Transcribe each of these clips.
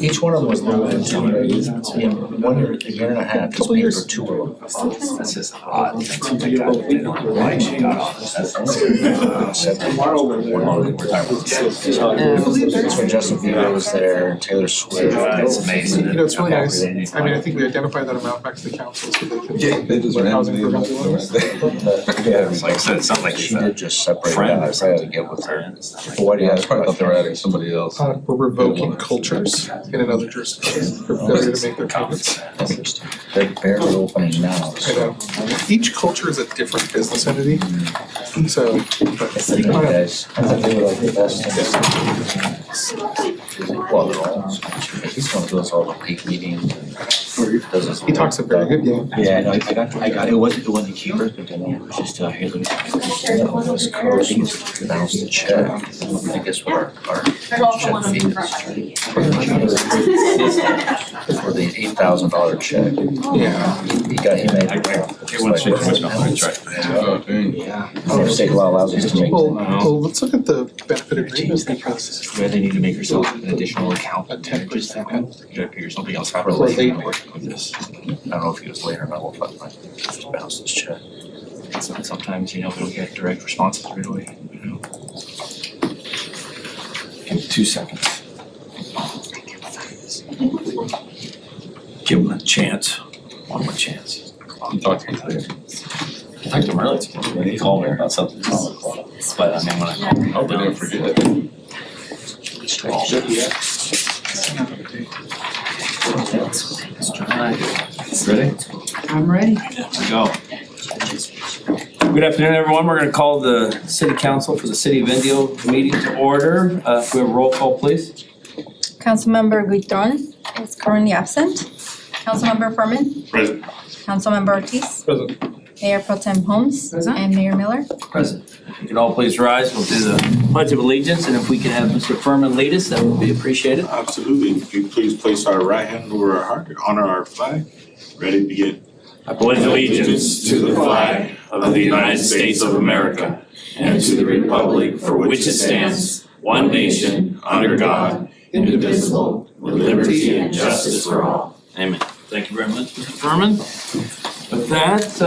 Each one of them was limited to in 1 year and a half, just paid for 2 of them. That's just odd. Why she got off? That's when Justin Bieber was there, Taylor Swift. That's amazing. You know, it's really nice. I mean, I think we identified that amount back to the council so they can. Yeah, they just What ran housing me. programs we want. It's like I said, it sounds like She she's did a just separate it friend out. or I something. had to get with her. What, yeah, I probably thought they were adding somebody else. We're revoking cultures in another jurisdiction for failure to make their payments. They're barely opening now, I so. know. Each culture is a different business entity, so, but. Thank you guys. I thought they were like the best. Well, they're all, he's one of those all the peak meetings and does his. He talks a very good game. Yeah, no, I got it. It wasn't cheaper, but then it was just here. Let me. It was crazy. Bounced the check. I guess what our check fee is. For the $8,000 check. Yeah. He made. It went straight to voicemail, that's right. Oh, dang. Yeah. I don't know if state law allows us to make. Well, let's look at the benefit agreement because Where they need to make yourself an additional account. a 10% You gotta figure something else out. Or late. Working with this. I don't know if he was late or not, but just bounced his check. Sometimes, we don't get direct responses right away, Give it 2 seconds. Give him a chance. One more chance. You talked to me today. I talked to him earlier. He called me about something. But I mean, when I Hope I didn't forget it. Ready? I'm ready. Go. Good afternoon, everyone. We're going to call the city council for the city of Indio meeting to order. We have a roll call, please. Councilmember Guitron is currently absent. Councilmember Furman. Present. Councilmember Ortiz. Present. Mayor Pro Tem Holmes. Present. And Mayor Miller. Present. If you could all please rise, we'll do the pledge of allegiance, and if we could have Mr. Furman lead us, that would be appreciated. Absolutely. If you please place our right hand over our heart, honor our flag. Ready to begin. I pledge allegiance to the flag of the United States of America and to the republic for which it stands, one nation, under God, indivisible, with liberty and justice for all. Amen. Thank you very much, Mr. Furman. With that,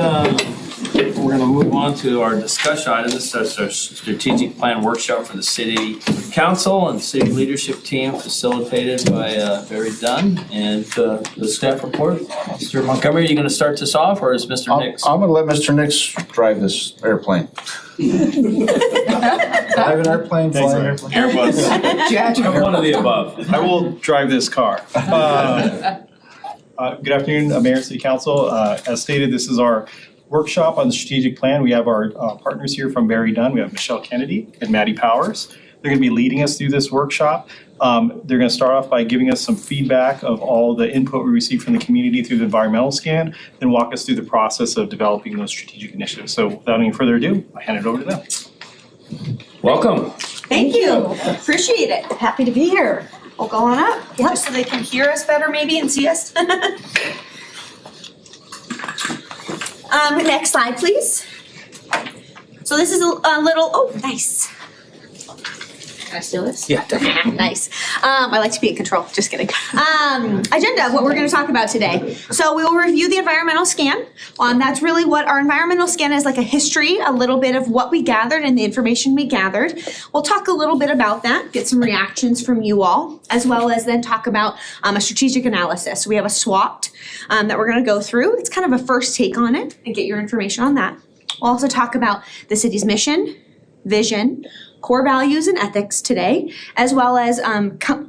we're going to move on to our discussion item. This is our strategic plan workshop for the city council and city leadership team, facilitated by Barry Dunn. And the staff report, Mr. Montgomery, are you going to start this off, or is Mr. Nix? I'm gonna let Mr. Nix drive this airplane. Drive an airplane, fly an airplane. Airbus. One of the above. I will drive this car. Good afternoon, Mayor and City Council. As stated, this is our workshop on the strategic plan. We have our partners here from Barry Dunn. We have Michelle Kennedy and Maddie Powers. They're going to be leading us through this workshop. They're going to start off by giving us some feedback of all the input we received from the community through the environmental scan, then walk us through the process of developing those strategic initiatives. So without any further ado, I hand it over to them. Welcome. Thank you. Appreciate it. Happy to be here. We'll go on up. Yep, so they can hear us better maybe and see us. Next slide, please. So this is a little, oh, nice. Can I steal this? Yeah, definitely. Nice. I like to be in control, just kidding. Agenda, what we're gonna talk about today. So we will review the environmental scan. That's really what our environmental scan is, like a history, a little bit of what we gathered and the information we gathered. We'll talk a little bit about that, get some reactions from you all, as well as then talk about a strategic analysis. We have a SWOT that we're gonna go through. It's kind of a first take on it and get your information on that. We'll also talk about the city's mission, vision, core values and ethics today, as well as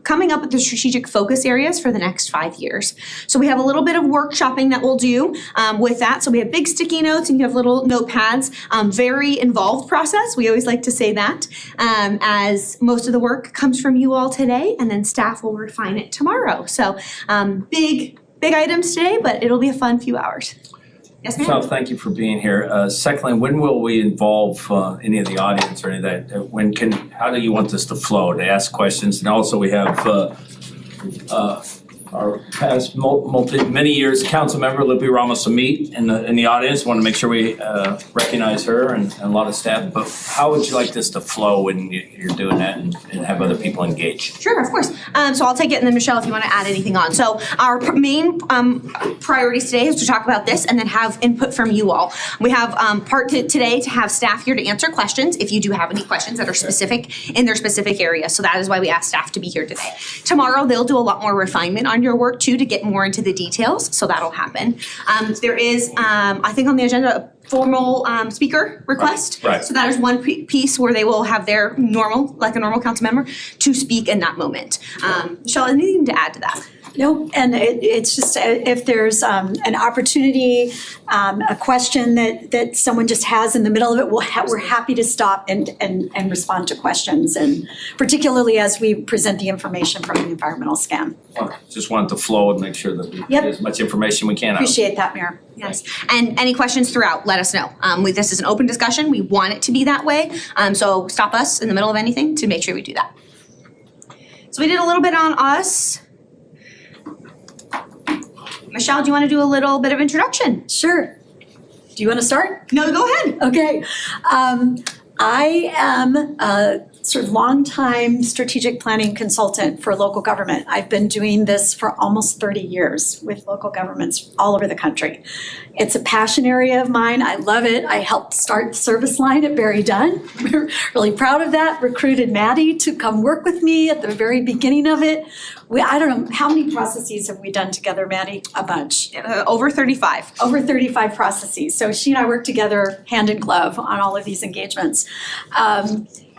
coming up with the strategic focus areas for the next 5 years. So we have a little bit of workshopping that we'll do with that. So we have big sticky notes and you have little notepads. Very involved process. We always like to say that, as most of the work comes from you all today, and then staff will refine it tomorrow. So big items today, but it'll be a fun few hours. Yes, ma'am. So thank you for being here. Secondly, when will we involve any of the audience or any of that? How do you want this to flow, to ask questions? And also we have our past many years council member, Lippy Ramos Amit, in the audience. Want to make sure we recognize her and a lot of staff. But how would you like this to flow when you're doing that and have other people engage? Sure, of course. So I'll take it, and then Michelle, if you want to add anything on. So our main priorities today is to talk about this and then have input from you all. We have today to have staff here to answer questions if you do have any questions that are specific in their specific area. So that is why we asked staff to be here today. Tomorrow, they'll do a lot more refinement on your work too to get more into the details. So that'll happen. There is, I think on the agenda, a formal speaker request. Right. So that is one piece where they will have their normal, like a normal council member, to speak in that moment. Michelle, anything to add to that? No, and it's just if there's an opportunity, a question that someone just has in the middle of it, we're happy to stop and respond to questions, and particularly as we present the information from the environmental scan. Just want it to flow and make sure that we Yep. get as much information we can out. Appreciate that, Mayor. Yes, and any questions throughout, let us know. This is an open discussion. We want it to be that way. So stop us in the middle of anything to make sure we do that. So we did a little bit on us. Michelle, do you want to do a little bit of introduction? Sure. Do you want to start? No, go ahead. Okay. I am a sort of longtime strategic planning consultant for local government. I've been doing this for almost 30 years with local governments all over the country. It's a passion area of mine. I love it. I helped start the service line at Barry Dunn. We're really proud of that. Recruited Maddie to come work with me at the very beginning of it. I don't know, how many processes have we done together, Maddie? A bunch. Over 35. Over 35 processes. So she and I work together hand in glove on all of these engagements.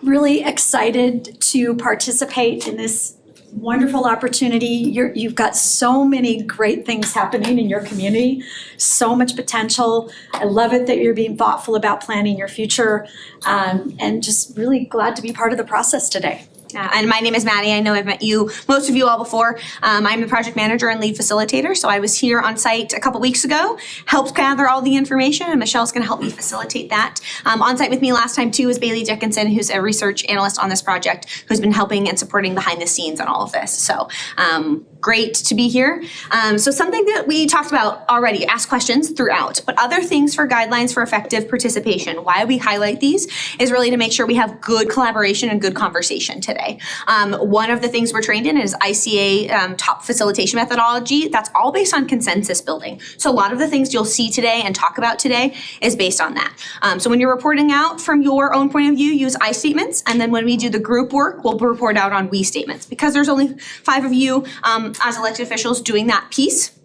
Really excited to participate in this wonderful opportunity. You've got so many great things happening in your community, so much potential. I love it that you're being thoughtful about planning your future, and just really glad to be part of the process today. And my name is Maddie. I know I've met most of you all before. I'm the project manager and lead facilitator. So I was here on site a couple weeks ago, helped gather all the information, and Michelle's going to help me facilitate that. On site with me last time too is Bailey Dickinson, who's a research analyst on this project, who's been helping and supporting behind the scenes on all of this. So great to be here. So something that we talked about already, ask questions throughout, but other things for guidelines for effective participation. Why we highlight these is really to make sure we have good collaboration and good conversation today. One of the things we're trained in is ICA top facilitation methodology. That's all based on consensus building. So a lot of the things you'll see today and talk about today is based on that. So when you're reporting out from your own point of view, use I statements. And then when we do the group work, we'll report out on we statements. Because there's only 5 of you as elected officials doing that piece,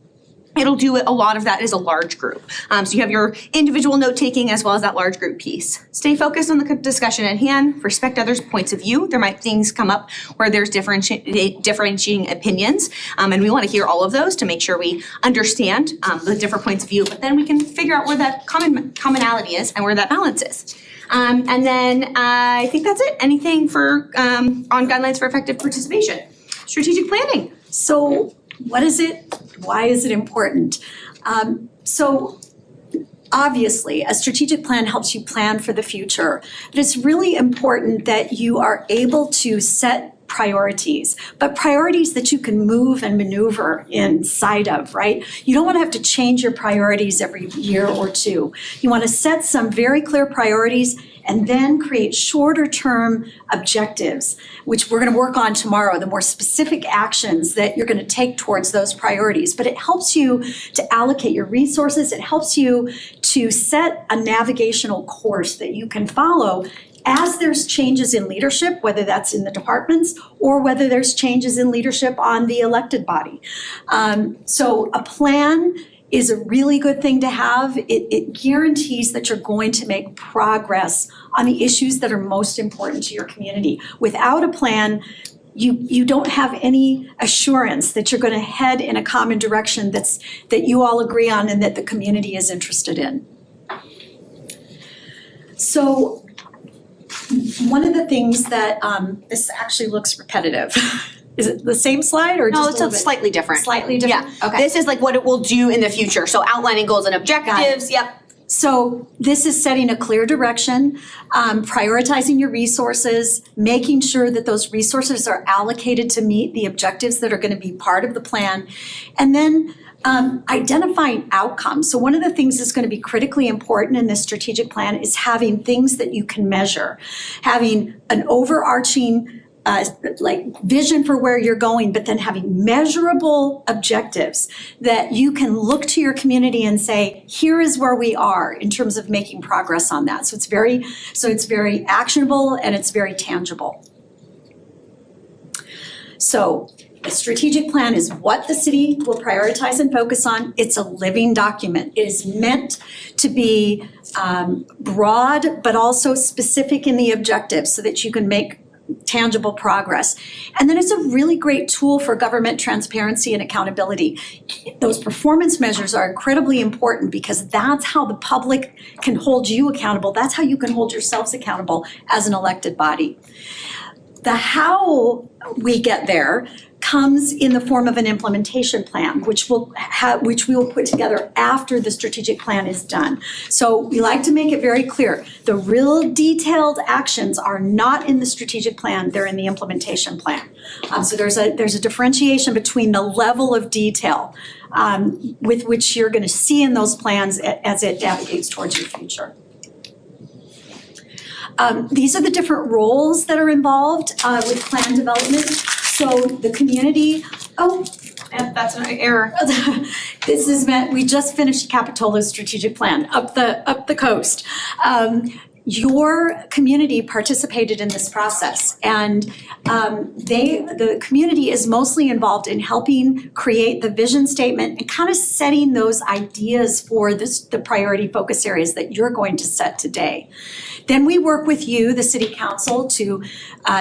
it'll do it, a lot of that is a large group. So you have your individual note taking as well as that large group piece. Stay focused on the discussion at hand, respect others' points of view. There might things come up where there's differentiating opinions, and we want to hear all of those to make sure we understand the different points of view, but then we can figure out where that commonality is and where that balance is. And then I think that's it. Anything for on guidelines for effective participation? Strategic planning. So what is it? Why is it important? So obviously, a strategic plan helps you plan for the future, but it's really important that you are able to set priorities, but priorities that you can move and maneuver inside of, right? You don't want to have to change your priorities every year or two. You want to set some very clear priorities and then create shorter term objectives, which we're going to work on tomorrow, the more specific actions that you're going to take towards those priorities. But it helps you to allocate your resources. It helps you to set a navigational course that you can follow as there's changes in leadership, whether that's in the departments or whether there's changes in leadership on the elected body. So a plan is a really good thing to have. It guarantees that you're going to make progress on the issues that are most important to your community. Without a plan, you don't have any assurance that you're going to head in a common direction that you all agree on and that the community is interested in. So one of the things that, this actually looks repetitive. Is it the same slide or just a No, little it's bit? slightly different. Slightly different? Yeah. Okay. This is like what it will do in the future. So outlining goals and objectives. Yep. So this is setting a clear direction, prioritizing your resources, making sure that those resources are allocated to meet the objectives that are going to be part of the plan, and then identifying outcomes. So one of the things that's going to be critically important in this strategic plan is having things that you can measure, having an overarching vision for where you're going, but then having measurable objectives that you can look to your community and say, here is where we are in terms of making progress on that. So it's very actionable and it's very tangible. So a strategic plan is what the city will prioritize and focus on. It's a living document. It is meant to be broad, but also specific in the objectives so that you can make tangible progress. And then it's a really great tool for government transparency and accountability. Those performance measures are incredibly important because that's how the public can hold you accountable. That's how you can hold yourselves accountable as an elected body. The how we get there comes in the form of an implementation plan, which we will put together after the strategic plan is done. So we like to make it very clear, the real detailed actions are not in the strategic plan, they're in the implementation plan. So there's a differentiation between the level of detail with which you're going to see in those plans as it navigates towards your future. These are the different roles that are involved with plan development. So the community, that's an error. This is meant, we just finished Capitola's strategic plan up the coast. Your community participated in this process, and the community is mostly involved in helping create the vision statement and kind of setting those ideas for the priority focus areas that you're going to set today. Then we work with you, the City Council, to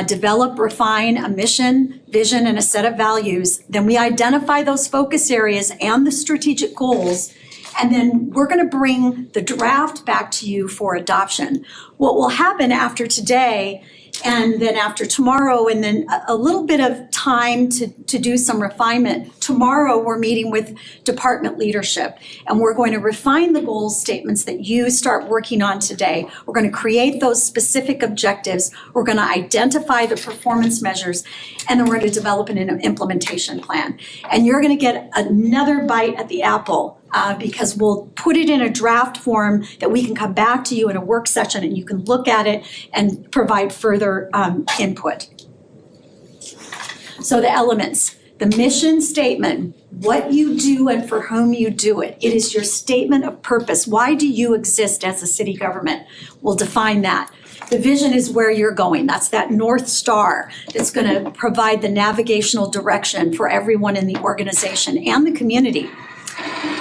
develop, refine a mission, vision, and a set of values. Then we identify those focus areas and the strategic goals, and then we're going to bring the draft back to you for adoption. What will happen after today and then after tomorrow, and then a little bit of time to do some refinement. Tomorrow, we're meeting with department leadership, and we're going to refine the goal statements that you start working on today. We're going to create those specific objectives. We're going to identify the performance measures, and then we're going to develop an implementation plan. And you're going to get another bite at the apple because we'll put it in a draft form that we can come back to you in a work session and you can look at it and provide further input. So the elements, the mission statement, what you do and for whom you do it. It is your statement of purpose. Why do you exist as a city government? We'll define that. The vision is where you're going. That's that North Star that's going to provide the navigational direction for everyone in the organization and the community.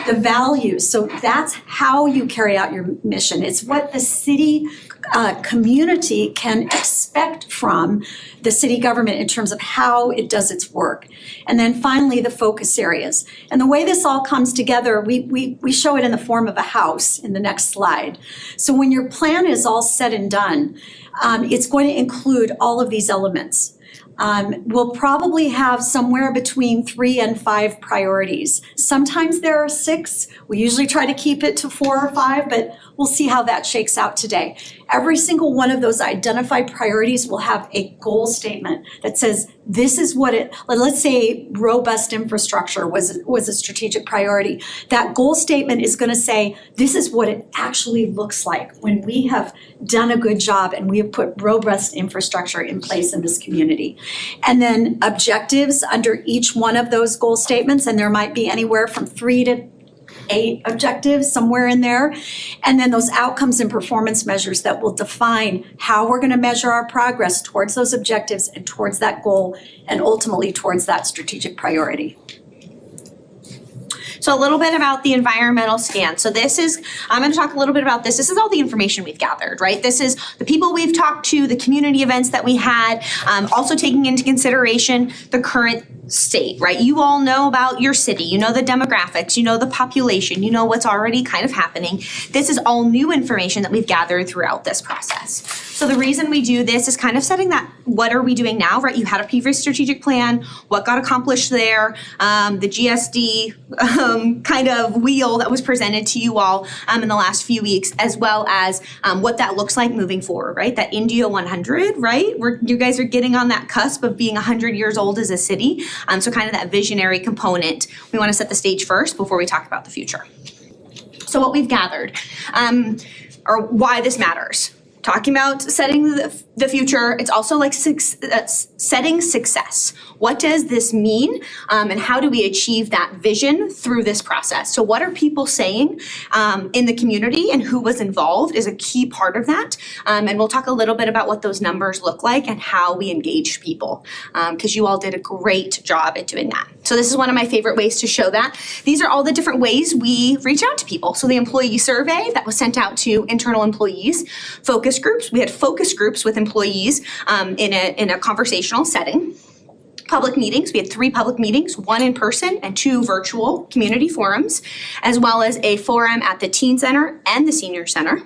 The values, so that's how you carry out your mission. It's what the city community can expect from the city government in terms of how it does its work. And then finally, the focus areas. And the way this all comes together, we show it in the form of a house in the next slide. So when your plan is all said and done, it's going to include all of these elements. We'll probably have somewhere between 3 and 5 priorities. Sometimes there are 6. We usually try to keep it to 4 or 5, but we'll see how that shakes out today. Every single one of those identified priorities will have a goal statement that says, this is what let's say robust infrastructure was a strategic priority. That goal statement is going to say, this is what it actually looks like when we have done a good job and we have put robust infrastructure in place in this community. And then objectives under each one of those goal statements, and there might be anywhere from 3 to 8 objectives, somewhere in there. And then those outcomes and performance measures that will define how we're going to measure our progress towards those objectives and towards that goal and ultimately towards that strategic priority. So a little bit about the environmental scan. So I'm going to talk a little bit about this. This is all the information we've gathered, right? This is the people we've talked to, the community events that we had, also taking into consideration the current state, right? You all know about your city, you know the demographics, you know the population, you know what's already kind of happening. This is all new information that we've gathered throughout this process. So the reason we do this is kind of setting that, what are we doing now, right? You had a previous strategic plan, what got accomplished there, the GSD kind of wheel that was presented to you all in the last few weeks, as well as what that looks like moving forward, right? That Indio 100, right? You guys are getting on that cusp of being 100 years old as a city. So kind of that visionary component. We want to set the stage first before we talk about the future. So what we've gathered, or why this matters. Talking about setting the future, it's also like setting success. What does this mean, and how do we achieve that vision through this process? So what are people saying in the community, and who was involved is a key part of that. And we'll talk a little bit about what those numbers look like and how we engaged people, because you all did a great job at doing that. So this is one of my favorite ways to show that. These are all the different ways we reach out to people. So the employee survey that was sent out to internal employees, focus groups. We had focus groups with employees in a conversational setting. Public meetings, we had 3 public meetings, 1 in person and 2 virtual community forums, as well as a forum at the Teen Center and the Senior Center.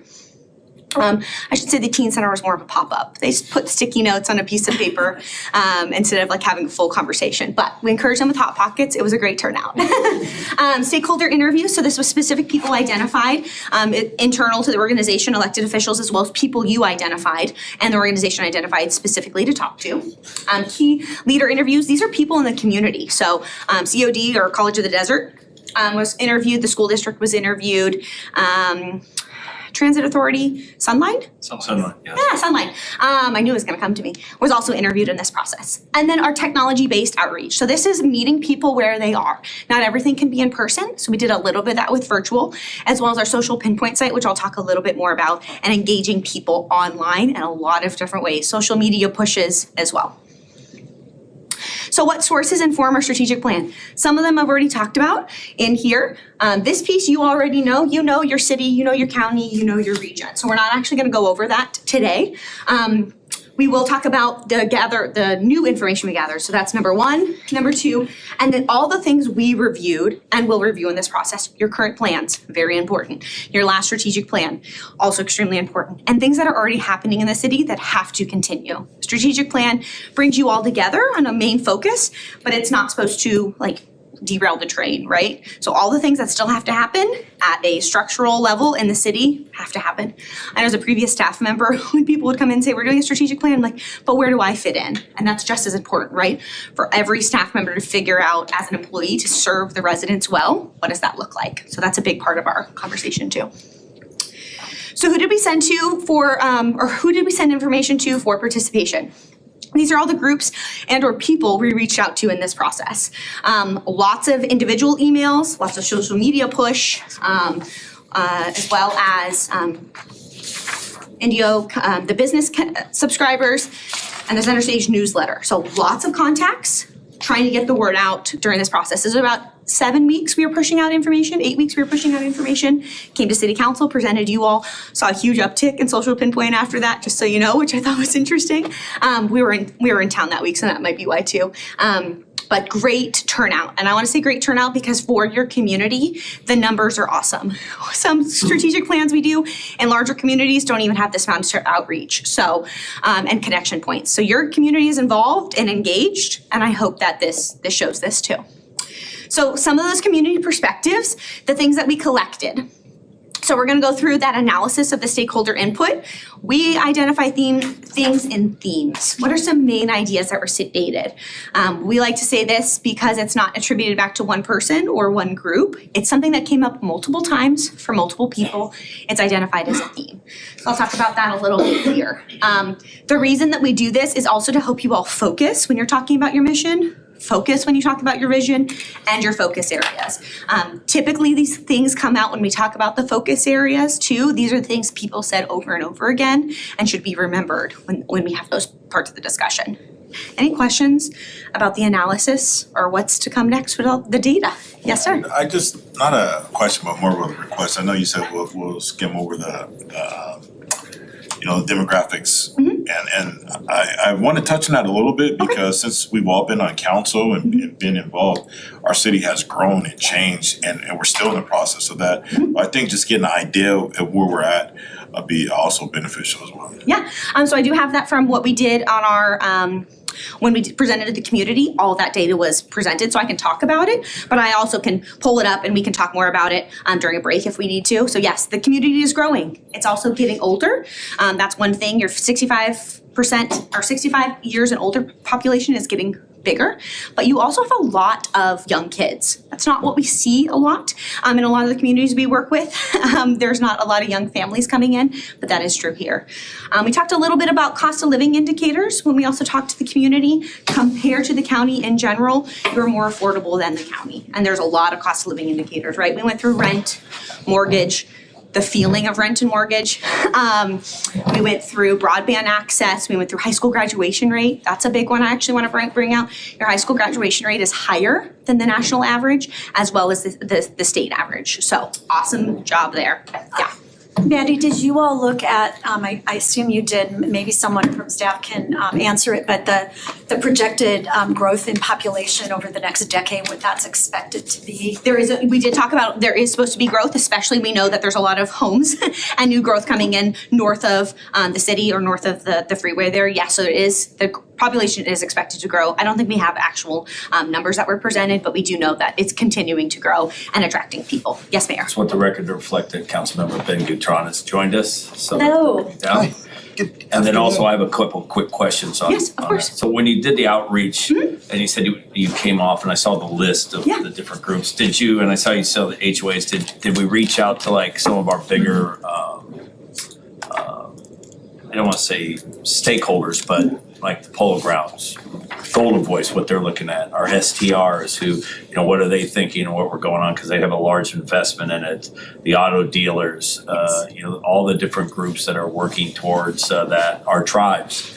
I should say the Teen Center was more of a pop-up. They just put sticky notes on a piece of paper instead of like having a full conversation. But we encouraged them with Hot Pockets. It was a great turnout. Stakeholder interviews. So this was specific people identified, internal to the organization, elected officials, as well as people you identified and the organization identified specifically to talk to. Key leader interviews. These are people in the community. So COD, or College of the Desert, was interviewed. The school district was interviewed. Transit Authority, Sunlight? Sunlight, yeah. Yeah, Sunlight. I knew it was going to come to me. Was also interviewed in this process. And then our technology-based outreach. So this is meeting people where they are. Not everything can be in person, so we did a little bit of that with virtual, as well as our social pinpoint site, which I'll talk a little bit more about, and engaging people online in a lot of different ways. Social media pushes as well. So what sources inform our strategic plan? Some of them I've already talked about in here. This piece you already know. You know your city, you know your county, you know your region. So we're not actually going to go over that today. We will talk about the new information we gathered. So that's number 1, number 2, and then all the things we reviewed and will review in this process. Your current plans, very important. Your last strategic plan, also extremely important. And things that are already happening in the city that have to continue. Strategic plan brings you all together on a main focus, but it's not supposed to derail the train, right? So all the things that still have to happen at a structural level in the city have to happen. And as a previous staff member, when people would come in and say, we're doing a strategic plan, I'm like, but where do I fit in? And that's just as important, right? For every staff member to figure out as an employee to serve the residents well, what does that look like? So that's a big part of our conversation too. So who did we send to for, or who did we send information to for participation? These are all the groups and or people we reached out to in this process. Lots of individual emails, lots of social media push, as well as Indio, the business subscribers, and the Center Stage newsletter. So lots of contacts trying to get the word out during this process. This is about 7 weeks we were pushing out information, 8 weeks we were pushing out information, came to City Council, presented to you all, saw a huge uptick in social pinpoint after that, just so you know, which I thought was interesting. We were in town that week, so that might be why too. But great turnout. And I want to say great turnout because for your community, the numbers are awesome. Some strategic plans we do in larger communities don't even have this amount of outreach, so, and connection points. So your community is involved and engaged, and I hope that this shows this too. So some of those community perspectives, the things that we collected. So we're going to go through that analysis of the stakeholder input. We identify things in themes. What are some main ideas that were stated? We like to say this because it's not attributed back to one person or one group. It's something that came up multiple times for multiple people. It's identified as a theme. So I'll talk about that a little bit here. The reason that we do this is also to help you all focus when you're talking about your mission. Focus when you talk about your vision and your focus areas. Typically, these things come out when we talk about the focus areas too. These are the things people said over and over again and should be remembered when we have those parts of the discussion. Any questions about the analysis or what's to come next with all the data? Yes, sir. I just, not a question, but more of a request. I know you said we'll skim over the demographics, and I wanna touch on that a little bit because since we've all been on council and been involved, our city has grown and changed and we're still in the process of that. I think just getting an idea of where we're at be also beneficial as well. Yeah, so I do have that from what we did on our, when we presented to the community, all of that data was presented, so I can talk about it. But I also can pull it up and we can talk more about it during a break if we need to. So yes, the community is growing. It's also getting older. That's one thing. Your 65% or 65 years and older population is getting bigger, but you also have a lot of young kids. That's not what we see a lot in a lot of the communities we work with. There's not a lot of young families coming in, but that is true here. We talked a little bit about cost of living indicators when we also talked to the community. Compared to the county in general, you're more affordable than the county. And there's a lot of cost of living indicators, right? We went through rent, mortgage, the feeling of rent and mortgage. We went through broadband access. We went through high school graduation rate. That's a big one I actually want to bring out. Your high school graduation rate is higher than the national average as well as the state average. So awesome job there. Yeah. Maddie, did you all look at, I assume you did, maybe someone from staff can answer it, but the projected growth in population over the next decade, what that's expected to be? We did talk about, there is supposed to be growth, especially we know that there's a lot of homes and new growth coming in north of the city or north of the freeway there. Yes, so the population is expected to grow. I don't think we have actual numbers that were presented, but we do know that it's continuing to grow and attracting people. Yes, Mayor. Just want the record to reflect that Councilmember Ben Gutron has joined us, so. Hello. Yeah. And then also I have a couple quick questions on Yes, of on course. that. So when you did the outreach and you said you came off and I saw the list of Yeah. the different groups, did you, and I saw you saw the HOAs, did we reach out to like some of our bigger, I don't wanna say stakeholders, but like the Polo Grounds, Golden Voice, what they're looking at, our STRs who, what are they thinking and what we're going on, because they have a large investment in it, the auto dealers, all the different groups that are working towards that, our tribes,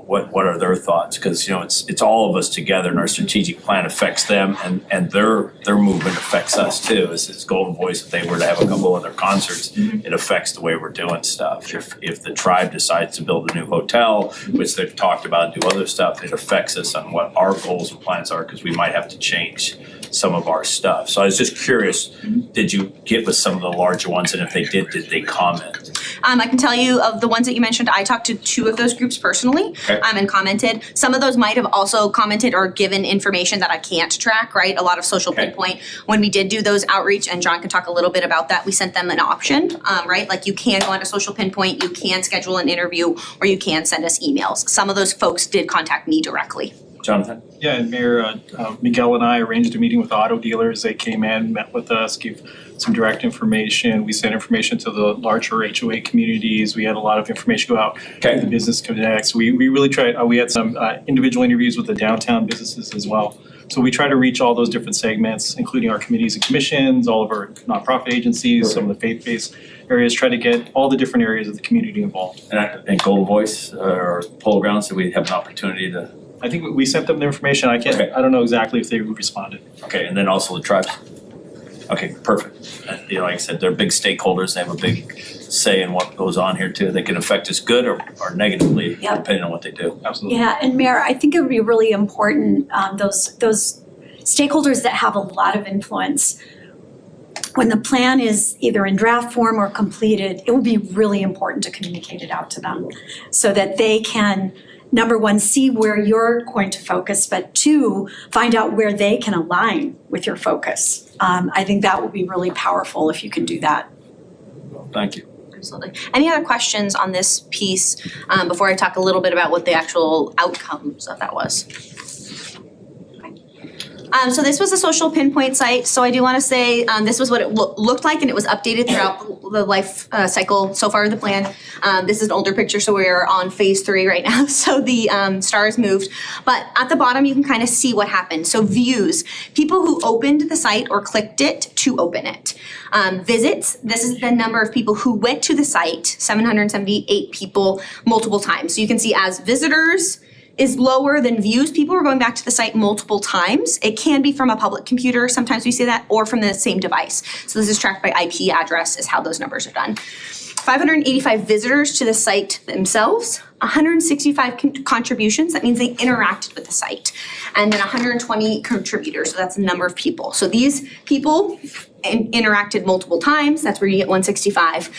what are their thoughts? Because, it's all of us together and our strategic plan affects them and their movement affects us too. It's Golden Voice, if they were to have a couple other concerts, it affects the way we're doing stuff. If the tribe decides to build a new hotel, which they've talked about, do other stuff, it affects us on what our goals and plans are, because we might have to change some of our stuff. So I was just curious, did you get with some of the larger ones, and if they did they comment? I can tell you of the ones that you mentioned, I talked to 2 of those groups personally, Okay. and commented. Some of those might have also commented or given information that I can't track, right? A lot of social Okay. pinpoint. When we did do those outreach, and John can talk a little bit about that, we sent them an option, right? Like you can go on to social pinpoint, you can schedule an interview, or you can send us emails. Some of those folks did contact me directly. Jonathan? Yeah, and Mayor, Miguel and I arranged a meeting with auto dealers. They came in, met with us, gave some direct information. We sent information to the larger HOA communities. We had a lot of information go out Okay. to the business connects. We really tried, we had some individual interviews with the downtown businesses as well. So we try to reach all those different segments, including our committees and commissions, all of our nonprofit agencies, some of the faith-based areas, try to get all the different areas of the community involved. And Golden Voice or Polo Grounds, did we have an opportunity to? I think we sent them the information. I don't know exactly if they responded. Okay, and then also the tribes? Okay, perfect. And, like I said, they're big stakeholders, they have a big say in what goes on here too. They can affect us good or negatively, Yep. depending on what they do. Absolutely. Yeah, and Mayor, I think it would be really important, those stakeholders that have a lot of influence, when the plan is either in draft form or completed, it would be really important to communicate it out to them so that they can, number one, see where you're going to focus, but 2, find out where they can align with your focus. I think that would be really powerful if you can do that. Thank you. Absolutely. Any other questions on this piece before I talk a little bit about what the actual outcomes of that was? So this was a social pinpoint site. So I do want to say this was what it looked like, and it was updated throughout the life cycle so far of the plan. This is an older picture, so we're on phase 3 right now. So the stars moved. But at the bottom, you can kind of see what happened. So views, people who opened the site or clicked it to open it. Visits, this is the number of people who went to the site, 778 people multiple times. So you can see as visitors is lower than views. People are going back to the site multiple times. It can be from a public computer, sometimes we see that, or from the same device. So this is tracked by IP address is how those numbers are done. 585 visitors to the site themselves, 165 contributions, that means they interacted with the site. And then 120 contributors, so that's the number of people. So these people interacted multiple times, that's where you get 165.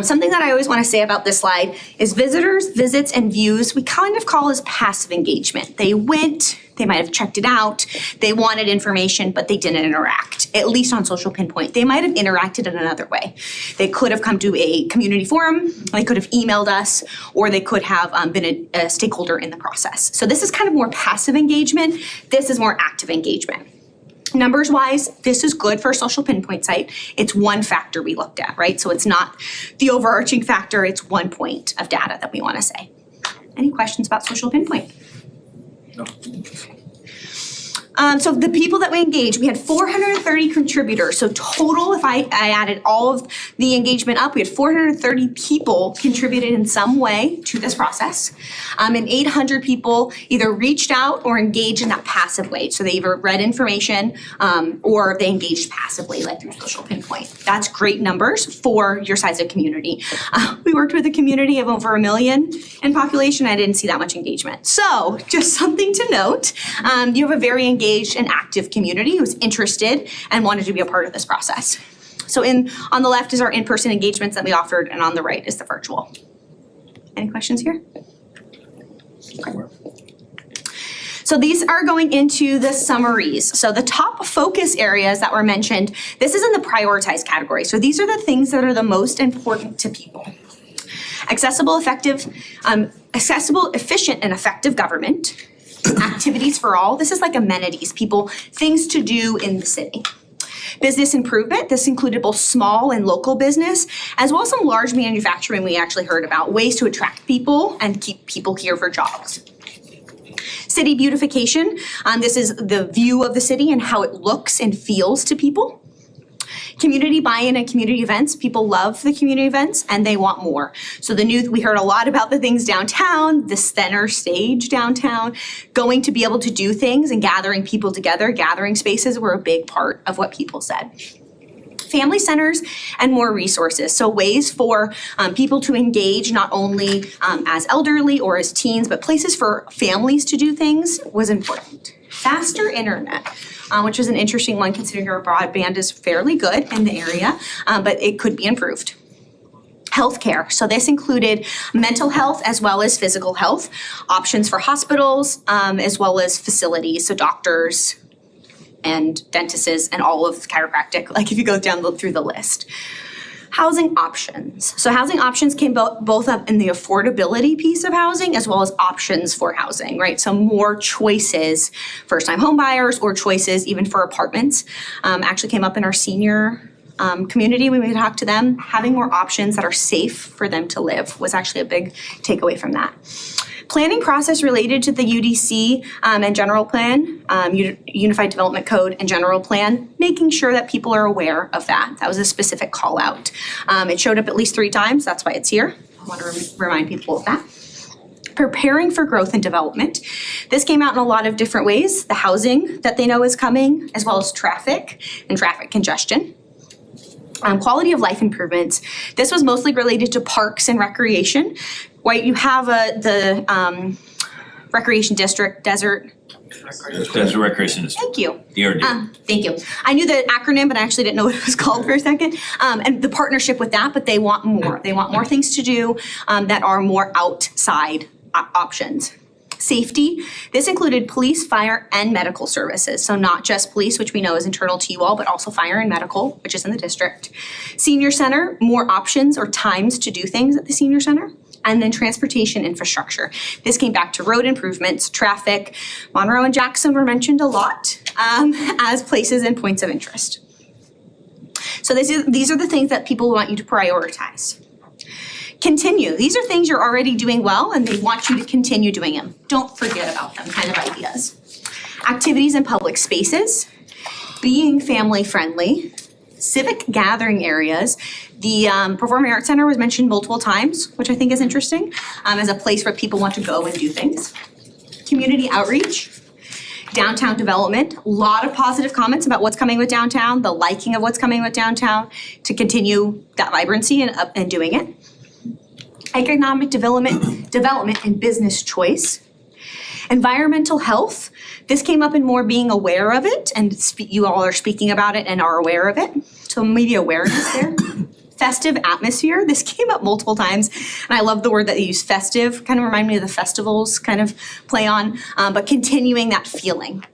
Something that I always want to say about this slide is visitors, visits, and views, we kind of call as passive engagement. They went, they might have checked it out, they wanted information, but they didn't interact, at least on Social Pinpoint. They might have interacted in another way. They could have come to a community forum, they could have emailed us, or they could have been a stakeholder in the process. So this is kind of more passive engagement. This is more active engagement. Numbers wise, this is good for a Social Pinpoint site. It's one factor we looked at, right? So it's not the overarching factor, it's one point of data that we want to say. Any questions about Social Pinpoint? No. So the people that we engaged, we had 430 contributors. So total, if I added all of the engagement up, we had 430 people contributed in some way to this process. And 800 people either reached out or engaged in that passive way. So they either read information or they engaged passively, like through Social Pinpoint. That's great numbers for your size of community. We worked with a community of over 1 million in population. I didn't see that much engagement. So just something to note, you have a very engaged and active community who's interested and wanted to be a part of this process. So on the left is our in-person engagements that we offered, and on the right is the virtual. Any questions here? Okay. So these are going into the summaries. So the top focus areas that were mentioned, this is in the prioritized category. So these are the things that are the most important to people. Accessible, efficient, and effective government. Activities for all, this is like amenities, people, things to do in the city. Business improvement, this included both small and local business, as well as some large manufacturing we actually heard about, ways to attract people and keep people here for jobs. City beautification, this is the view of the city and how it looks and feels to people. Community buy-in and community events. People love the community events and they want more. So we heard a lot about the things downtown, the center stage downtown, going to be able to do things and gathering people together. Gathering spaces were a big part of what people said. Family centers and more resources. So ways for people to engage not only as elderly or as teens, but places for families to do things was important. Faster internet, which is an interesting one considering our broadband is fairly good in the area, but it could be improved. Healthcare, so this included mental health as well as physical health, options for hospitals as well as facilities, so doctors and dentists and all of chiropractic, like if you go down through the list. Housing options. So housing options came both up in the affordability piece of housing as well as options for housing, right? So more choices, first-time home buyers or choices even for apartments. Actually came up in our senior community when we talked to them. Having more options that are safe for them to live was actually a big takeaway from that. Planning process related to the UDC and general plan, Unified Development Code and general plan, making sure that people are aware of that. That was a specific call out. It showed up at least 3 times, that's why it's here. I want to remind people of that. Preparing for growth and development. This came out in a lot of different ways. The housing that they know is coming, as well as traffic and traffic congestion. Quality of life improvements. This was mostly related to parks and recreation. Right, you have the recreation district, Desert Recreation District. Thank you. DRD. Thank you. I knew the acronym, but I actually didn't know what it was called for a second. And the partnership with that, but they want more. They want more things to do that are more outside options. Safety, this included police, fire, and medical services. So not just police, which we know is internal to you all, but also fire and medical, which is in the district. Senior center, more options or times to do things at the senior center. And then transportation infrastructure. This came back to road improvements, traffic. Monroe and Jackson were mentioned a lot as places and points of interest. So these are the things that people want you to prioritize. Continue. These are things you're already doing well and they want you to continue doing them. Don't forget about them kind of ideas. Activities in public spaces, being family friendly, civic gathering areas. The Performing Arts Center was mentioned multiple times, which I think is interesting, as a place where people want to go and do things. Community outreach, downtown development, a lot of positive comments about what's coming with downtown, the liking of what's coming with downtown to continue that vibrancy and doing it. economic development and business choice. Environmental health, this came up in more being aware of it, and you all are speaking about it and are aware of it, so maybe awareness there. Festive atmosphere, this came up multiple times, and I love the word that you use, festive, kind of remind me of the festivals kind of play on, but continuing that feeling.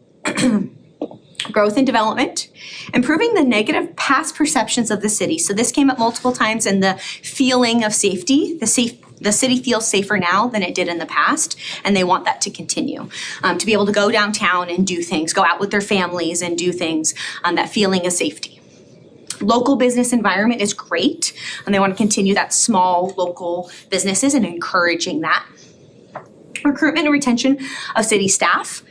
Growth and development, improving the negative past perceptions of the city. So this came up multiple times, and the feeling of safety, the city feels safer now than it did in the past, and they want that to continue. To be able to go downtown and do things, go out with their families and do things, that feeling of safety. Local business environment is great, and they want to continue that small local businesses and encouraging that. Recruitment and retention of city staff,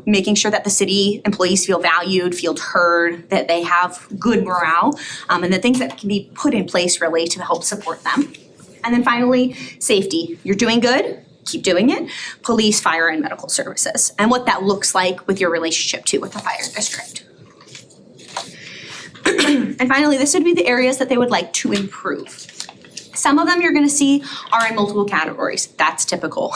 making sure that the city employees feel valued, feel heard, that they have good morale, and the things that can be put in place really to help support them. And then finally, safety. You're doing good, keep doing it. Police, fire, and medical services, and what that looks like with your relationship too with the fire district. And finally, this would be the areas that they would like to improve. Some of them you're gonna see are in multiple categories. That's typical.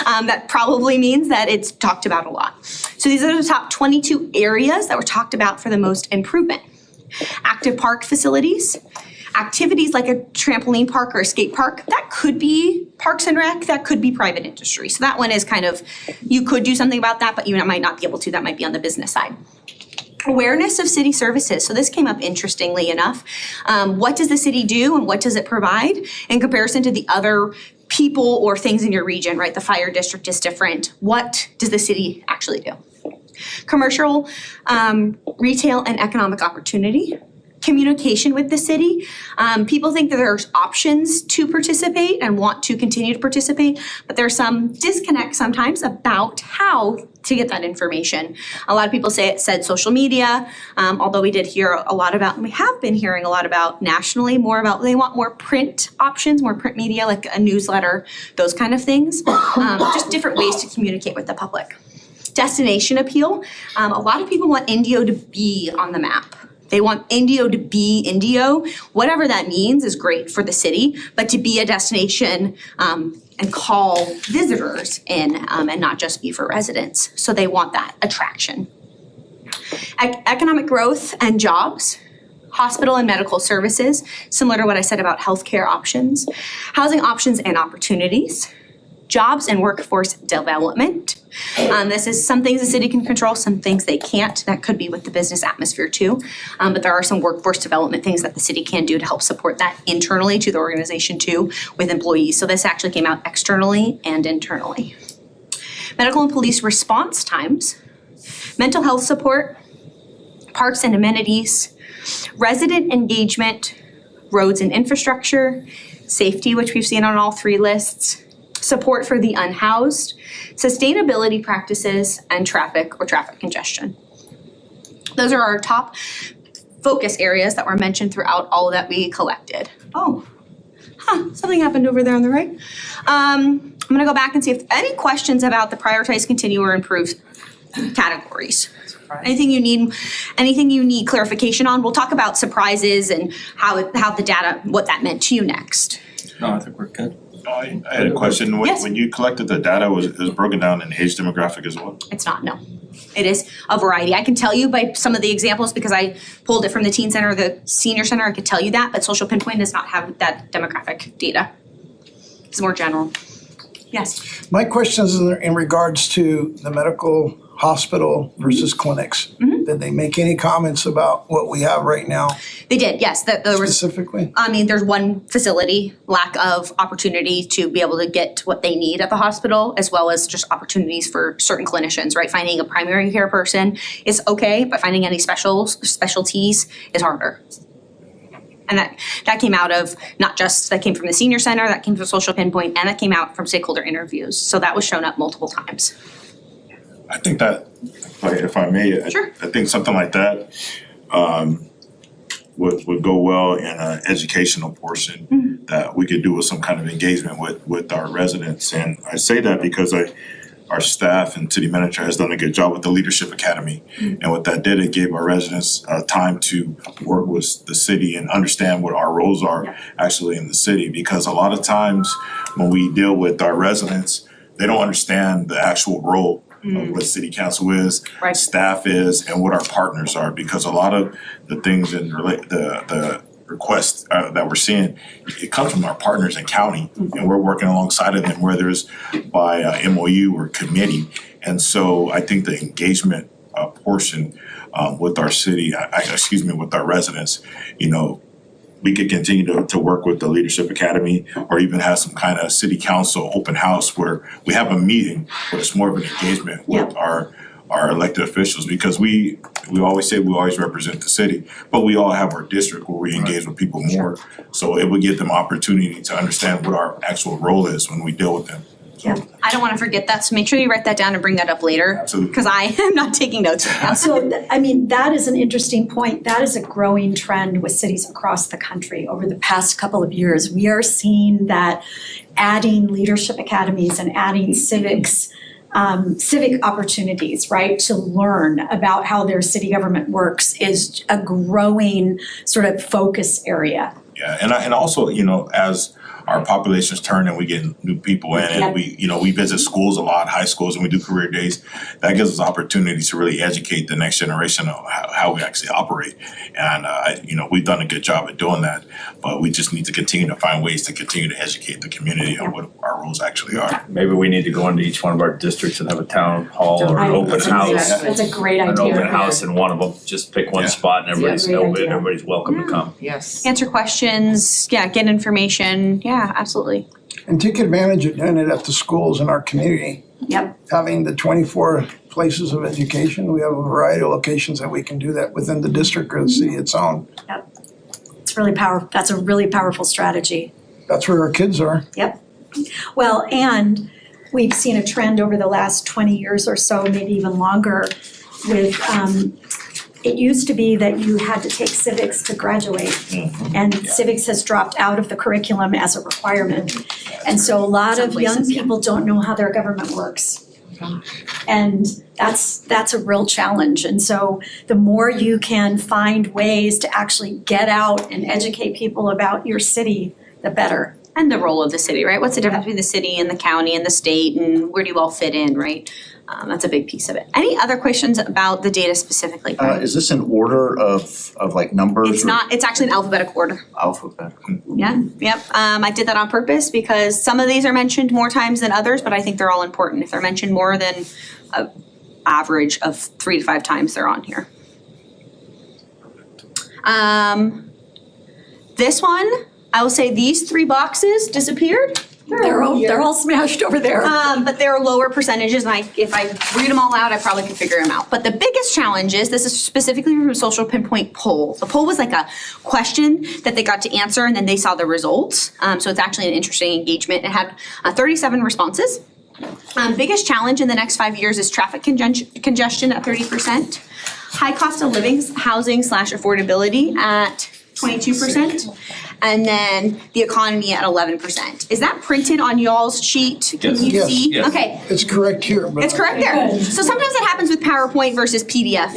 That probably means that it's talked about a lot. So these are the top 22 areas that were talked about for the most improvement. Active park facilities, activities like a trampoline park or a skate park, that could be Parks and Rec, that could be private industry. So that one is kind of, you could do something about that, but you might not be able to, that might be on the business side. Awareness of city services. So this came up interestingly enough. What does the city do and what does it provide in comparison to the other people or things in your region, right? The fire district is different. What does the city actually do? Commercial, retail, and economic opportunity. Communication with the city. People think that there's options to participate and want to continue to participate, but there's some disconnect sometimes about how to get that information. A lot of people said social media, although we did hear a lot about, and we have been hearing a lot about nationally, more about, they want more print options, more print media, like a newsletter, those kind of things. Just different ways to communicate with the public. Destination appeal. A lot of people want Indio to be on the map. They want Indio to be Indio. Whatever that means is great for the city, but to be a destination and call visitors in and not just be for residents. So they want that attraction. Economic growth and jobs. Hospital and medical services, similar to what I said about healthcare options. Housing options and opportunities. Jobs and workforce development. This is some things the city can control, some things they can't. That could be with the business atmosphere too. But there are some workforce development things that the city can do to help support that internally to the organization too with employees. So this actually came out externally and internally. Medical and police response times, mental health support, parks and amenities, resident engagement, roads and infrastructure, safety, which we've seen on all three lists, support for the unhoused, sustainability practices, and traffic or traffic congestion. Those are our top focus areas that were mentioned throughout all that we collected. Something happened over there on the right. I'm gonna go back and see if any questions about the prioritize, continue, or improve categories. Anything you need clarification on? We'll talk about surprises and how the data, what that meant to you next. No, I think we're good. I had a question. Yes. When you collected the data, was it broken down in age demographic as well? It's not, no. It is a variety. I can tell you by some of the examples because I pulled it from the teen center or the senior center, I could tell you that, but Social Pinpoint does not have that demographic data. It's more general. Yes. My question is in regards to the medical hospital versus clinics. Did they make any comments about what we have right now They did, yes. There was, specifically? I mean, there's one facility, lack of opportunity to be able to get what they need at the hospital, as well as just opportunities for certain clinicians, right? Finding a primary care person is okay, but finding any specialties is harder. And that came out of that came from the senior center, that came from Social Pinpoint, and that came out from stakeholder interviews. So that was shown up multiple times. I think that, if I may, Sure. I think something like that would go well in an educational portion that we could do with some kind of engagement with our residents. And I say that because our staff and city manager has done a good job with the Leadership Academy. And what that did, it gave our residents time to work with the city and understand what our roles are actually in the city. Because a lot of times when we deal with our residents, they don't understand the actual role of what city council is, Right. staff is, and what our partners are. Because a lot of the things and the requests that we're seeing, it comes from our partners in county, and we're working alongside of them, whether it's by MOU or committee. And so I think the engagement portion with our city, with our residents, we could continue to work with the Leadership Academy, or even have some kind of city council open house where we have a meeting, but it's more of an engagement with our elected officials, because we always say we always represent the city, but we all have our district where we engage with people more. So it would give them opportunity to understand what our actual role is when we deal with them. I don't wanna forget that, so make sure you write that down and bring that up later. Absolutely. Cause I am not taking notes right now. So, that is an interesting point. That is a growing trend with cities across the country over the past couple of years. We are seeing that adding leadership academies and adding civic opportunities, right, to learn about how their city government works is a growing sort of focus area. Yeah, and also, as our populations turn and we get new people in, and we visit schools a lot, high schools, and we do career days, that gives us opportunities to really educate the next generation of how we actually operate. And we've done a good job at doing that, but we just need to continue to find ways to continue to educate the community on what our roles actually are. Maybe we need to go into each one of our districts and have a town hall or an open house. That's a great idea. An open house in one of them, just pick one spot and everybody's everybody's welcome to come. Yes. Answer questions, get information, absolutely. And take advantage of doing it at the schools in our community. Yep. Having the 24 places of education, we have a variety of locations that we can do that within the district or the city its own. It's really powerful. That's a really powerful strategy. That's where our kids are. Yep. Well, and we've seen a trend over the last 20 years or so, maybe even longer, with it used to be that you had to take civics to graduate. And civics has dropped out of the curriculum as a requirement. And so a lot of young people don't know how their government works. And that's a real challenge. And so the more you can find ways to actually get out and educate people about your city, the better. And the role of the city, right? What's the difference between the city and the county and the state, and where do you all fit in, right? That's a big piece of it. Any other questions about the data specifically? Is this an order of like numbers? It's not, it's actually an alphabetical order. Alphabetical. Yep. I did that on purpose because some of these are mentioned more times than others, but I think they're all important. If they're mentioned more than an average of 3 to 5 times, they're on here. This one, I will say these 3 boxes disappeared. They're all smashed over there. But there are lower percentages, and if I read them all out, I probably could figure them out. But the biggest challenge is, this is specifically from a social pinpoint poll. The poll was like a question that they got to answer, and then they saw the results. So it's actually an interesting engagement. It had 37 responses. Biggest challenge in the next 5 years is traffic congestion at 30%. High cost of living, housing / affordability at 22%. And then the economy at 11%. Is that printed on y'all's sheet? Can you Yes. see? Yes. Okay. It's correct here, but. It's correct there. So sometimes that happens with PowerPoint versus PDF.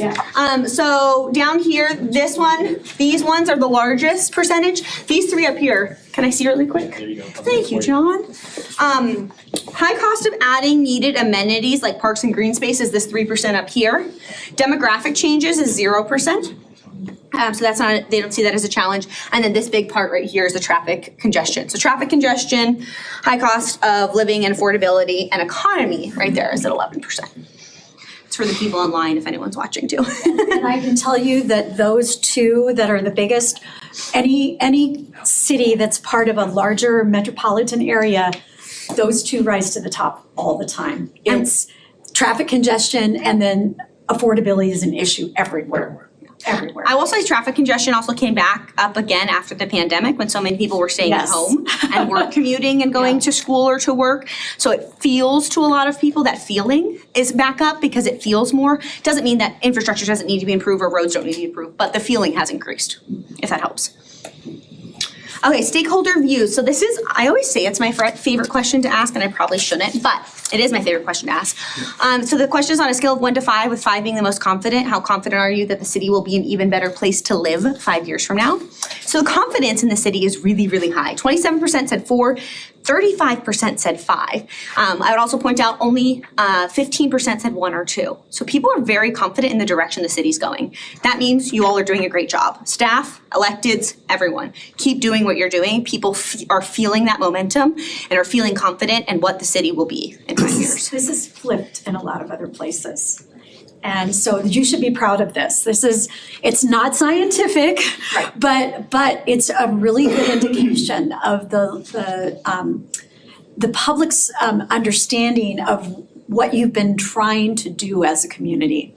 So down here, these ones are the largest percentage. These 3 up here, can I see really quick? There you go. Thank you, John. High cost of adding needed amenities like parks and green space is this 3% up here. Demographic changes is 0%. So that's not, they don't see that as a challenge. And then this big part right here is the traffic congestion. So traffic congestion, high cost of living and affordability, and economy right there is at 11%. It's for the people online if anyone's watching too. And I can tell you that those 2 that are the biggest, any city that's part of a larger metropolitan area, those 2 rise to the top all the time. It's traffic congestion, and then affordability is an issue everywhere. I will say traffic congestion also came back up again after the pandemic when so many people were staying at home and weren't commuting and going to school or to work. So it feels to a lot of people, that feeling is back up because it feels more. Doesn't mean that infrastructure doesn't need to be improved or roads don't need to be improved, but the feeling has increased, if that helps. Okay, stakeholder views. So this is, I always say it's my favorite question to ask, and I probably shouldn't, but it is my favorite question to ask. So the question is on a scale of 1 to 5, with 5 being the most confident. How confident are you that the city will be an even better place to live 5 years from now? So confidence in the city is really, really high. 27% said 4, 35% said 5. I would also point out only 15% said 1 or 2. So people are very confident in the direction the city's going. That means you all are doing a great job. Staff, electeds, everyone. Keep doing what you're doing. People are feeling that momentum and are feeling confident in what the city will be in 5 years. This is flipped in a lot of other places. And so you should be proud of this. It's not scientific, but it's a really good indication of the public's understanding of what you've been trying to do as a community.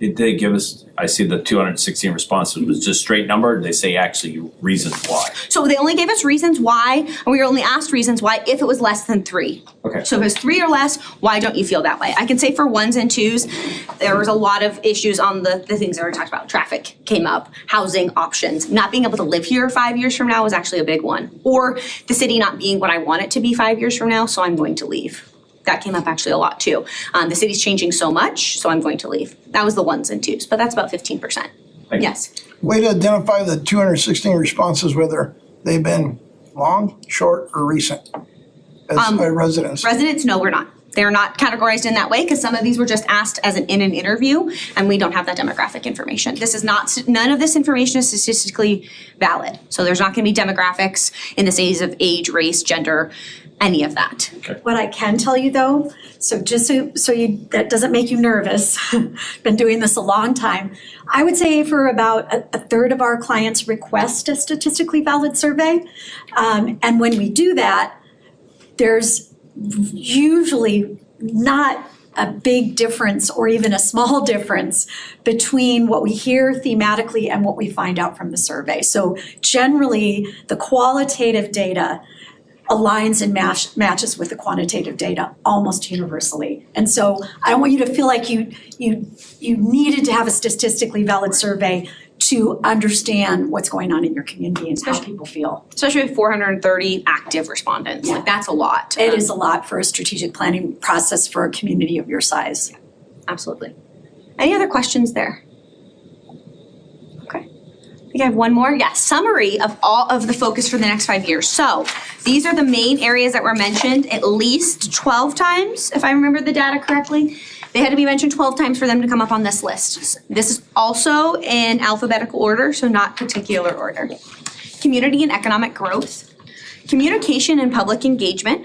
Did they give us, I see the 216 responses, was just straight number, did they say actually reasons why? So they only gave us reasons why, and we were only asked reasons why if it was less than 3. Okay. So if it was 3 or less, why don't you feel that way? I can say for 1s and 2s, there was a lot of issues on the things that we talked about. Traffic came up, housing options, not being able to live here 5 years from now was actually a big one. Or the city not being what I want it to be 5 years from now, so I'm going to leave. That came up actually a lot too. The city's changing so much, so I'm going to leave. That was the 1s and 2s, but that's about 15%. Yes. Way to identify the 216 responses, whether they've been long, short, or recent as residents. Residents, no, we're not. They're not categorized in that way because some of these were just asked as in an interview, and we don't have that demographic information. This is not, none of this information is statistically valid. So there's not going to be demographics in the stages of age, race, gender, any of that. What I can tell you though, so just so you, that doesn't make you nervous, been doing this a long time, I would say for about a third of our clients request a statistically valid survey. And when we do that, there's usually not a big difference or even a small difference between what we hear thematically and what we find out from the survey. So generally, the qualitative data aligns and matches with the quantitative data almost universally. And so I don't want you to feel like you needed to have a statistically valid survey to understand what's going on in your community and how people feel. Especially with 430 active respondents, like that's a lot. It is a lot for a strategic planning process for a community of your size. Absolutely. Any other questions there? Okay. I think I have one more. Yes, summary of all of the focus for the next 5 years. So these are the main areas that were mentioned at least 12 times, if I remember the data correctly. They had to be mentioned 12 times for them to come up on this list. This is also in alphabetical order, so not particular order. Community and economic growth, communication and public engagement,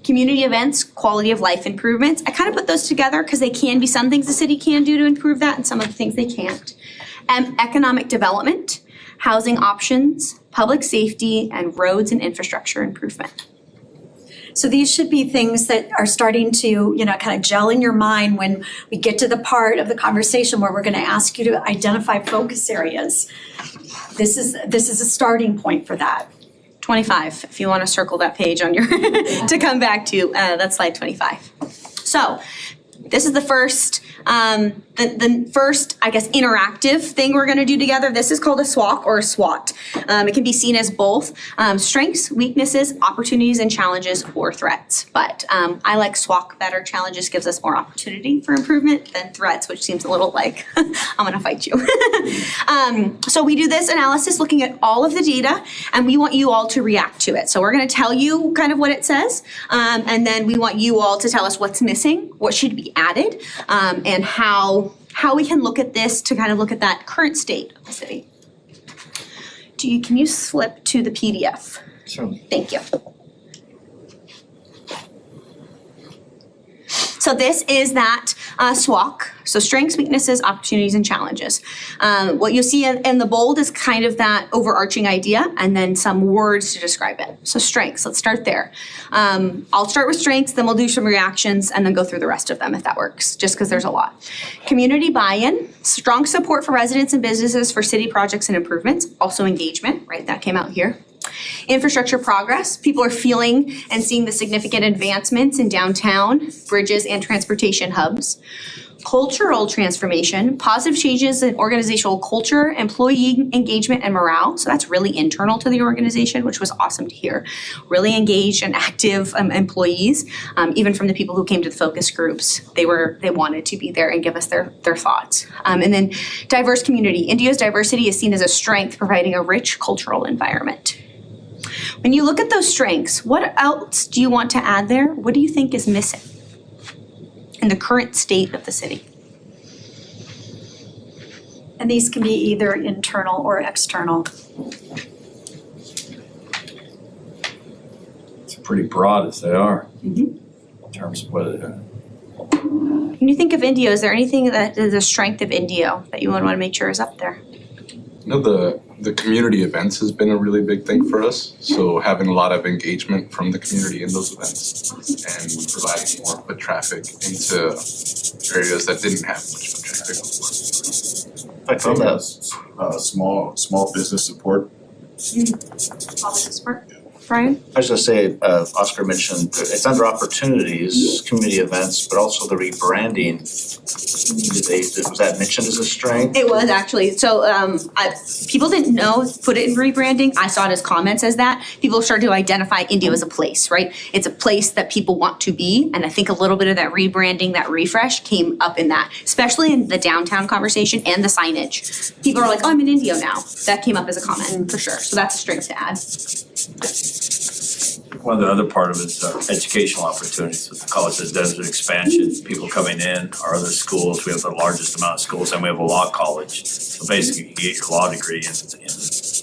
community events, quality of life improvements. I kind of put those together because they can be some things the city can do to improve that and some of the things they can't. Economic development, housing options, public safety, and roads and infrastructure improvement. So these should be things that are starting to, kind of gel in your mind when we get to the part of the conversation where we're going to ask you to identify focus areas. This is a starting point for that. 25, if you want to circle that page on your, to come back to, that's slide 25. So this is the first, the first, I guess, interactive thing we're going to do together. This is called a SWOC or a SWOT. It can be seen as both strengths, weaknesses, opportunities, and challenges or threats. But I like SWOC better. Challenges gives us more opportunity for improvement than threats, which seems a little like, I'm going to fight you. So we do this analysis looking at all of the data, and we want you all to react to it. So we're going to tell you kind of what it says, and then we want you all to tell us what's missing, what should be added, and how we can look at this to kind of look at that current state of the city. Can you flip to the PDF? Certainly. Thank you. So this is that SWOC, so strengths, weaknesses, opportunities, and challenges. What you'll see in the bold is kind of that overarching idea and then some words to describe it. So strengths, let's start there. I'll start with strengths, then we'll do some reactions and then go through the rest of them if that works, just because there's a lot. Community buy-in, strong support for residents and businesses for city projects and improvements, also engagement, right, that came out here. Infrastructure progress, people are feeling and seeing the significant advancements in downtown, bridges, and transportation hubs. cultural transformation, positive changes in organizational culture, employee engagement and morale. So that's really internal to the organization, which was awesome to hear. Really engaged and active employees, even from the people who came to the focus groups. They wanted to be there and give us their thoughts. And then diverse community. Indio's diversity is seen as a strength, providing a rich cultural environment. When you look at those strengths, what else do you want to add there? What do you think is missing in the current state of the city? And these can be either internal or external. It's pretty broad as they are. Mhm. In terms of what When you think of Indio, is there anything that is a strength of Indio that you would want to make sure is up there? You know, the community events has been a really big thing for us. So having a lot of engagement from the community in those events and providing more foot traffic into areas that didn't have much foot traffic before. I think that's small business support. Brian? I was gonna say, Oscar mentioned, it's under opportunities, community events, but also the rebranding. Was that mentioned as a strength? It was actually. So people didn't put it in rebranding. I saw it as comments as that. People started to identify Indio as a place, right? It's a place that people want to be. And I think a little bit of that rebranding, that refresh came up in that, especially in the downtown conversation and the signage. People are like, oh, I'm in Indio now. That came up as a comment for sure. So that's a strength to add. One of the other part of it is educational opportunities with the college of Desert expansion, people coming in, our other schools, we have the largest amount of schools, and we have a law college. So basically, you get your law degree in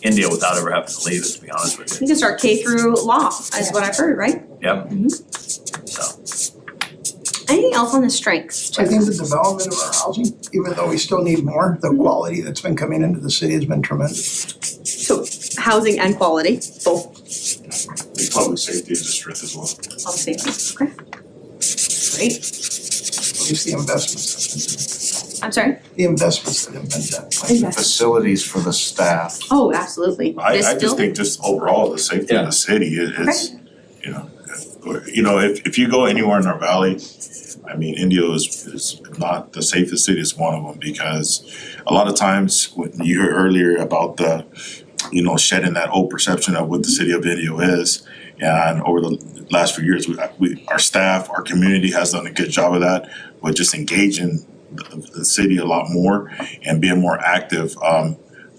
India without ever having to leave it, to be honest with you. You can start K through law, is what I've heard, right? Yep. So. Anything else on the strengths? I think the development of our housing, even though we still need more, the quality that's been coming into the city has been tremendous. So housing and quality, both. Public safety is a strength as well. Public safety, okay. Great. At least the investments. I'm sorry? The investments that have been done. Facilities for the staff. Oh, absolutely. I This just building? think just overall, the safety of the city is, if you go anywhere in our valley, I mean, Indio is not the safest city, it's one of them, because a lot of times, when you heard earlier about the, shedding that old perception of what the city of Indio is, and over the last few years, our staff, our community has done a good job of that, with just engaging the city a lot more and being more active.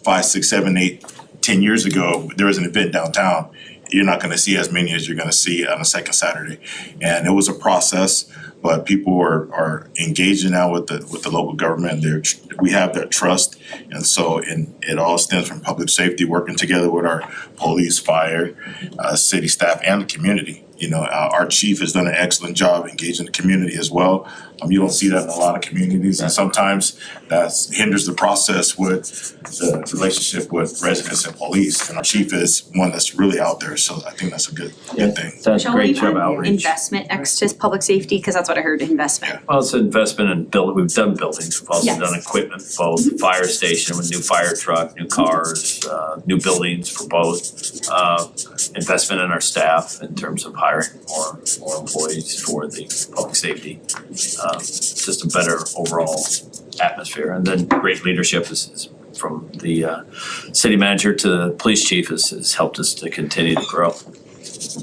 5, 6, 7, 8, 10 years ago, there was an event downtown. You're not gonna see as many as you're gonna see on a second Saturday. And it was a process, but people are engaging now with the local government. We have that trust. And so it all stems from public safety, working together with our police, fire, city staff, and the community. Our chief has done an excellent job engaging the community as well. You don't see that in a lot of communities, and sometimes that hinders the process with the relationship with residents and police. And our chief is one that's really out there, so I think that's a good thing. That's Shall great we job add outreach. investment next to public safety? Because that's what I heard, investment. Well, it's an investment in we've done buildings, we've also Yes. done equipment, both fire station with new fire truck, new cars, new buildings for both. Investment in our staff in terms of hiring more employees for the public safety. Just a better overall atmosphere, and then great leadership is from the city manager to the police chief has helped us to continue to grow.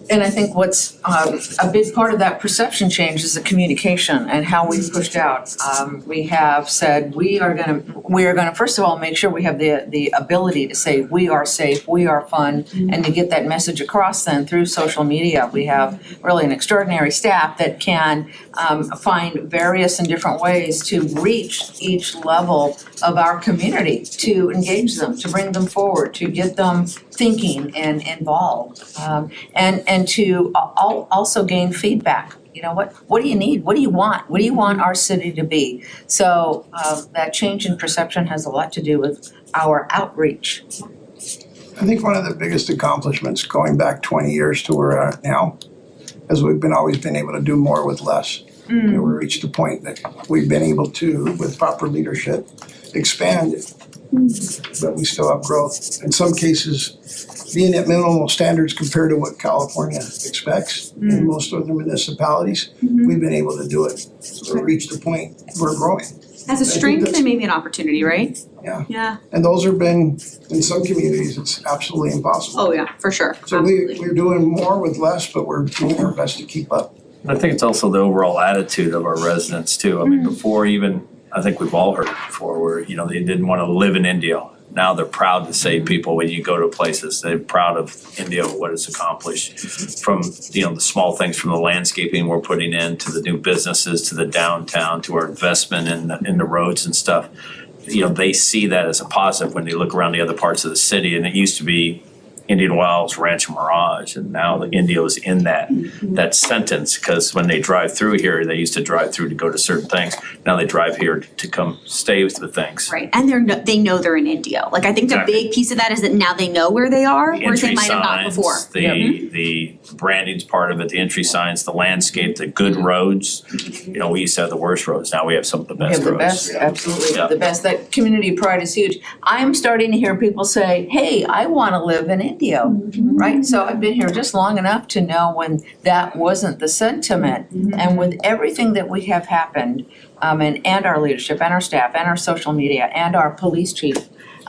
And I think what's a big part of that perception change is the communication and how we've pushed out. We have said we are gonna first of all make sure we have the ability to say we are safe, we are fun, and to get that message across then through social media. We have really an extraordinary staff that can find various and different ways to reach each level of our community, to engage them, to bring them forward, to get them thinking and involved, and to also gain feedback. What do you need? What do you want? What do you want our city to be? So that change in perception has a lot to do with our outreach. I think one of the biggest accomplishments going back 20 years to where we're at now is we've always been able to do more with less. We reached a point that we've been able to, with proper leadership, expand but we still have growth. In some cases, being at minimal standards compared to what California expects in most other municipalities, we've been able to do it. So to reach the point we're growing. As a strength and maybe an opportunity, right? Yeah. Yeah. And those have been, in some communities, it's absolutely impossible. Oh, yeah, for sure. So we're doing more with less, but we're doing our best to keep up. I think it's also the overall attitude of our residents too. I mean, before even, I think we've all heard it before where, you know, they didn't want to live in Indio. Now they're proud to say people, when you go to places, they're proud of Indio, what it's accomplished. From, you know, the small things from the landscaping we're putting in to the new businesses, to the downtown, to our investment in the roads and stuff. You know, they see that as a positive when they look around the other parts of the city. And it used to be Indian Wells, Rancho Mirage, and now the Indio's in that sentence, because when they drive through here, they used to drive through to go to certain things. Now they drive here to come stay with the things. Right, and they know they're in Indio. Like, I think the Exactly. big piece of that is that now they know where they are, The whereas they entry might have not signs, before. the branding's part of it, the entry signs, the landscape, the good roads. You know, we used to have the worst roads, now we have some of the We best have the roads. best, absolutely, Yeah. the best. That community pride is huge. I'm starting to hear people say, hey, I wanna live in Indio, right? So I've been here just long enough to know when that wasn't the sentiment. And with everything that we have happened, and our leadership, and our staff, and our social media, and our police chief,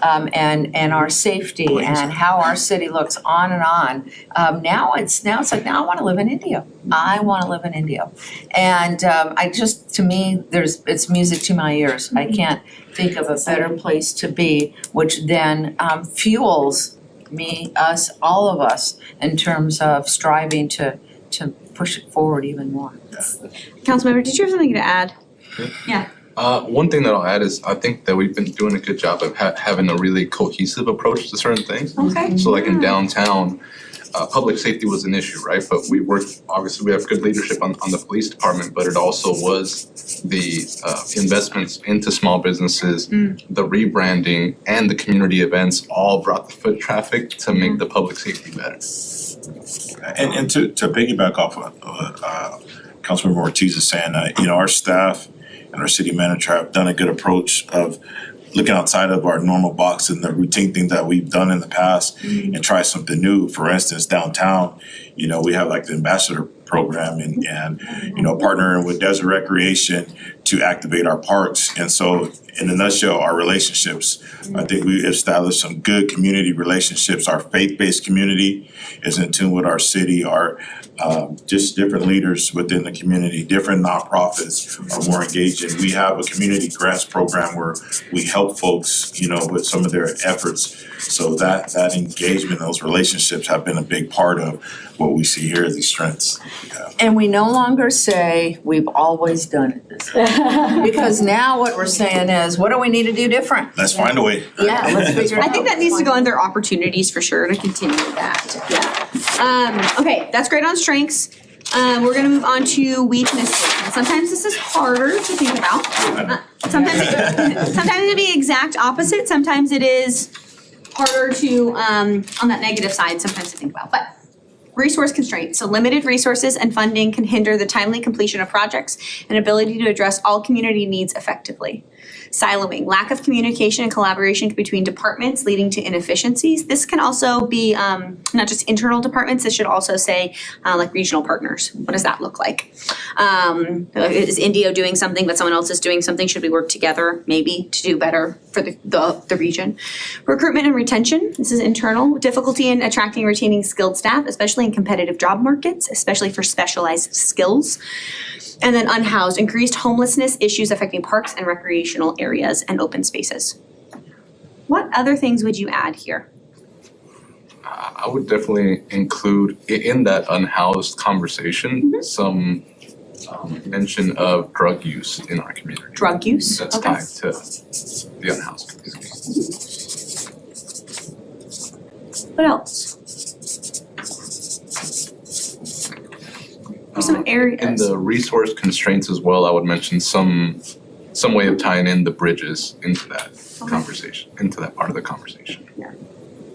and our safety, and how our city looks on and on. Now it's like, now I wanna live in Indio. I wanna live in Indio. And to me, it's music to my ears. I can't think of a better place to be, which then fuels me, us, all of us, in terms of striving to push it forward even more. Councilmember, did you have something to add? One thing that I'll add is I think that we've been doing a good job of having a really cohesive approach to certain things. Okay. So like in downtown, public safety was an issue, right? But we worked, obviously we have good leadership on the police department, but it also was the investments into small businesses, the rebranding, and the community events all brought the foot traffic to make the public safety better. And to piggyback off of Councilmember Ortiz is saying, you know, our staff and our city manager have done a good approach of looking outside of our normal box and the routine things that we've done in the past and try something new. For instance, downtown, you know, we have like the ambassador program and you know, partnering with Desert Recreation to activate our parks. And so in a nutshell, our relationships, I think we established some good community relationships. Our faith-based community is in tune with our city. Our just different leaders within the community, different nonprofits are more engaged. And we have a community grants program where we help folks, you know, with some of their efforts. So that engagement, those relationships have been a big part of what we see here as these strengths. And we no longer say, we've always done it this way. Because now what we're saying is, what do we need to do different? Let's find a way. Yeah, let's figure it out. I think that needs to go under opportunities for sure to continue that, yeah. Okay, that's great on strengths. We're gonna move on to weaknesses. And sometimes this is harder to think about. Sometimes it be exact opposite, sometimes it is harder to, on that negative side, sometimes to think about, but resource constraints. So limited resources and funding can hinder the timely completion of projects and ability to address all community needs effectively. Siloing, lack of communication and collaboration between departments leading to inefficiencies. This can also be not just internal departments, this should also say like regional partners. What does that look like? Is Indio doing something but someone else is doing something? Should we work together maybe to do better for the region? Recruitment and retention, this is internal. Difficulty in attracting and retaining skilled staff, especially in competitive job markets, especially for specialized skills. And then unhoused, increased homelessness, issues affecting parks and recreational areas and open spaces. What other things would you add here? I would definitely include in that unhoused conversation some mention of drug use in our community. Drug use? That's Okay. tied to the unhoused community. What else? Or some areas. In the resource constraints as well, I would mention some way of tying in the bridges into that conversation, into that part of the conversation.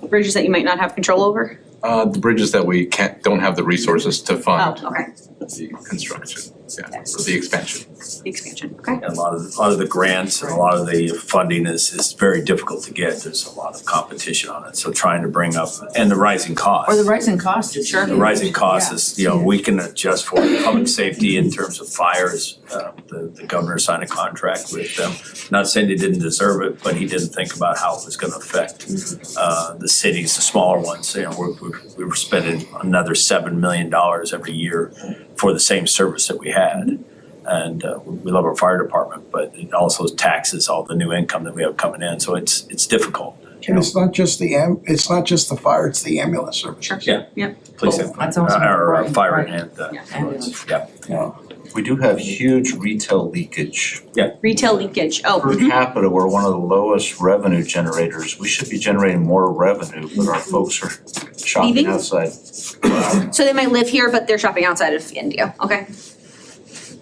Bridges that you might not have control over? The bridges that we don't have the resources to fund. Oh, okay. the construction, or the expansion. The expansion, okay? And a lot of the grants and a lot of the funding is very difficult to get. There's a lot of competition on it. So trying to bring up, and the rising costs. Or the rising cost, sure. The rising costs is, we can adjust for public safety in terms of fires. The governor signed a contract with them. Not saying they didn't deserve it, but he didn't think about how it was gonna affect the cities, the smaller ones. We were spending another $7 million every year for the same service that we had. And we love our fire department, but it also taxes all the new income that we have coming in, so it's difficult. And it's not just the fire, it's the ambulance service. Sure. Yeah. Police and That's also or important, fire right. and Ambulance. Yeah. We do have huge retail leakage. Retail leakage, Per capita, we're one of the lowest revenue generators. We should be generating more revenue, but our folks are shopping Leaving? outside. so they might live here, but they're shopping outside of Indio, okay?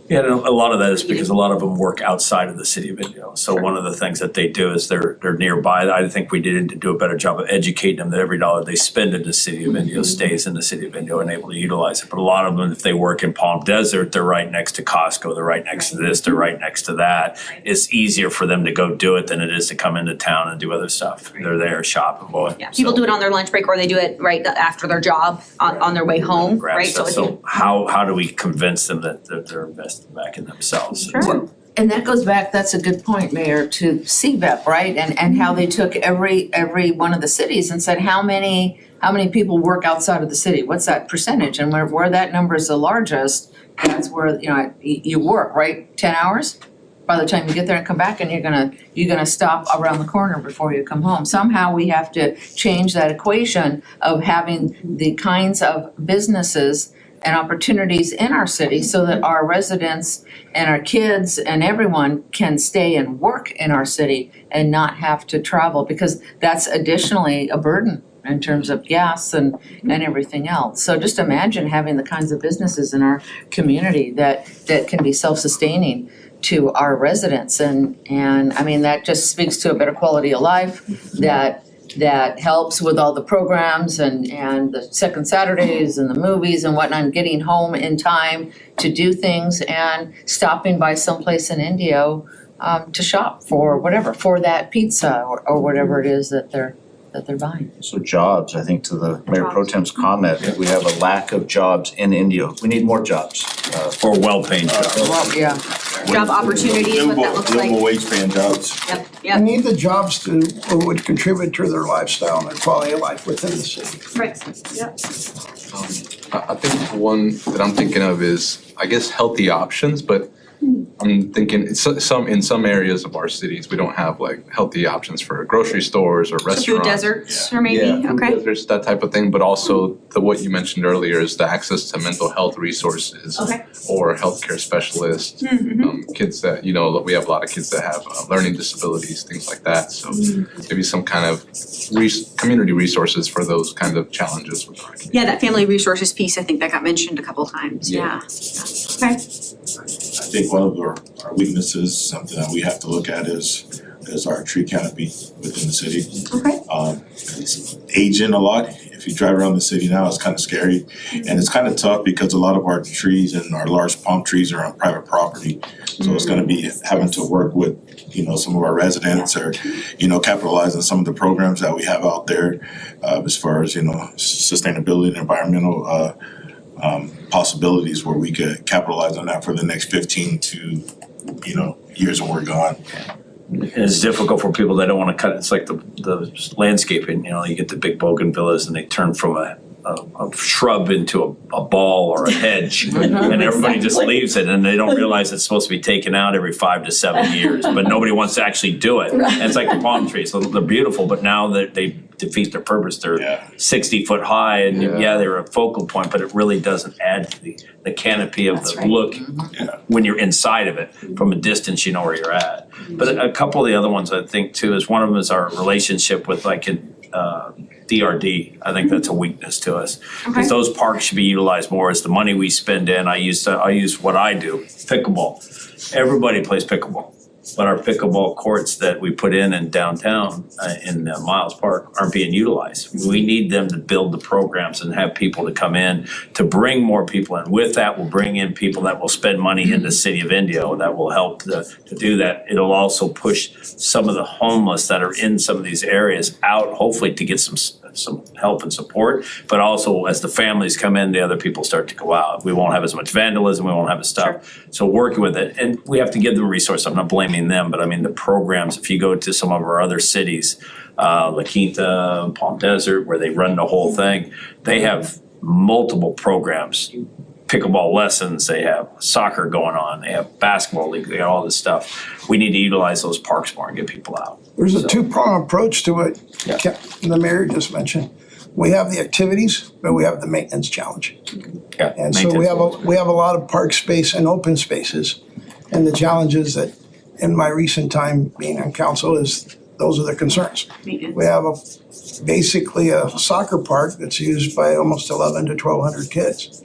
Yeah, and a lot of that is because a lot of them work outside of the city of Indio. So one of the things that they do is they're nearby. I think we need to do a better job of educating them that every dollar they spend in the city of Indio stays in the city of Indio and able to utilize it. But a lot of them, if they work in Palm Desert, they're right next to Costco, they're right next to this, they're right next to that. It's easier for them to go do it than it is to come into town and do other stuff. They're there shopping, boy. Yeah, people do it on their lunch break or they do it right after their job on their way home, Grab right? stuff. So how do we convince them that they're investing back in themselves? Sure. And that goes back, that's a good point, Mayor, to CVEP, right? And how they took every one of the cities and said, how many people work outside of the city? What's that percentage? And where that number is the largest, that's where, you work, right? 10 hours? By the time you get there and come back and you're gonna stop around the corner before you come home. Somehow we have to change that equation of having the kinds of businesses and opportunities in our city so that our residents and our kids and everyone can stay and work in our city and not have to travel, because that's additionally a burden in terms of gas and everything else. So just imagine having the kinds of businesses in our community that can be self-sustaining to our residents, and I mean, that just speaks to a better quality of life that helps with all the programs and the second Saturdays and the movies and whatnot, and getting home in time to do things and stopping by someplace in Indio to shop for whatever, for that pizza or whatever it is that they're buying. So jobs, I think to the Mayor Pro Tem's comment, that we have a lack of jobs in Indio. We need more jobs. Or well-paying jobs. Well, yeah. Job opportunities, what that looks like. Livable wage paying jobs. Yep, We yep, need the jobs who would contribute to their lifestyle and their quality of life within the city. right, yep. I think the one that I'm thinking of is, I guess, healthy options, but I'm thinking in some areas of our cities, we don't have like healthy options for grocery stores or restaurants. Food deserts or maybe, Yeah, food okay, deserts, that type of thing, but also what you mentioned earlier is the access to mental health resources. Okay. Or healthcare specialists, kids that, we have a lot of kids that have learning disabilities, things like that. So maybe some kind of community resources for those kind of challenges with our community. yeah, that family resources piece, I think that got mentioned a couple times, yeah. Okay, I think one of our weaknesses, something that we have to look at is our tree canopy within the city. okay, It's aging a lot. If you drive around the city now, it's kind of scary. And it's kind of tough because a lot of our trees and our large palm trees are on private property. So it's gonna be having to work with, some of our residents or, capitalize on some of the programs that we have out there as far as, sustainability and environmental possibilities where we could capitalize on that for the next 15 to, years when we're gone. It's difficult for people that don't wanna cut, it's like the landscaping, you get the big bougainvilleas and they turn from a shrub into a ball or a hedge. And everybody just leaves it and they don't realize it's supposed to be taken out every 5 to 7 years, but nobody wants to actually do it. And it's like the palm trees, so they're beautiful, but now they defeat their purpose. They're 60 foot high and they're a focal point, but it really doesn't add to the canopy of the look when you're inside of it. From a distance, you know where you're at. But a couple of the other ones I think too is one of them is our relationship with like DRD. I think that's a weakness to us. Because those parks should be utilized more as the money we spend in. I use what I do, pickleball. Everybody plays pickleball. but our pickleball courts that we put in downtown, in Miles Park aren't being utilized. We need them to build the programs and have people to come in to bring more people in. With that, we'll bring in people that will spend money in the city of Indio that will help to do that. It'll also push some of the homeless that are in some of these areas out, hopefully to get some help and support, but also as the families come in, the other people start to go out. We won't have as much vandalism, we won't have as stuff. So working with it, and we have to give them resources. I'm not blaming them, but I mean the programs, if you go to some of our other cities, La Quinta, Palm Desert, where they run the whole thing, they have multiple programs. Pickleball lessons, they have soccer going on, they have basketball league, they got all this stuff. We need to utilize those parks more and get people out. There's a two-pronged approach to it, the mayor just mentioned. We have the activities, but we have the maintenance challenge. Yeah, And so we have a lot of park space and open spaces. And the challenges that, in my recent time being on council, is those are the concerns. We have basically a soccer park that's used by almost 11 to 1,200 kids.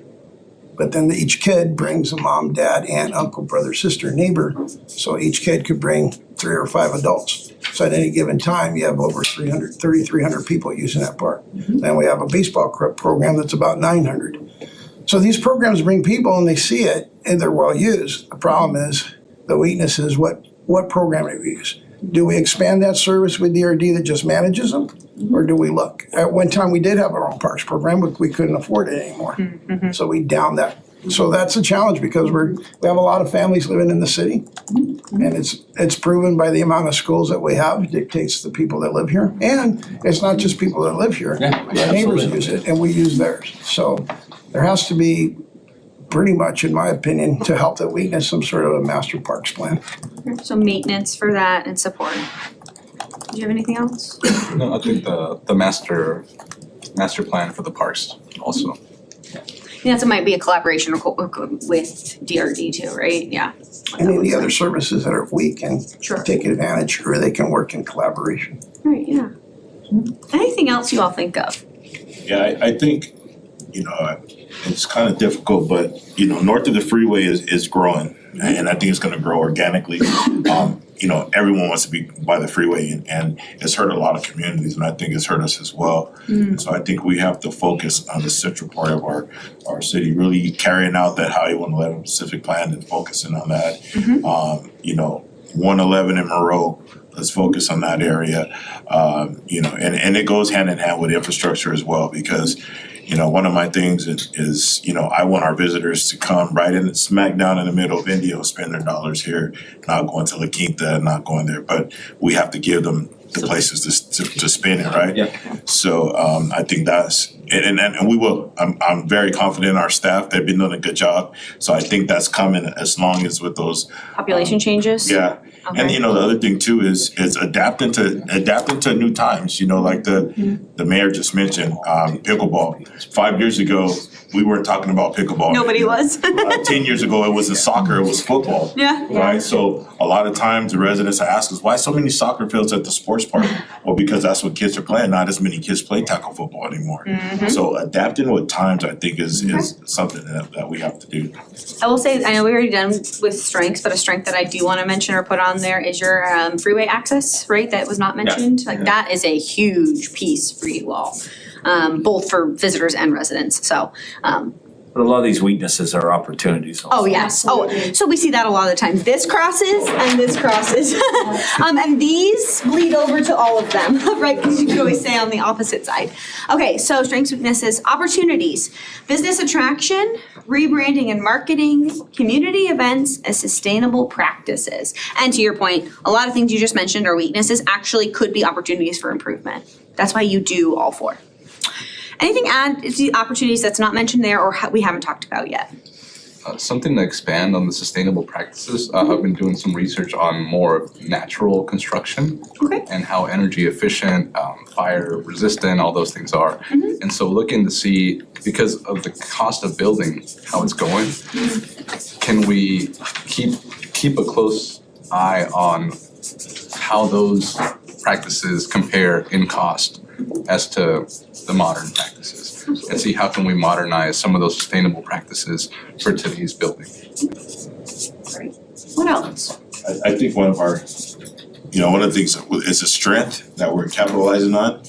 But then each kid brings a mom, dad, aunt, uncle, brother, sister, neighbor. So each kid could bring 3 or 5 adults. So at any given time, you have over 300 people using that park. Then we have a baseball program that's about 900. So these programs bring people and they see it and they're well used. The problem is, the weakness is what program do we use? Do we expand that service with DRD that just manages them? Or do we look? At one time, we did have our own parks program, but we couldn't afford it anymore. So we downed that. So that's a challenge because we have a lot of families living in the city. And it's proven by the amount of schools that we have dictates the people that live here. And it's not just people that live here. Our neighbors use it and we use theirs. So there has to be pretty much, in my opinion, to help that weakness, some sort of a master parks plan. So maintenance for that and support. Do you have anything else? No, I think the master plan for the parks also. It might be a collaboration with DRD too, right? Yeah. Any of the other services that are weak and Sure. take advantage, or they can work in collaboration. Right, yeah. Anything else you all think of? Yeah, I think, it's kind of difficult, but, north of the freeway is growing. And I think it's gonna grow organically. Everyone wants to be by the freeway and it's hurt a lot of communities and I think it's hurt us as well. And so I think we have to focus on the central part of our city, really carrying out that Highway 111 Pacific plan and focusing on that. 111 in Monroe, let's focus on that area. And it goes hand in hand with infrastructure as well because one of my things is, I want our visitors to come right in, smack down in the middle of Indio, spend their dollars here, not going to La Quinta, not going there, but we have to give them the places to spend it, right? Yeah. So I think that's, and we will, I'm very confident in our staff, they've been doing a good job. So I think that's coming as long as with those. Population changes? Yeah. Okay. And the other thing too is adapting to new times, like the mayor just mentioned, pickleball. 5 years ago, we weren't talking about pickleball. Nobody was. 10 years ago, it wasn't soccer, it was football. Yeah. Right, so a lot of times the residents ask us, why so many soccer fields at the sports park? Well, because that's what kids are playing, not as many kids play tackle football anymore. So adapting with times, I think is something that we have to do. I will say, I know we already done with strengths, but a strength that I do wanna mention or put on there is your freeway access, right, that was not mentioned. Like that is a huge piece for you all, both for visitors and residents, so. But a lot of these weaknesses are opportunities also. Oh, yes, so we see that a lot of the time, this crosses and this crosses. And these bleed over to all of them, right, because you could always say on the opposite side. Okay, so strengths, weaknesses, opportunities, business attraction, rebranding and marketing, community events, and sustainable practices. And to your point, a lot of things you just mentioned are weaknesses, actually could be opportunities for improvement. That's why you do all 4. Anything add to opportunities that's not mentioned there or we haven't talked about yet? Something to expand on the sustainable practices. I've been doing some research on more natural construction and how energy efficient, fire resistant, all those things are. And so looking to see, because of the cost of building, how it's going, can we keep a close eye on how those practices compare in cost as to the modern practices and see how can we modernize some of those sustainable practices for today's building. Great. What else? I think one of the things is a strength that we're capitalizing on.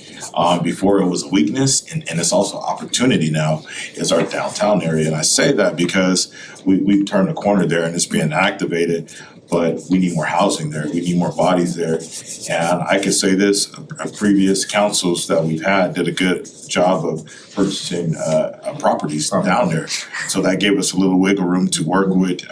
Before it was a weakness, and it's also opportunity now, is our downtown area. And I say that because we've turned a corner there and it's being activated, but we need more housing there, we need more bodies there. And I can say this, previous councils that we've had did a good job of purchasing properties down there. So that gave us a little wiggle room to work with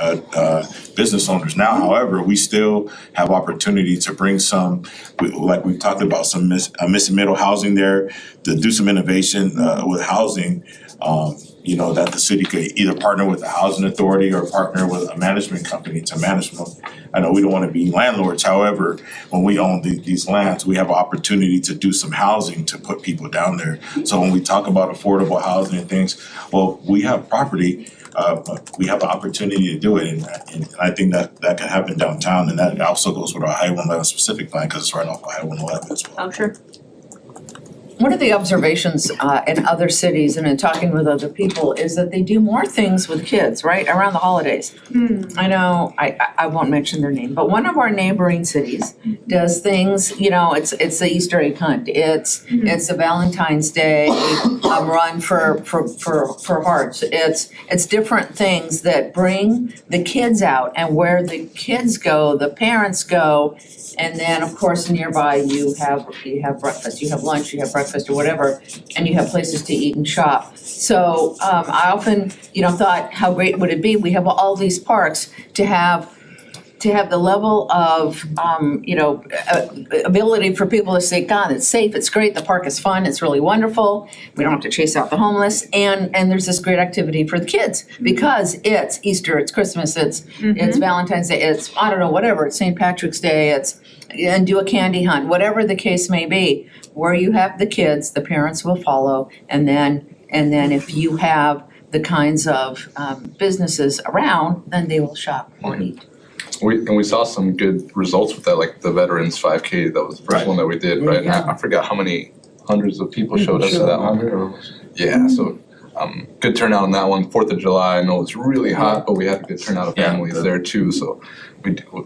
business owners. Now, however, we still have opportunity to bring some, like we've talked about, some missing middle housing there, to do some innovation with housing. That the city could either partner with the housing authority or partner with a management company to manage them. I know we don't want to be landlords, however, when we own these lands, we have an opportunity to do some housing to put people down there. So when we talk about affordable housing and things, well, we have property, but we have the opportunity to do it, and I think that can happen downtown, and that also goes with our Highway 111 specific plan, because it's right off of Highway 111 as well. Oh, sure. One of the observations in other cities and in talking with other people is that they do more things with kids, right, around the holidays. I know, I won't mention their name, but one of our neighboring cities does things, it's the Easter egg hunt, it's the Valentine's Day run for hearts. It's different things that bring the kids out, and where the kids go, the parents go. And then, of course, nearby you have breakfast, you have lunch, you have breakfast or whatever, and you have places to eat and shop. So I often, thought, how great would it be? We have all these parks to have the level of, ability for people to say, God, it's safe, it's great, the park is fun, it's really wonderful. We don't have to chase out the homeless, and there's this great activity for the kids because it's Easter, it's Christmas, it's Valentine's Day, it's, I don't know, whatever, it's St. Patrick's Day, and do a candy hunt, whatever the case may be. Where you have the kids, the parents will follow, and then if you have the kinds of businesses around, then they will shop or eat. We saw some good results with that, like the Veterans 5K, that was the first one that we did, right? And I forgot how many hundreds of people showed up to that one. Yeah, so good turnout on that one. 4th of July, I know it's really hot, but we had a good turnout of families there too, so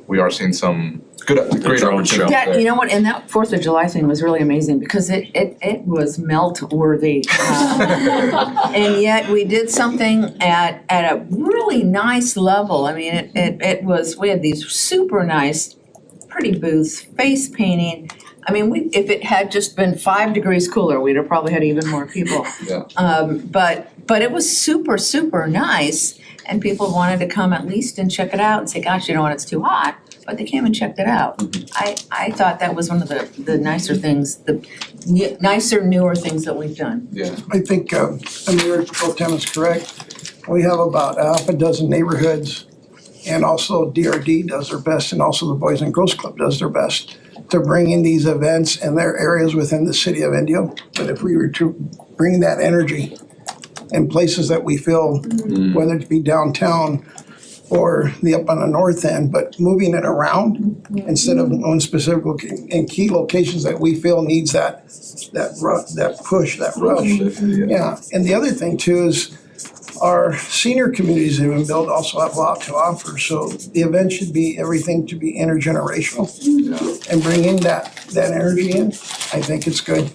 we are seeing some great opportunities there. That, you know what, and that 4th of July thing was really amazing because it was melt-worthy. And yet we did something at a really nice level. I mean, we had these super nice, pretty booths, face painting. I mean, if it had just been 5 degrees cooler, we'd have probably had even more people. Yeah. But it was super, super nice, and people wanted to come at least and check it out and say, gosh, it's too hot, but they came and checked it out. I thought that was one of the nicer things, the nicer, newer things that we've done. Yeah. I think, Mayor Pro Tem is correct. We have about half a dozen neighborhoods, and also DRD does their best, and also the Boys and Girls Club does their best to bring in these events in their areas within the city of Indio. But if we were to bring that energy in places that we feel, whether it be downtown or up on the north end, but moving it around instead of one specific in key locations that we feel needs that push, that rush. Yeah, and the other thing too is our senior communities that have been built also have a lot to offer. So the event should be everything to be intergenerational and bring in that energy in. I think it's good.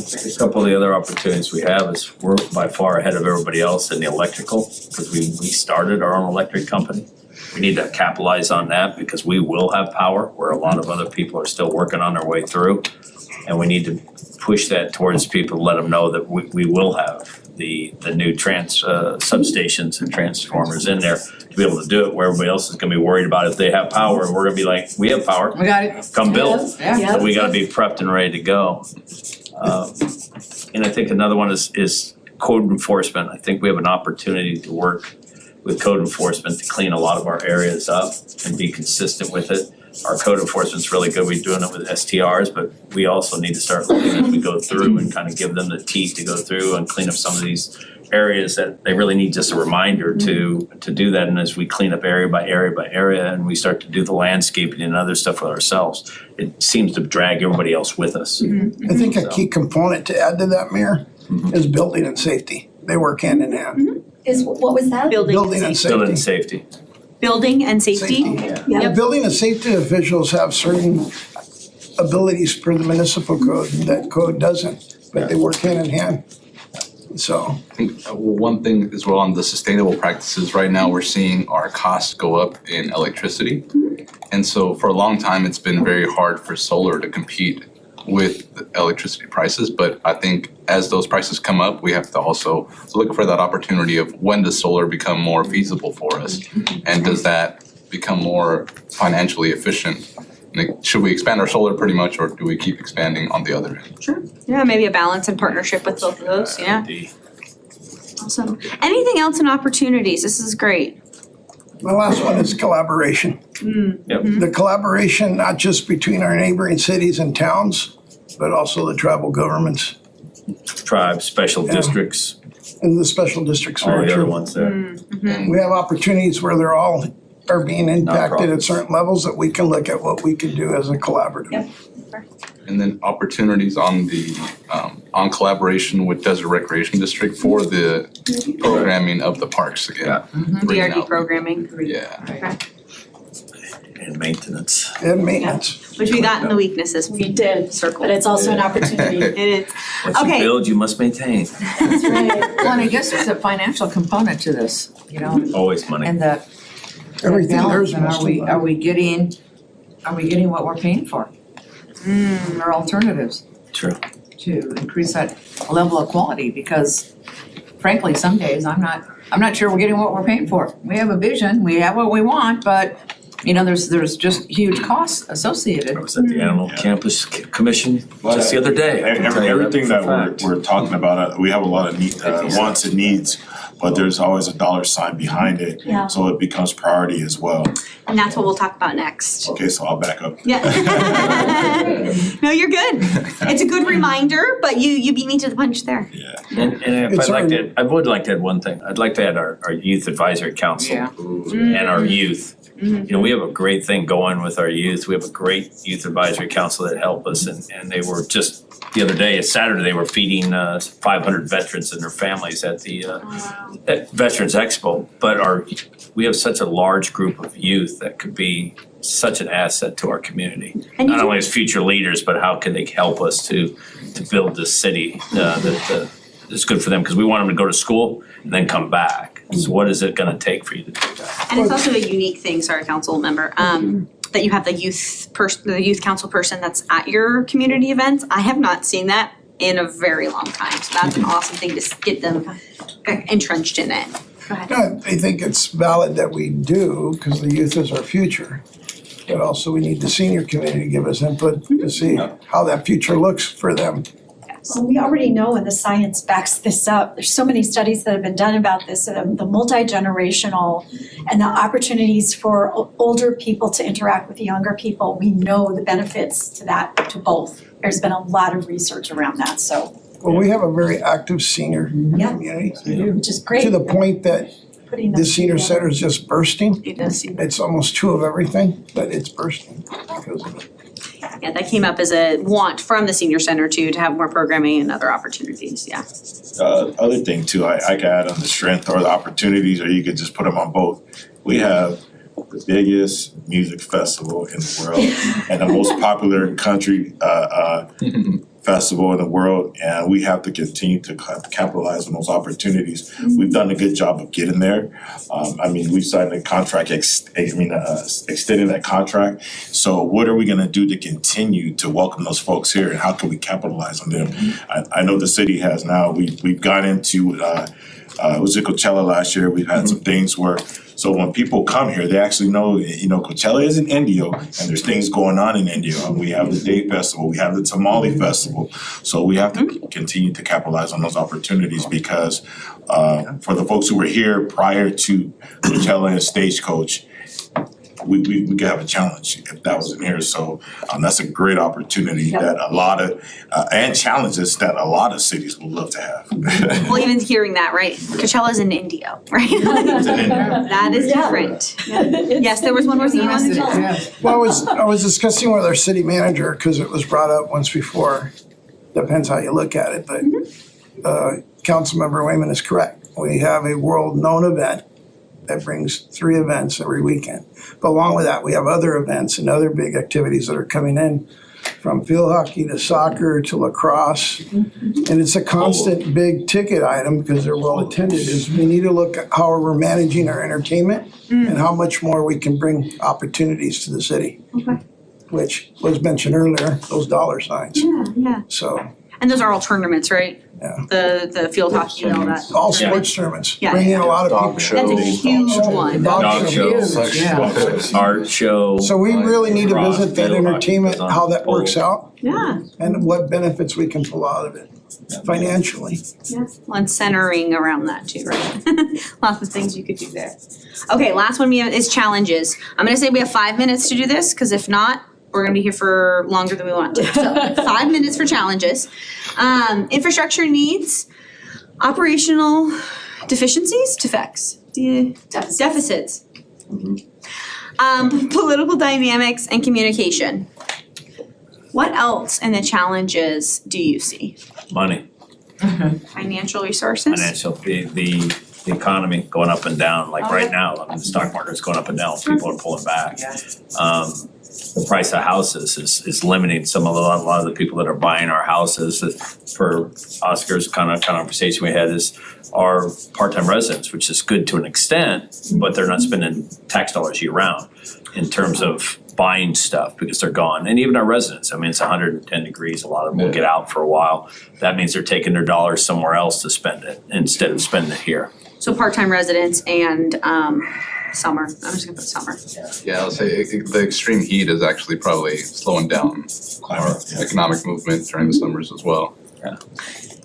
A couple of the other opportunities we have is we're by far ahead of everybody else in the electrical because we started our own electric company. We need to capitalize on that because we will have power where a lot of other people are still working on their way through. And we need to push that towards people, let them know that we will have the new substations and transformers in there to be able to do it where everybody else is gonna be worried about if they have power, and we're gonna be like, we have power. We got it. Come build. Yeah. So we gotta be prepped and ready to go. And I think another one is code enforcement. I think we have an opportunity to work with code enforcement to clean a lot of our areas up and be consistent with it. Our code enforcement's really good. We're doing it with STRs, but we also need to start looking as we go through and kind of give them the teeth to go through and clean up some of these areas that they really need just a reminder to do that. And as we clean up area by area by area and we start to do the landscaping and other stuff with ourselves, it seems to drag everybody else with us. I think a key component to add to that, Mayor, is building and safety. They work hand in hand. What was that? Building and safety. Building safety. Building and safety. The building and safety officials have certain abilities per the municipal code, and that code doesn't, but they work hand in hand. So, I think one thing as well on the sustainable practices, right now we're seeing our costs go up in electricity. And so for a long time, it's been very hard for solar to compete with the electricity prices. But I think as those prices come up, we have to also look for that opportunity of when does solar become more feasible for us? And does that become more financially efficient? Like, should we expand our solar pretty much, or do we keep expanding on the other end? Sure. Yeah, maybe a balance and partnership with both of those, yeah. Awesome. Anything else in opportunities? This is great. my last one is collaboration. Yep. The collaboration, not just between our neighboring cities and towns, but also the tribal governments Tribes, special Yeah. districts, and the special districts. all very the other true. ones there. We have opportunities where they're all are being impacted at Nonprofits. certain levels that we can look at what we can do as a collaborative. And then opportunities on the, on collaboration with Desert Recreation District for the programming of the parks again. Bringing DRD out- programming. Yeah. And maintenance. And maintenance. Which we got in the weaknesses. We did, Circle. but it's also an opportunity. It is. What you Okay. build, you must maintain. That's right. Well, and I guess there's a financial component to this, you know, Always money. and that Everything balance, there's and most of them. are we getting what we're paying for? Or alternatives True. to increase that level of quality, because frankly, some days I'm not sure we're getting what we're paying for. We have a vision, we have what we want, but you know, there's just huge costs associated. I was at the Animal Campus Commission just the other day. Everything that we're talking about, we have a lot of wants and needs, but there's always a dollar sign behind it. Yeah. So it becomes priority as well. And that's what we'll talk about next. Okay, so I'll back up. Yeah. No, you're good. It's a good reminder, but you beat me to the punch there. Yeah. And if It's I would like to add one thing. I'd like to add our youth advisory council Yeah. and our youth. You know, we have a great thing going with our youth. We have a great youth advisory council that help us, and they were just the other day, Saturday, they were feeding 500 veterans and their families at the at Veterans Expo. But we have such a large group of youth that could be such an asset to our community. And you Not do- only as future leaders, but how can they help us to build this city that's good for them, because we want them to go to school and then come back. So what is it gonna take for you to do that? And it's also a unique thing, sorry, council member, that you have the youth council person that's at your community events. I have not seen that in a very long time. So that's an awesome thing to get them entrenched in it. Go ahead. Yeah, I think it's valid that we do, because the youth is our future. But also we need the senior community to give us input to see how that future looks for them. Well, we already know, and the science backs this up, there's so many studies that have been done about this, the multi-generational and the opportunities for older people to interact with the younger people. We know the benefits to that, to both. There's been a lot of research around that, so, Well, we have a very active senior Yeah. community, which is great. to the point that Putting them the senior together. center is just bursting. It does seem. It's almost two of everything, but it's bursting because of it. Yeah, that came up as a want from the senior center too, to have more programming and other opportunities, yeah. Other thing too, I could add on the strength or the opportunities, or you could just put them on both. We have the biggest music festival in the world and the most popular country festival in the world, and we have to continue to capitalize on those opportunities. We've done a good job of getting there. We signed a contract, extending that contract. So what are we gonna do to continue to welcome those folks here, and how can we capitalize on them? I know the city has now, we've got into, it was at Coachella last year, we've had some things where, so when people come here, they actually know, Coachella is in Indio, and there's things going on in Indio. And we have the Day Festival, we have the Tamale Festival. So we have to continue to capitalize on those opportunities, because for the folks who were here prior to Coachella and Stagecoach, we could have a challenge if that wasn't here. So that's a great opportunity that a lot of, and challenges that a lot of cities would love to have. Well, even hearing that, right, Coachella's in Indio, right? That is different. Yes, there was one more thing you wanted to tell us. Well, I was discussing with our city manager, because it was brought up once before, depends how you look at it, but Councilmember Wayman is correct. We have a world-known event that brings 3 events every weekend. But along with that, we have other events and other big activities that are coming in, from field hockey to soccer to lacrosse. And it's a constant big ticket item because they're well attended, is we need to look at how we're managing our entertainment and how much more we can bring opportunities to the city. Okay. Which was mentioned earlier, those dollar signs. Yeah. So, And those are all tournaments, right? Yeah. The field hockey and all that. all sports tournaments, Yeah. bringing in a lot of Dog people. show. That's a huge one. Dog show, Huge, yeah. art show. So we really need to visit that Field hockey entertainment, goes on how that works pole. out Yeah. and what benefits we can pull out of it financially. Yes. Well, and centering around that too, right? Lots of things you could do there. Okay, last one we have is challenges. I'm gonna say we have 5 minutes to do this, because if not, we're gonna be here for longer than we want to. So 5 minutes for challenges. Infrastructure needs, operational deficiencies, deficits. Political dynamics and communication. What else in the challenges do you see? Money, Financial resources? financial, the economy going up and down, like right now, I mean, the stock market's going up and down, people are pulling back. The price of houses is limiting a lot of the people that are buying our houses. For Oscar's kind of conversation we had is our part-time residents, which is good to an extent, but they're not spending tax dollars year round in terms of buying stuff because they're gone. And even our residents, I mean, it's 110 degrees, a lot of them will get out for a while. That means they're taking their dollars somewhere else to spend it instead of spending it here. So part-time residents and summer, I'm just gonna put summer. Yeah, I'll say the extreme heat is actually probably slowing down our economic movement during the summers as well.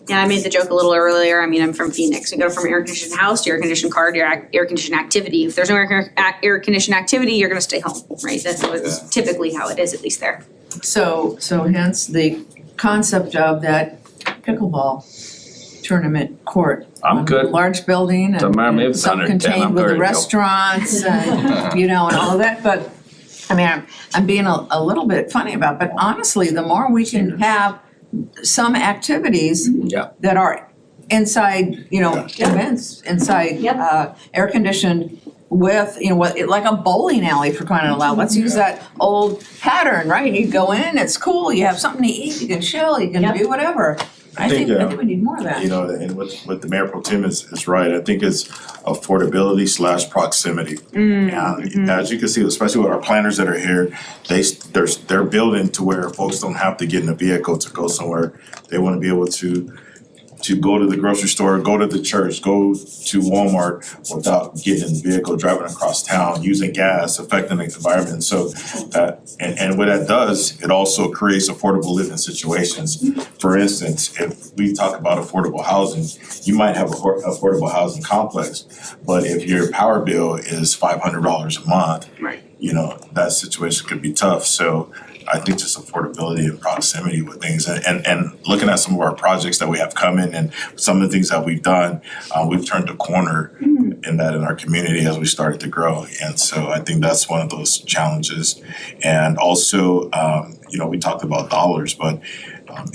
Yeah, I made the joke a little earlier, I mean, I'm from Phoenix, you go from air-conditioned house to air-conditioned car to air-conditioned activity. If there's no air-conditioned activity, you're gonna stay home, right? That's typically how it is, at least there. So hence the concept of that pickleball tournament court. I'm good. Large building Doesn't matter, maybe it's 110, I'm self-contained with good the to go. restaurants and, and all of that, but I mean, I'm being a little bit funny about it, but honestly, the more we can have some activities Yeah. that are inside, events, inside, air conditioned with, like a bowling alley for crying out loud. Let's use that old pattern, right? You go in, it's cool, you have something to eat, you can chill, you can do whatever. I think we need more of that. And what the Mayor Pro Tem is right, I think it's affordability / proximity. And as you can see, especially with our planners that are here, they're building to where folks don't have to get in a vehicle to go somewhere. They wanna be able to go to the grocery store, go to the church, go to Walmart without getting in the vehicle, driving across town, using gas, affecting the environment. So and what that does, it also creates affordable living situations. For instance, if we talk about affordable housing, you might have a affordable housing complex, but if your power bill is $500 a month, Right. That situation could be tough. So I think just affordability and proximity with things and looking at some of our projects that we have coming and some of the things that we've done, we've turned a corner in our community as we started to grow. And so I think that's one of those challenges. And also, we talked about dollars, but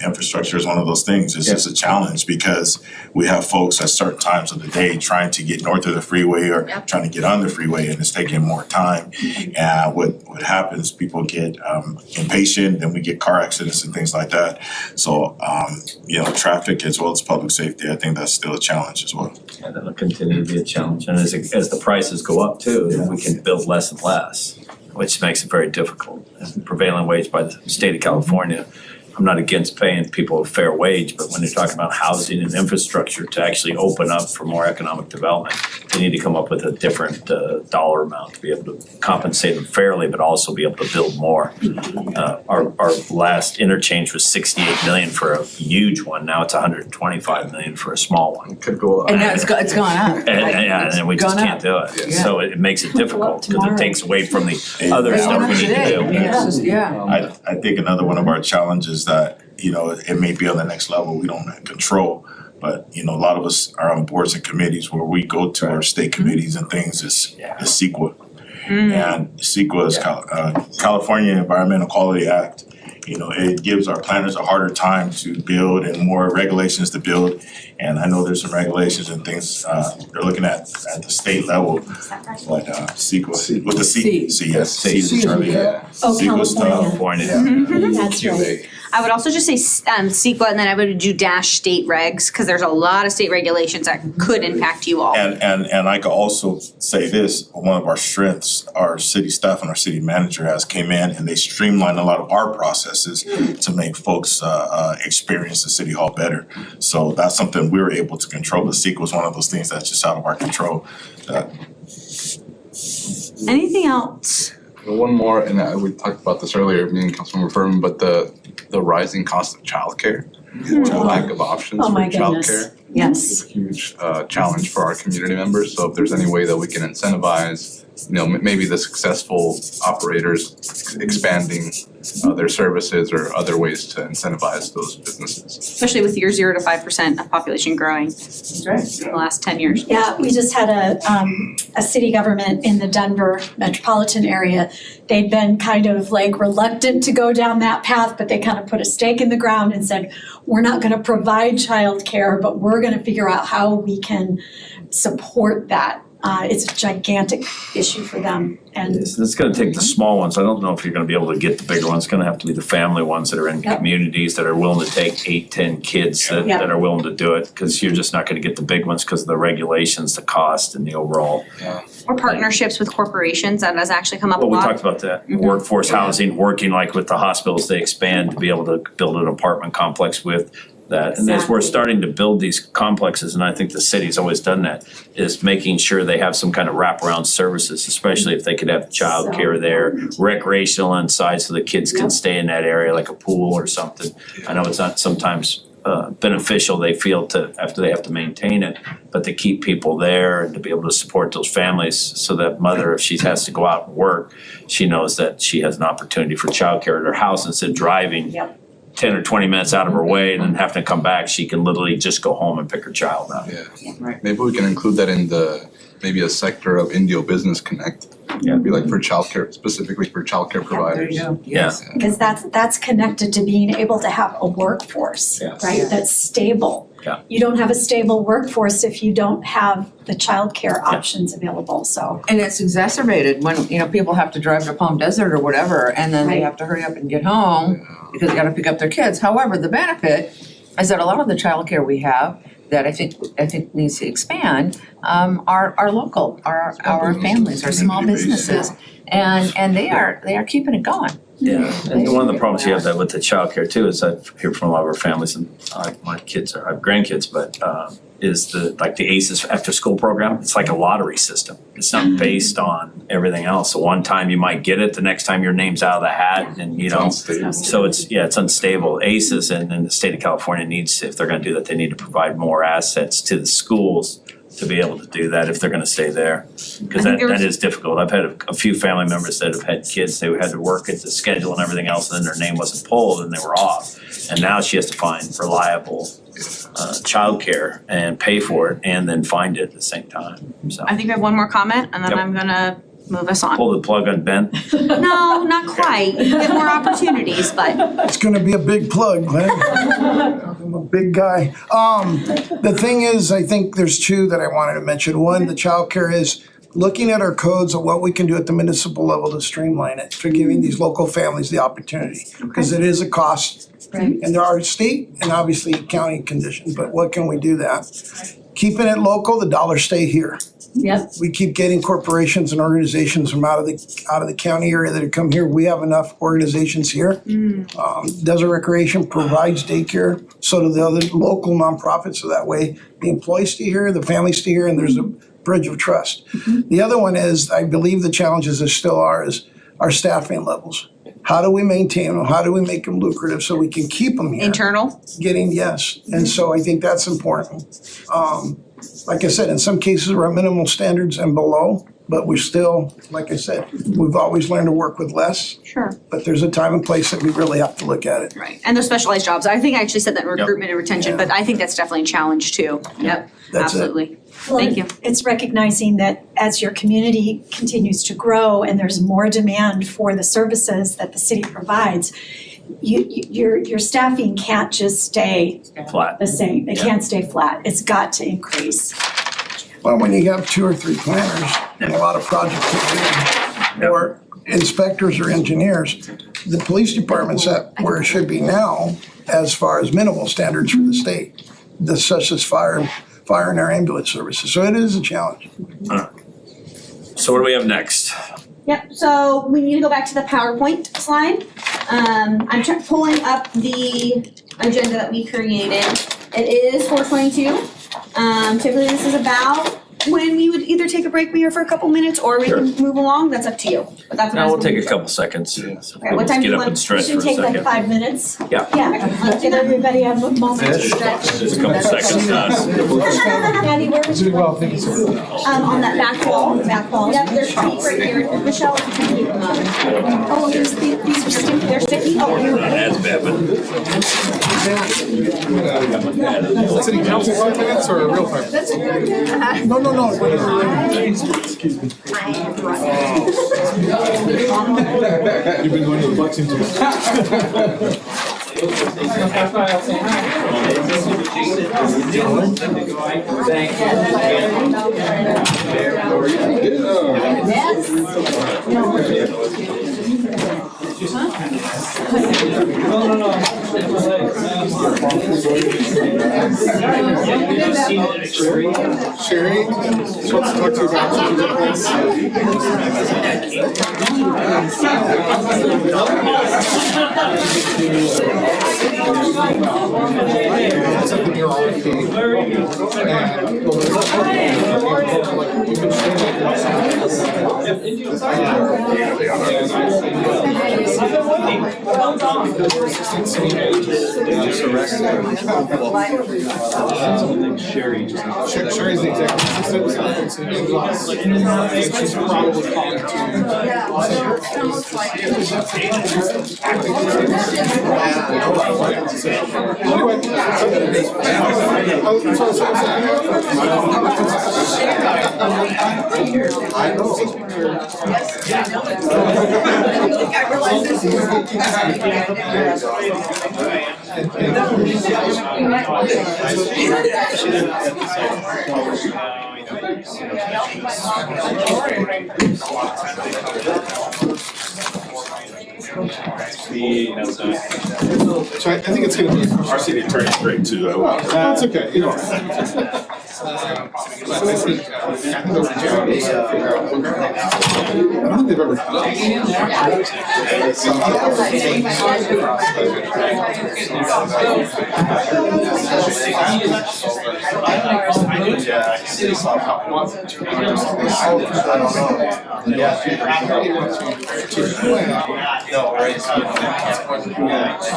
infrastructure is one of those things. It's just a challenge because we have folks at certain times of the day trying to get north of the freeway or trying to get on the freeway, and it's taking more time. And what happens, people get impatient, then we get car accidents and things like that. So, traffic as well as public safety, I think that's still a challenge as well. And that'll continue to be a challenge. And as the prices go up too, then we can build less and less, which makes it very difficult. And prevailing wage by the state of California, I'm not against paying people a fair wage, but when you're talking about housing and infrastructure to actually open up for more economic development, they need to come up with a different dollar amount to be able to compensate them fairly, but also be able to build more. Our last interchange was 68 million for a huge one. Now it's 125 million for a small one. Could go up. And now it's gone up. And we just can't do it. Yeah. So it makes it difficult because it takes away from the other stuff we need to do. I think another one of our challenges that, it may be on the next level, we don't control. But, a lot of us are on boards and committees where we go to our state committees and things is CEQA. And CEQA is California Environmental Quality Act. it gives our planners a harder time to build and more regulations to build. And I know there's some regulations and things, they're looking at the state level, but CEQA, with the C, yes, C is Charlie. Oh, CEQA's tough. California. That's right. I would also just say CEQA, and then I would do dash state regs, because there's a lot of state regulations that could impact you all. And I could also say this, one of our strengths, our city staff and our city manager has came in and they streamlined a lot of our processes to make folks experience the city hall better. So that's something we were able to control, but CEQA was one of those things that's just out of our control. Anything else? One more, and we talked about this earlier, me and Councilmember Furman, but the rising cost of childcare, the lack of options Oh for my goodness. childcare Yes. is a huge challenge for our community members. So if there's any way that we can incentivize, maybe the successful operators expanding their services or other ways to incentivize those businesses. Especially with your 0 to 5% of population growing. That's right. In the last 10 years. Yeah, we just had a city government in the Denver metropolitan area. They'd been kind of like reluctant to go down that path, but they kind of put a stake in the ground and said, we're not gonna provide childcare, but we're gonna figure out how we can support that. It's a gigantic issue for them, and It's gonna take the small ones. I don't know if you're gonna be able to get the bigger ones. It's gonna have to be the family ones that are in Yep. communities that are willing to take 8, 10 kids that Yep. are willing to do it. Cause you're just not gonna get the big ones because of the regulations, the cost and the overall. Or partnerships with corporations, that has actually come up a Well, we lot. talked about that. Workforce housing, working like with the hospitals, they expand to be able to build an apartment complex with that. And as we're starting to build these complexes, and I think the city's always done that, is making sure they have some kind of wraparound services, especially if they could have childcare there, recreational inside so the kids can stay in that area, like a pool or something. I know it's not sometimes beneficial, they feel to, after they have to maintain it, but to keep people there and to be able to support those families so that mother, if she has to go out and work, she knows that she has an opportunity for childcare at her house instead of driving 10 or 20 minutes out of her way and then having to come back, she can literally just go home and pick her child up. Maybe we can include that in maybe a sector of Indio Business Connect. Be like for childcare, specifically for childcare providers. Yeah. because that's connected to being able to have a workforce, right, that's stable. Yeah. You don't have a stable workforce if you don't have the childcare options available, so. And it's exacerbated when, people have to drive to Palm Desert or whatever, and then they Right. have to hurry up and get home because they gotta pick up their kids. However, the benefit is that a lot of the childcare we have that I think needs to expand, are local, are our families, our small Community-based, businesses. And they are keeping it going. Yeah, and one of the problems you have that with the childcare too is I hear from a lot of our families and my kids I have grandkids, but is the ACES after school program. It's like a lottery system. It's not based on everything else. So one time you might get it, the next time your name's out of the hat and so it's unstable. ACES and then the state of California needs, if they're gonna do that, they need to provide more assets to the schools to be able to do that if they're gonna stay there. Cause that is difficult. I've had a few family members that have had kids, they had to work at the schedule and everything else, and then their name wasn't pulled and they were off. And now she has to find reliable childcare and pay for it and then find it at the same time, so. I think we have one more comment, and then Yep. I'm gonna move us on. Pull the plug on Ben. No, not quite. You get more opportunities, but It's gonna be a big plug, Glenn. I'm a big guy. The thing is, I think there's two that I wanted to mention. One, the childcare is looking at our codes of what we can do at the municipal level to streamline it, for giving these local families the opportunity. Because it is a cost. Right. And there are state and obviously county conditions, but what can we do that? Keeping it local, the dollars stay here. Yep. We keep getting corporations and organizations from out of the county area that have come here. We have enough organizations here. Desert Recreation provides daycare, so do the other local nonprofits, so that way the employees stay here, the families stay here, and there's a bridge of trust. The other one is, I believe the challenges there still are, is our staffing levels. How do we maintain them? How do we make them lucrative so we can keep them here? internal. Yes, and so I think that's important. Like I said, in some cases, we're at minimal standards and below, but we're still, like I said, we've always learned to work with less, Sure. but there's a time and place that we really have to look at it. Right, and those specialized jobs, I think I actually said that in recruitment and retention, but I think that's definitely a challenge too. Yep, That's it. absolutely. Well, Thank you. It's recognizing that as your community continues to grow and there's more demand for the services that the city provides, your staffing can't just stay Flat. the same. It can't stay flat. It's got to increase. Well, when you have 2 or 3 planners and a lot of projects to do, or inspectors or engineers, the police department's at where it should be now as far as minimal standards for the state, such as fire and our ambulance services. So it is a challenge. So what do we have next? Yep, so we need to go back to the PowerPoint slide. I'm pulling up the agenda that we created. It is 4:22. Typically this is about when we would either take a break here for a couple minutes or we can move along, that's up to you. But that's what I Now was we'll take gonna a couple seconds. So Okay, what time do get you up want? and stretch for a Should take like second. 5 minutes. Yeah. Yeah, let's give everybody a moment to stretch. Just a couple seconds. Maddie, where is on that back wall. Yep, there's feet right here. Michelle, if you can keep them up. Oh, these are sticky, they're sticky. Oh, you're Not as bad, but City council 5 minutes or a real 5 minutes? No. Excuse me. You've been going to the flexing too much. Sherry, just wants to talk to you Sherry's the executive assistant, she's probably calling So I think it's gonna be Our city attorney's great too. That's okay, you know. I don't think they've ever done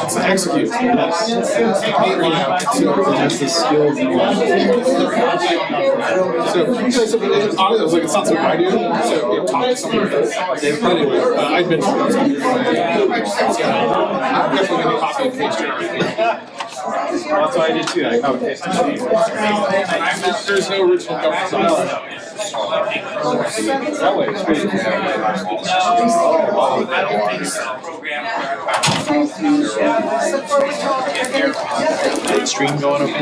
to execute. That's the skills. So honestly, it's not something I do. So you talk to someone. Anyway, I've been. I'm definitely gonna be copy and paste it. That's what I did too, I copy paste it. There's no original government. That way it's pretty. Stream going over.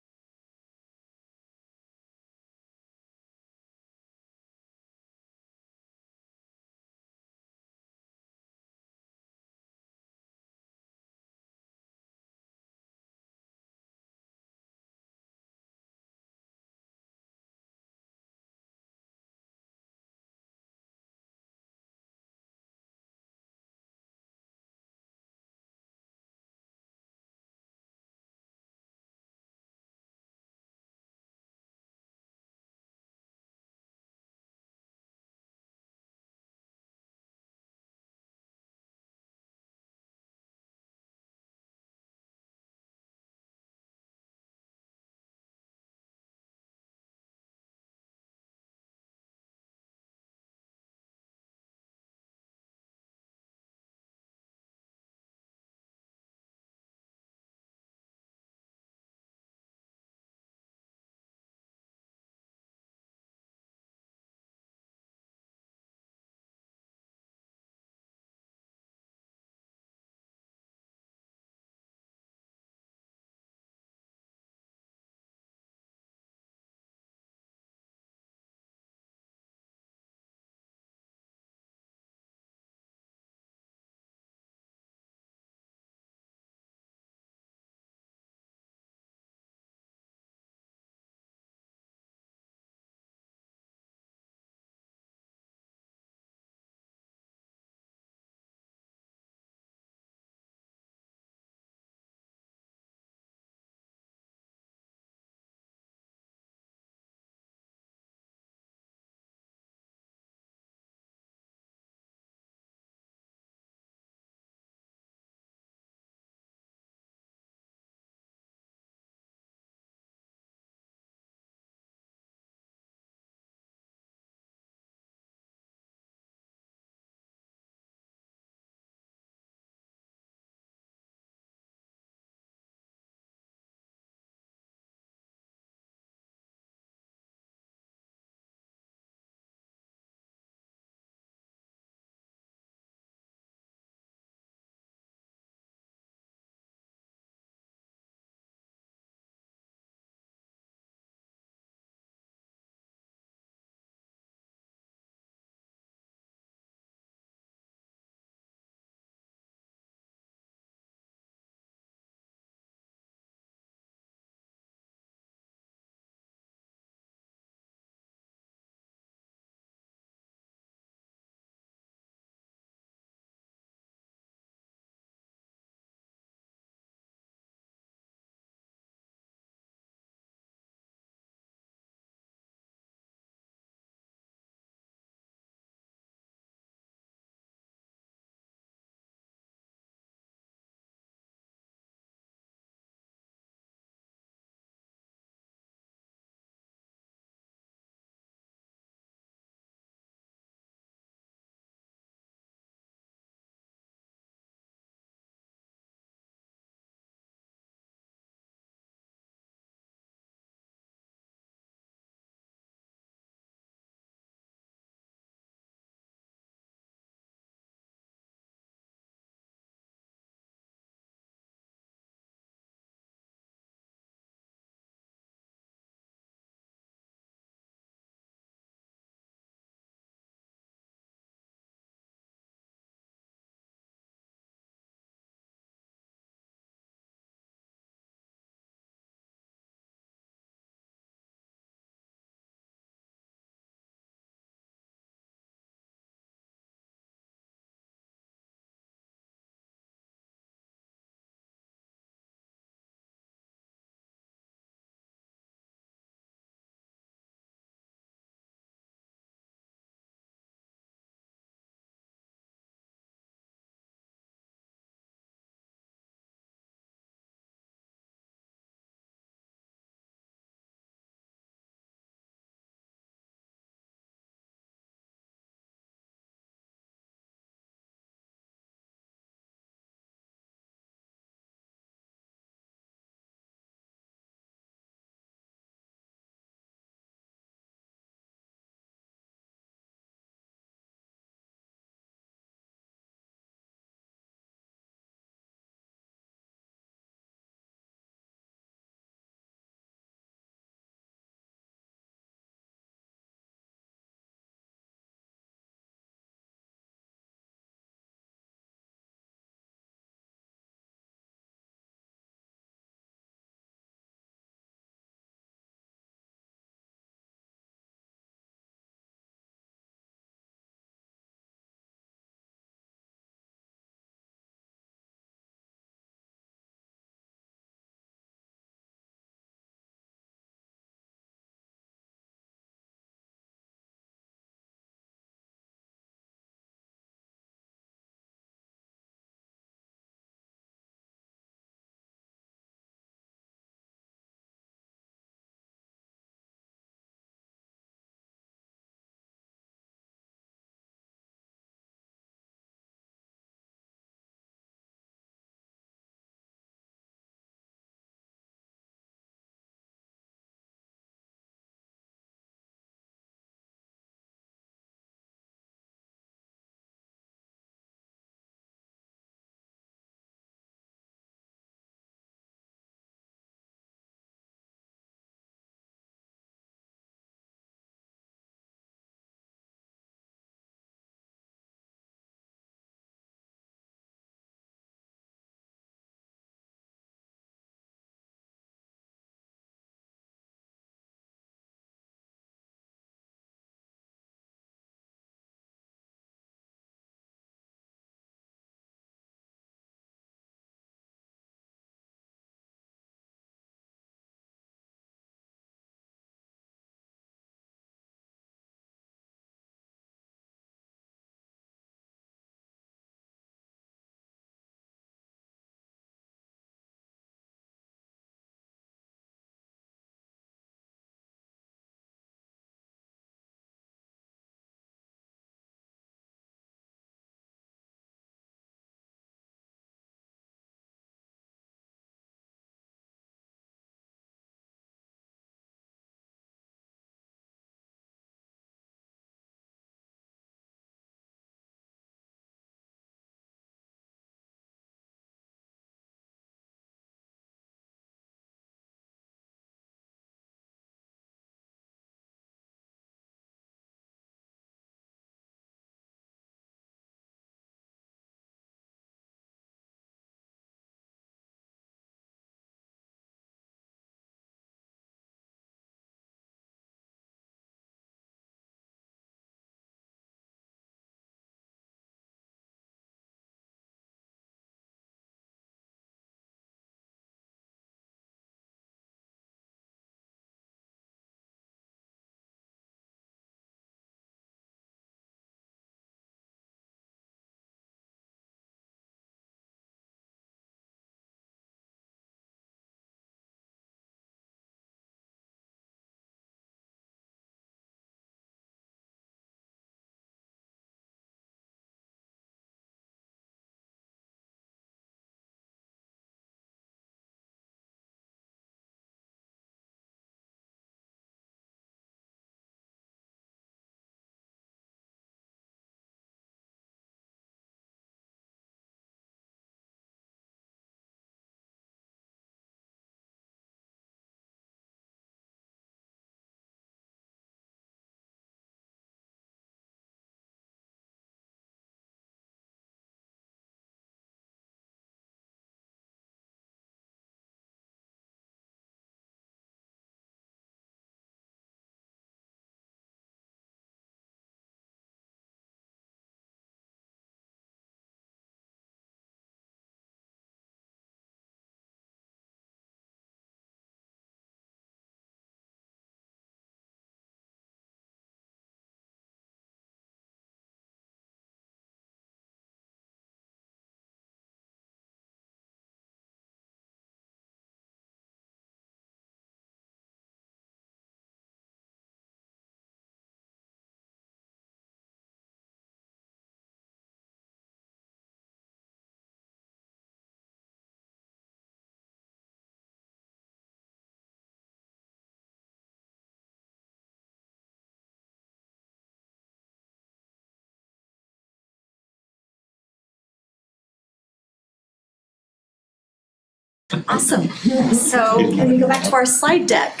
Awesome. So can we go back to our slide deck?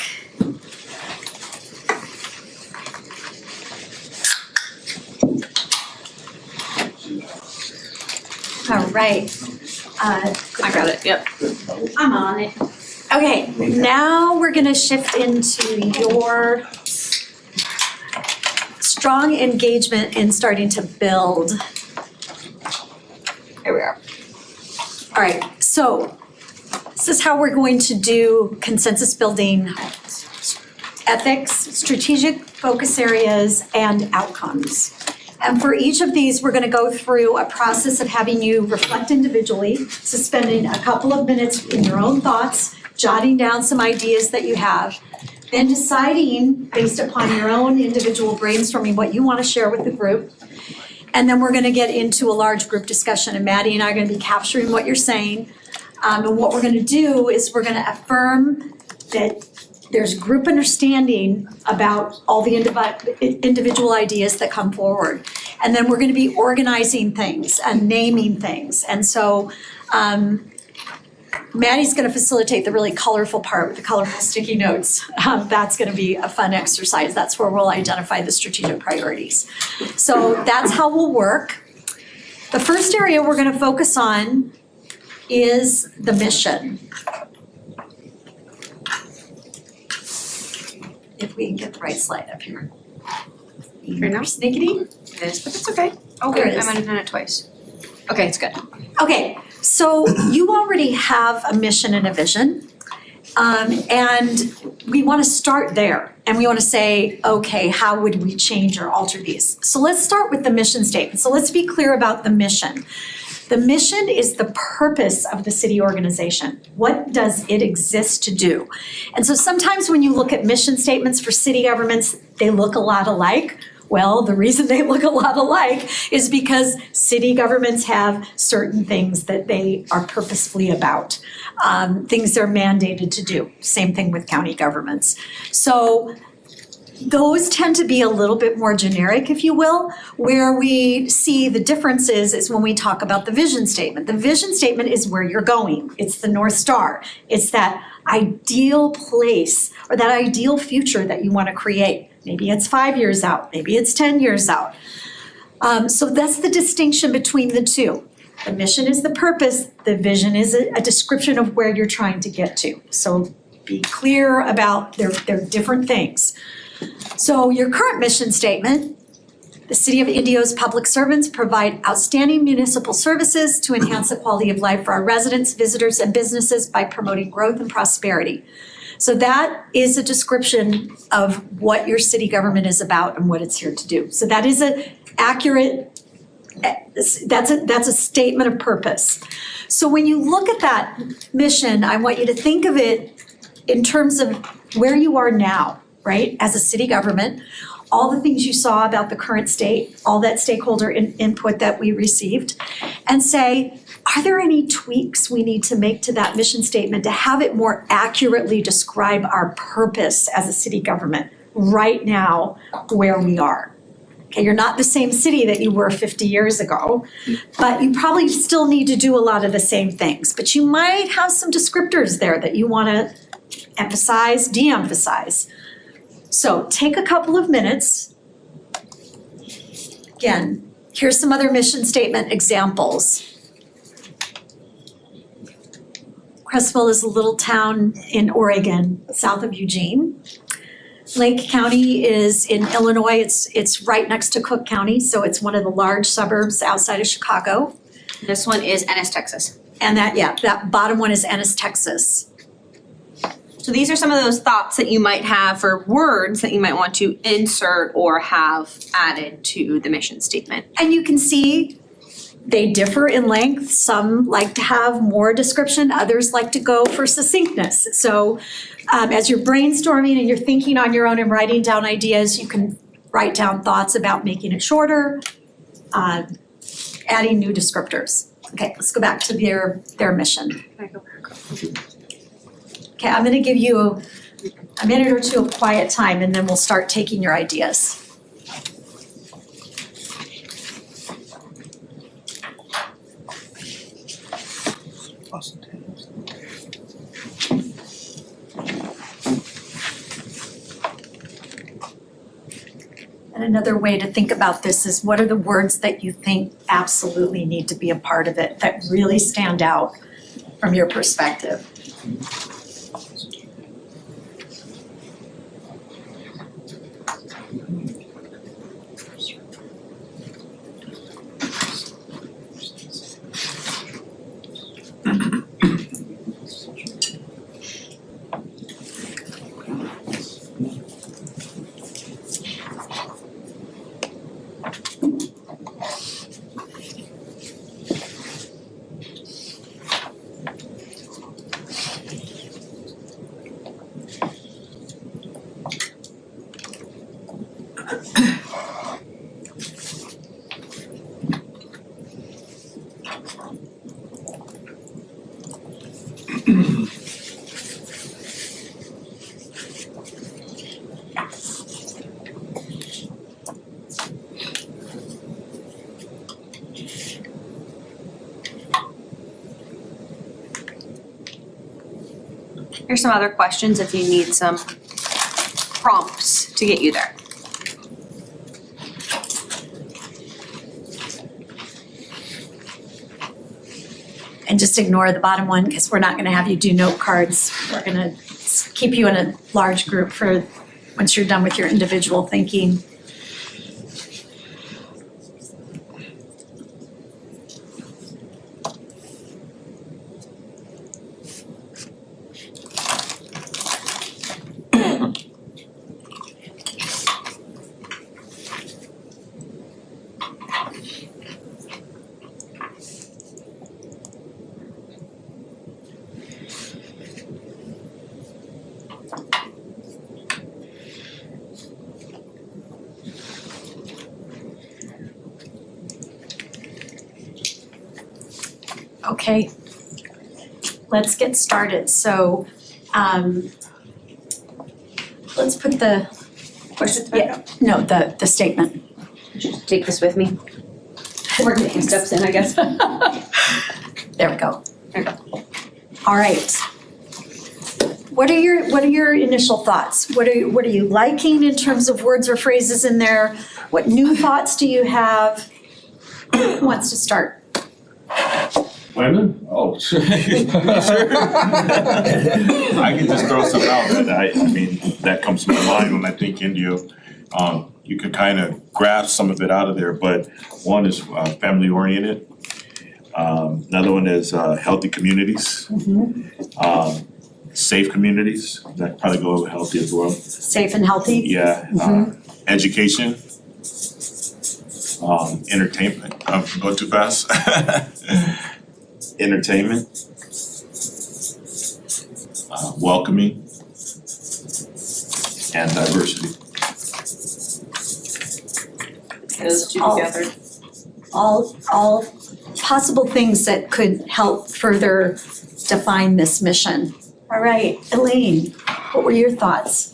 All right. I got it, yep. I'm on it. Okay, now we're gonna shift into your strong engagement in starting to build. Here we are. All right, so this is how we're going to do consensus building, ethics, strategic focus areas, and outcomes. And for each of these, we're gonna go through a process of having you reflect individually, so spending a couple of minutes in your own thoughts, jotting down some ideas that you have, then deciding based upon your own individual brainstorming what you wanna share with the group. And then we're gonna get into a large group discussion, and Maddie and I are gonna be capturing what you're saying. And what we're gonna do is we're gonna affirm that there's group understanding about all the individual ideas that come forward. And then we're gonna be organizing things and naming things. And so Maddie's gonna facilitate the really colorful part with the colorful sticky notes. That's gonna be a fun exercise. That's where we'll identify the strategic priorities. So that's how we'll work. The first area we're gonna focus on is the mission. If we can get the right slide up here. Fair enough. Snickety? It is, but it's okay. Oh, There good, it I is. might have done it twice. Okay, it's good. Okay, so you already have a mission and a vision. And we wanna start there, and we wanna say, okay, how would we change or alter these? So let's start with the mission statement. So let's be clear about the mission. The mission is the purpose of the city organization. What does it exist to do? And so sometimes when you look at mission statements for city governments, they look a lot alike. Well, the reason they look a lot alike is because city governments have certain things that they are purposefully about, things they're mandated to do. Same thing with county governments. So those tend to be a little bit more generic, if you will. Where we see the differences is when we talk about the vision statement. The vision statement is where you're going. It's the North Star. It's that ideal place or that ideal future that you want to create. Maybe it's 5 years out, maybe it's 10 years out. So that's the distinction between the two. The mission is the purpose, the vision is a description of where you're trying to get to. So be clear about they're different things. So your current mission statement, the City of Indio's public servants provide outstanding municipal services to enhance the quality of life for our residents, visitors, and businesses by promoting growth and prosperity. So that is a description of what your city government is about and what it's here to do. So that is an accurate, that's a statement of purpose. So when you look at that mission, I want you to think of it in terms of where you are now, right, as a city government, all the things you saw about the current state, all that stakeholder input that we received, and say, are there any tweaks we need to make to that mission statement to have it more accurately describe our purpose as a city government right now where we are? Okay, you're not the same city that you were 50 years ago, but you probably still need to do a lot of the same things. But you might have some descriptors there that you want to emphasize, de-emphasize. So take a couple of minutes. Again, here's some other mission statement examples. Creswell is a little town in Oregon, south of Eugene. Lake County is in Illinois. It's right next to Cook County, so it's one of the large suburbs outside of Chicago. This one is Ennis, Texas. And that bottom one is Ennis, Texas. So these are some of those thoughts that you might have for words that you might want to insert or have added to the mission statement. And you can see they differ in length. Some like to have more description, others like to go for succinctness. So as you're brainstorming and you're thinking on your own and writing down ideas, you can write down thoughts about making it shorter, adding new descriptors. Okay, let's go back to their mission. Okay, I'm gonna give you a minute or two of quiet time and then we'll start taking your ideas. And another way to think about this is what are the words that you think absolutely need to be a part of it, that really stand out from your perspective? Here's some other questions if you need some prompts to get you there. And just ignore the bottom one because we're not gonna have you do note cards. We're gonna keep you in a large group for once you're done with your individual thinking. Okay, let's get started. So, let's put the, the statement. Take this with me. We're taking steps in, I guess. There we go. All right. What are your initial thoughts? What are you liking in terms of words or phrases in there? What new thoughts do you have? Who wants to start? Wyman? Oh, sure. I can just throw something out that I mean, that comes to my mind when I think India. You could kind of grasp some of it out of there, but one is family oriented. Another one is healthy communities. Safe communities, that probably go with healthy as well. Safe and healthy? Yeah, education. Entertainment, I'm going too fast. Entertainment. Welcoming. And diversity. Those two All- together. All possible things that could help further define this mission. All right, Elaine, what were your thoughts?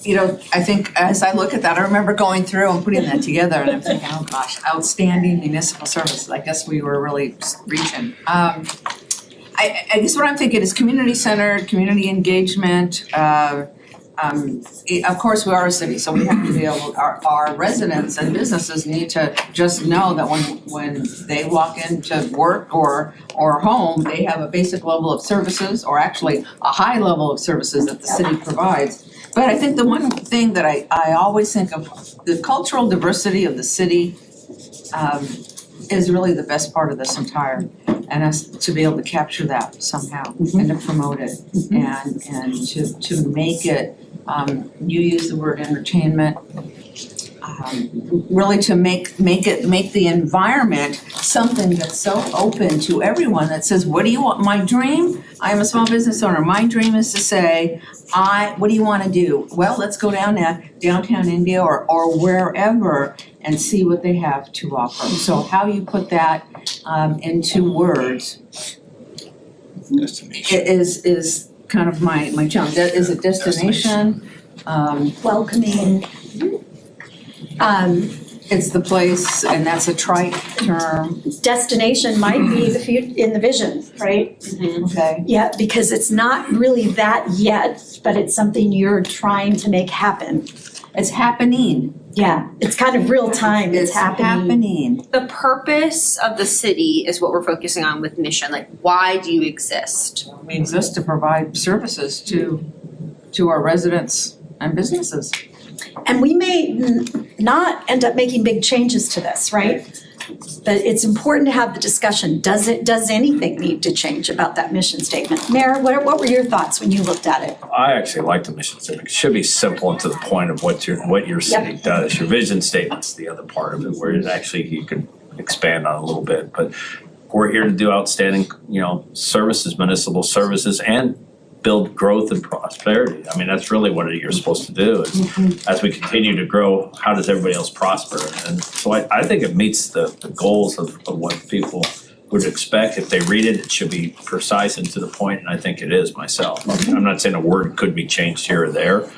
You know, I think as I look at that, I remember going through and putting that together and I'm thinking, oh gosh, outstanding municipal services. I guess we were really reaching. I guess what I'm thinking is community centered, community engagement. Of course, we are a city, so we have to be able, our residents and businesses need to just know that when they walk into work or home, they have a basic level of services, or actually a high level of services that the city provides. But I think the one thing that I always think of, the cultural diversity of the city is really the best part of this entire, and us to be able to capture that somehow and to promote it and to make it, you use the word entertainment, really to make the environment something that's so open to everyone that says, what do you want? My dream, I'm a small business owner, my dream is to say, what do you wanna do? Well, let's go down to downtown India or wherever and see what they have to offer. So how you put that into words is kind of my challenge. Is it destination? Welcoming. It's the place, and that's a trite term. Destination might be in the vision, right? Okay. Yeah, because it's not really that yet, but it's something you're trying to make happen. It's happening. Yeah, it's kind of real time, it's happening. The purpose of the city is what we're focusing on with mission, like why do you exist? We exist to provide services to our residents and businesses. And we may not end up making big changes to this, right? But it's important to have the discussion. Does anything need to change about that mission statement? Mayor, what were your thoughts when you looked at it? I actually like the mission statement. It should be simple and to the point of what your city does. Your vision statement's the other part of it, where it actually you can expand on a little bit. But we're here to do outstanding, services, municipal services, and build growth and prosperity. I mean, that's really what you're supposed to do. Is as we continue to grow, how does everybody else prosper? And so I think it meets the goals of what people would expect. If they read it, it should be precise and to the point, and I think it is myself. I'm not saying a word could be changed here or there,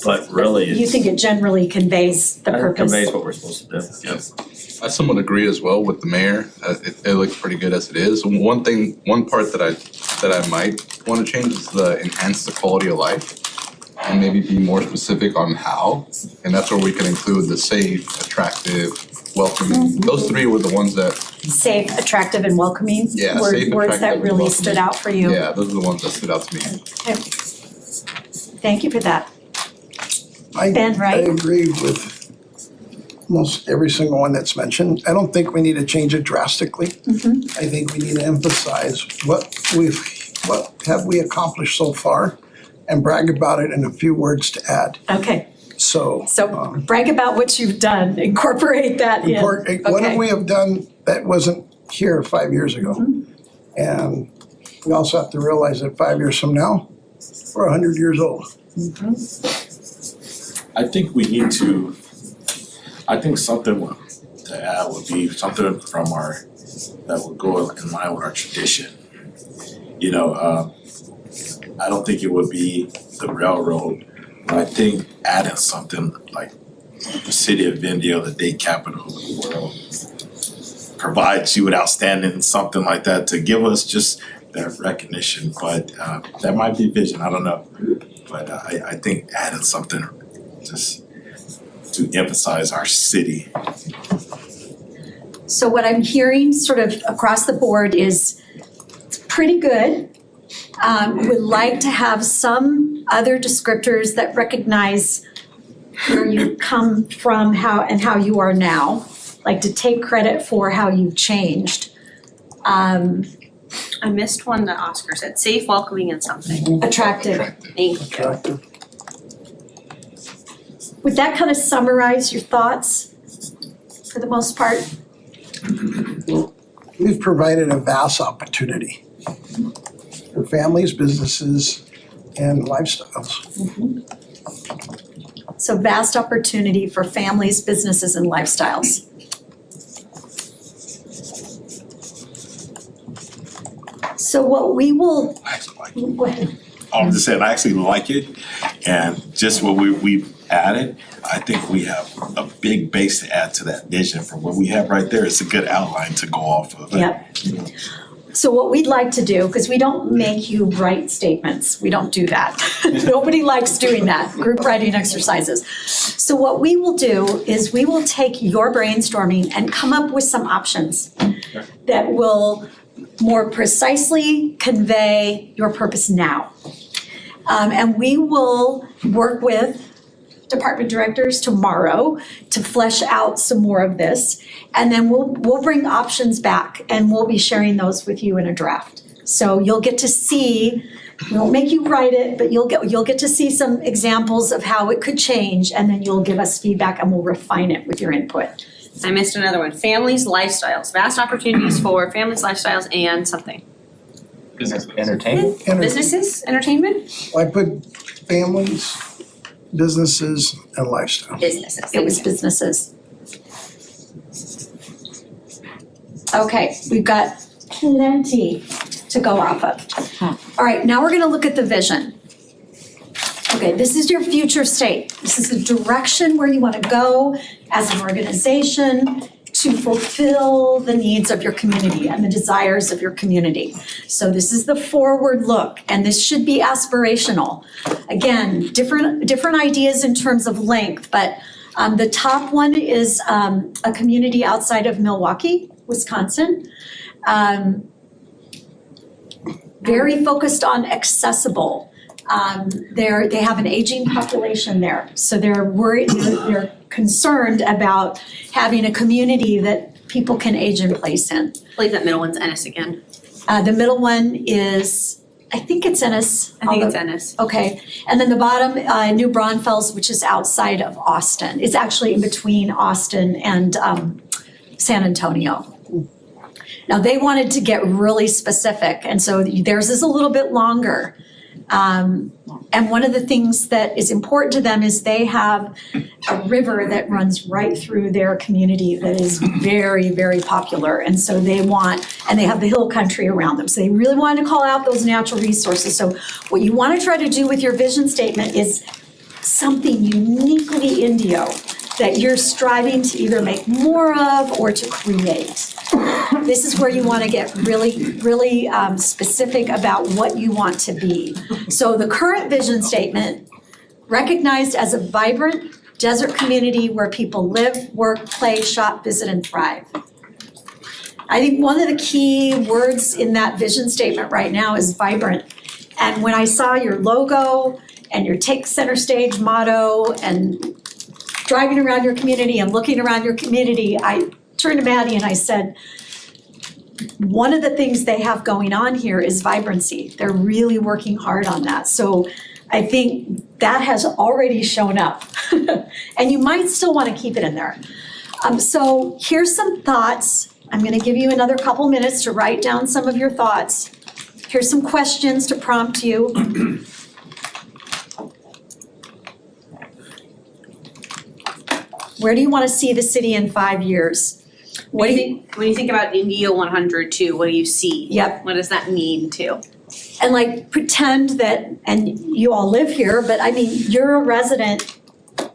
but really You think it generally conveys the it purpose? conveys what we're supposed to do. Yep. I somewhat agree as well with the mayor. It looks pretty good as it is. One part that I might want to change is enhance the quality of life and maybe be more specific on how. And that's where we can include the safe, attractive, welcoming. Those three were the ones that, Safe, attractive, and welcoming? Yeah, Words- safe, Words that attractive, and really stood out for you? yeah, those are the ones that stood out to me. Okay. Thank you for that. Ben, I right? agree with almost every single one that's mentioned. I don't think we need to change it drastically. I think we need to emphasize what have we accomplished so far and brag about it in a few words to add. Okay, So. so brag about what you've done, incorporate that in. What Okay. we have done that wasn't here 5 years ago. And we also have to realize that 5 years from now, we're 100 years old. I think something to add would be something from that would go in line with our tradition. I don't think it would be the railroad, but I think adding something like the city of Indio, the Dade capital of the world, provides you with outstanding something like that to give us just that recognition. But that might be vision, I don't know. But I think adding something just to emphasize our city. So what I'm hearing sort of across the board is it's pretty good. Would like to have some other descriptors that recognize where you come from, how you are now. Like to take credit for how you've changed. I missed one that Oscar said, safe, welcoming, and something. Attractive. Thank you. Attractive. Would that kind of summarize your thoughts for the most part? We've provided a vast opportunity for families, businesses, and lifestyles. So vast opportunity for families, businesses, and lifestyles. So what we will, I actually like it. go ahead. I'm just saying, I actually like it, and just what we've added, I think we have a big base to add to that vision from what we have right there. It's a good outline to go off of. Yep. So what we'd like to do, because we don't make you write statements, we don't do that. Nobody likes doing that, group writing exercises. So what we will do is we will take your brainstorming and come up with some options that will more precisely convey your purpose now. And we will work with department directors tomorrow to flesh out some more of this. And then we'll bring options back and we'll be sharing those with you in a draft. So you'll get to see, we won't make you write it, but you'll get to see some examples of how it could change, and then you'll give us feedback and we'll refine it with your input. I missed another one, families, lifestyles, vast opportunities for families, lifestyles, and something. Entertainment? Businesses, entertainment? I put families, businesses, and lifestyle. Businesses. It was businesses. Okay, we've got plenty to go off of. All right, now we're gonna look at the vision. Okay, this is your future state. This is the direction where you wanna go as an organization to fulfill the needs of your community and the desires of your community. So this is the forward look, and this should be aspirational. Again, different ideas in terms of length, but the top one is a community outside of Milwaukee, Wisconsin. Very focused on accessible. They have an aging population there, so they're worried, they're concerned about having a community that people can age in place in. I believe that middle one's Ennis again. The middle one is, I think it's Ennis. I think it's Ennis. Okay, and then the bottom, New Braunfels, which is outside of Austin. It's actually in between Austin and San Antonio. Now, they wanted to get really specific, and so theirs is a little bit longer. And one of the things that is important to them is they have a river that runs right through their community that is very, very popular. And so they have the hill country around them. So they really wanted to call out those natural resources. So what you want to try to do with your vision statement is something uniquely Indio that you're striving to either make more of or to create. This is where you want to get really, really specific about what you want to be. So the current vision statement, recognized as a vibrant desert community where people live, work, play, shop, visit, and thrive. I think one of the key words in that vision statement right now is vibrant. And when I saw your logo and your Take Center Stage motto and driving around your community and looking around your community, I turned to Maddie and I said, one of the things they have going on here is vibrancy. They're really working hard on that. So I think that has already shown up. And you might still want to keep it in there. So here's some thoughts. I'm going to give you another couple minutes to write down some of your thoughts. Here's some questions to prompt you. Where do you want to see the city in 5 years? When you think about Indio 100 too, what do you see? Yep. What does that mean too? And like pretend that, and you all live here, but I mean, you're a resident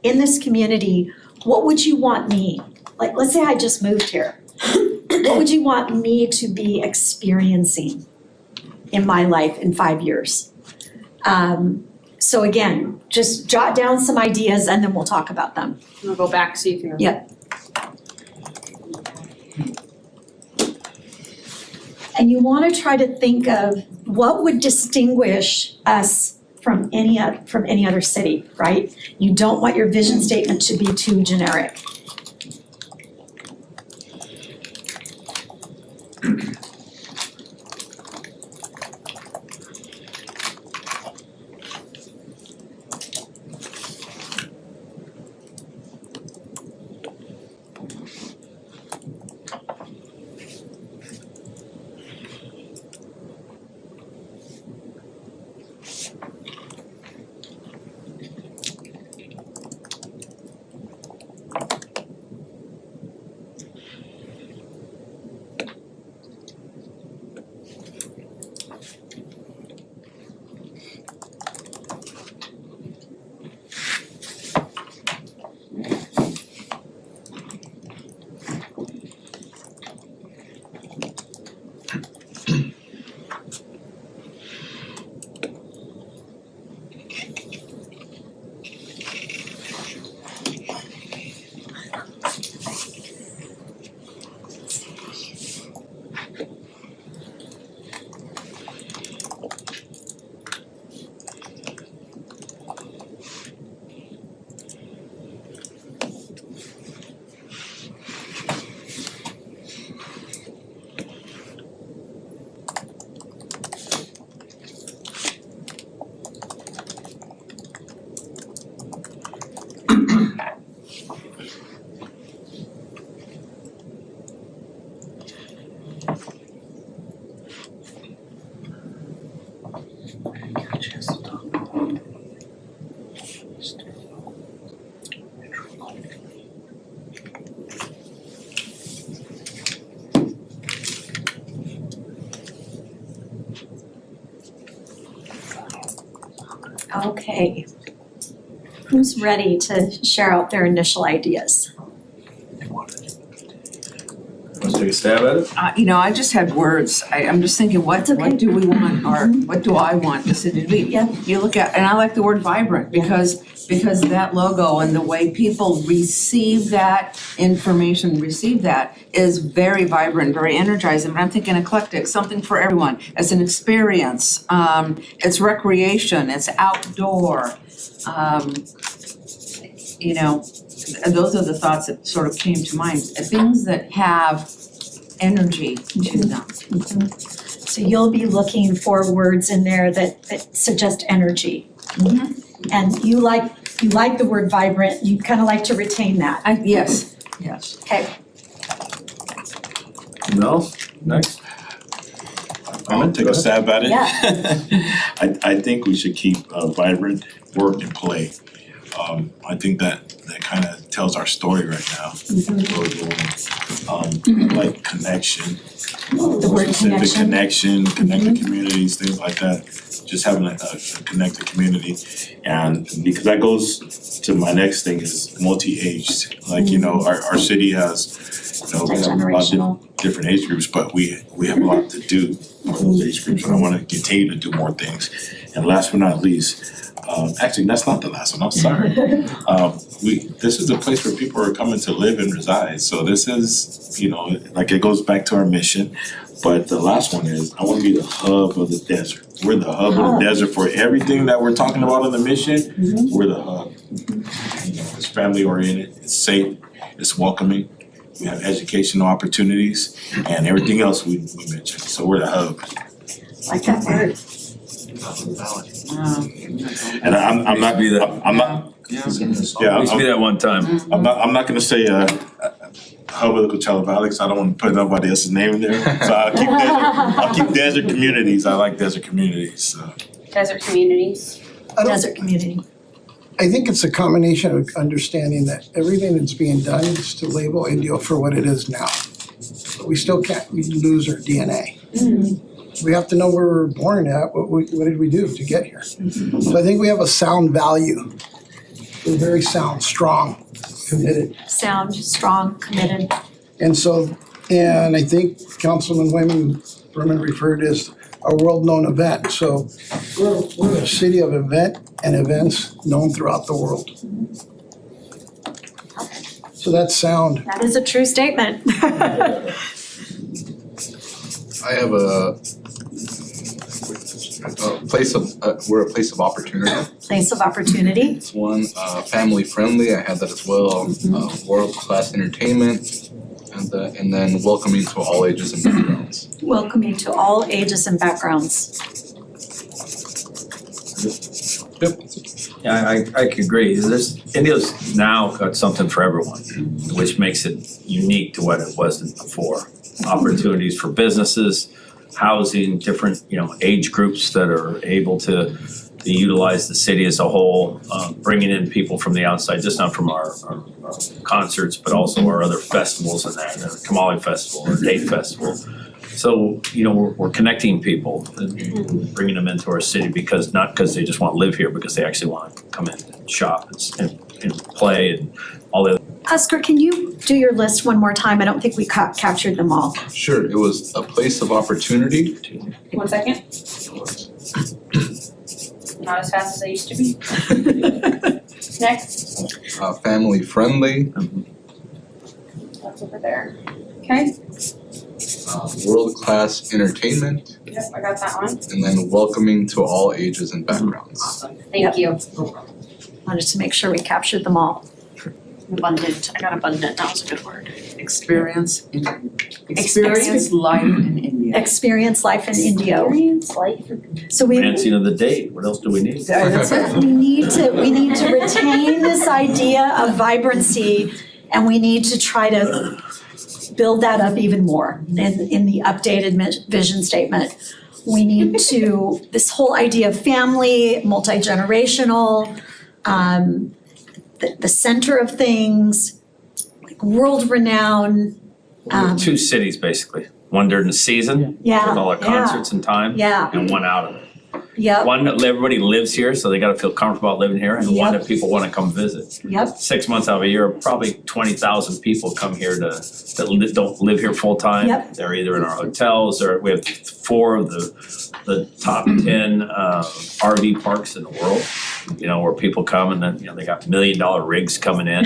in this community. What would you want me, like let's say I just moved here. What would you want me to be experiencing in my life in 5 years? So again, just jot down some ideas and then we'll talk about them. We'll go back so you can. Yep. And you want to try to think of what would distinguish us from any other city, right? You don't want your vision statement to be too generic. Okay. Who's ready to share out their initial ideas? Wanna take a stab at it? I just had words. I'm just thinking, what do we want, or what do I want the city to be? Yeah. You look at, and I like the word vibrant because that logo and the way people receive that information, is very vibrant, very energizing. But I'm thinking eclectic, something for everyone. It's an experience. It's recreation. It's outdoor. Those are the thoughts that sort of came to mind. Things that have energy to them. So you'll be looking for words in there that suggest energy. And you like the word vibrant, you kind of like to retain that. Yes. Okay. No, next. I'm gonna take a stab at it. Yeah. I think we should keep vibrant work and play. I think that kind of tells our story right now. Like connection. The word Specific connection. connect the communities, things like that. Just having a connected community. And because that goes to my next thing is multi-aged. Like, our city has, we have a lot of different age groups, but we have a lot to do for those age groups. And I wanna continue to do more things. And last but not least, actually, that's not the last one, I'm sorry. This is a place where people are coming to live and reside, so this is, it goes back to our mission. But the last one is, I wanna be the hub of the desert. We're the hub of the desert for everything that we're talking about in the mission, we're the hub. It's family oriented, it's safe, it's welcoming, we have educational opportunities, and everything else we mentioned, so we're the hub. Like that word. And I'm not, Used to be that one time. I'm not gonna say hub of the Coachella Valley, cause I don't wanna put nobody else's name in there. So I'll keep desert communities. I like desert communities, so. Desert communities. Desert community. I think it's a combination of understanding that everything that's being done is to label Indio for what it is now. But we still can't lose our DNA. We have to know where we were born at, what did we do to get here? So I think we have a sound value. We're very sound, strong, committed. Sound, strong, committed. And I think Councilman Berman referred to as a world-known event. So we're a city of events known throughout the world. So that's sound. That is a true statement. I have a place of, we're a place of opportunity. Place of opportunity. It's one, family friendly, I had that as well, world-class entertainment, and then welcoming to all ages and backgrounds. Welcoming to all ages and backgrounds. Yep. Yeah, I could agree. Indio's now got something for everyone, which makes it unique to what it wasn't before. Opportunities for businesses, housing, different, age groups that are able to utilize the city as a whole, bringing in people from the outside, just not from our concerts, but also our other festivals and that, the Kamali Festival or Date Festival. So, we're connecting people and bringing them into our city not because they just want to live here, because they actually want to come in and shop and play and all the other. Oscar, can you do your list one more time? I don't think we captured them all. Sure, it was a place of opportunity. 1 second. Not as fast as I used to be. Next, Family friendly, that's over there. Okay, world-class entertainment, yep, I got that one. and then welcoming to all ages and backgrounds. Awesome, thank you. Wanted to make sure we captured them all. Abundant, I got abundant, that was a good word. Experience life in India. Experience life in Indio. Experience life. So we Dancing of the date, what else do we need? That's it. we need to retain this idea of vibrancy, and we need to try to build that up even more in the updated vision statement. We need to, this whole idea of family, multi-generational, the center of things, like world renowned. Two cities, basically. One during the season, Yeah, with all our yeah. concerts and time, Yeah. and one out of it. Yep, One, that everybody lives here, so they gotta feel comfortable about living here, and one, Yep. that people wanna come visit. yep, 6 months out of a year, probably 20,000 people come here that don't live here full-time. Yep. They're either in our hotels, or we have 4 of the top 10 RV parks in the world. You know, where people come and then, you know, they got $1 million rigs coming in,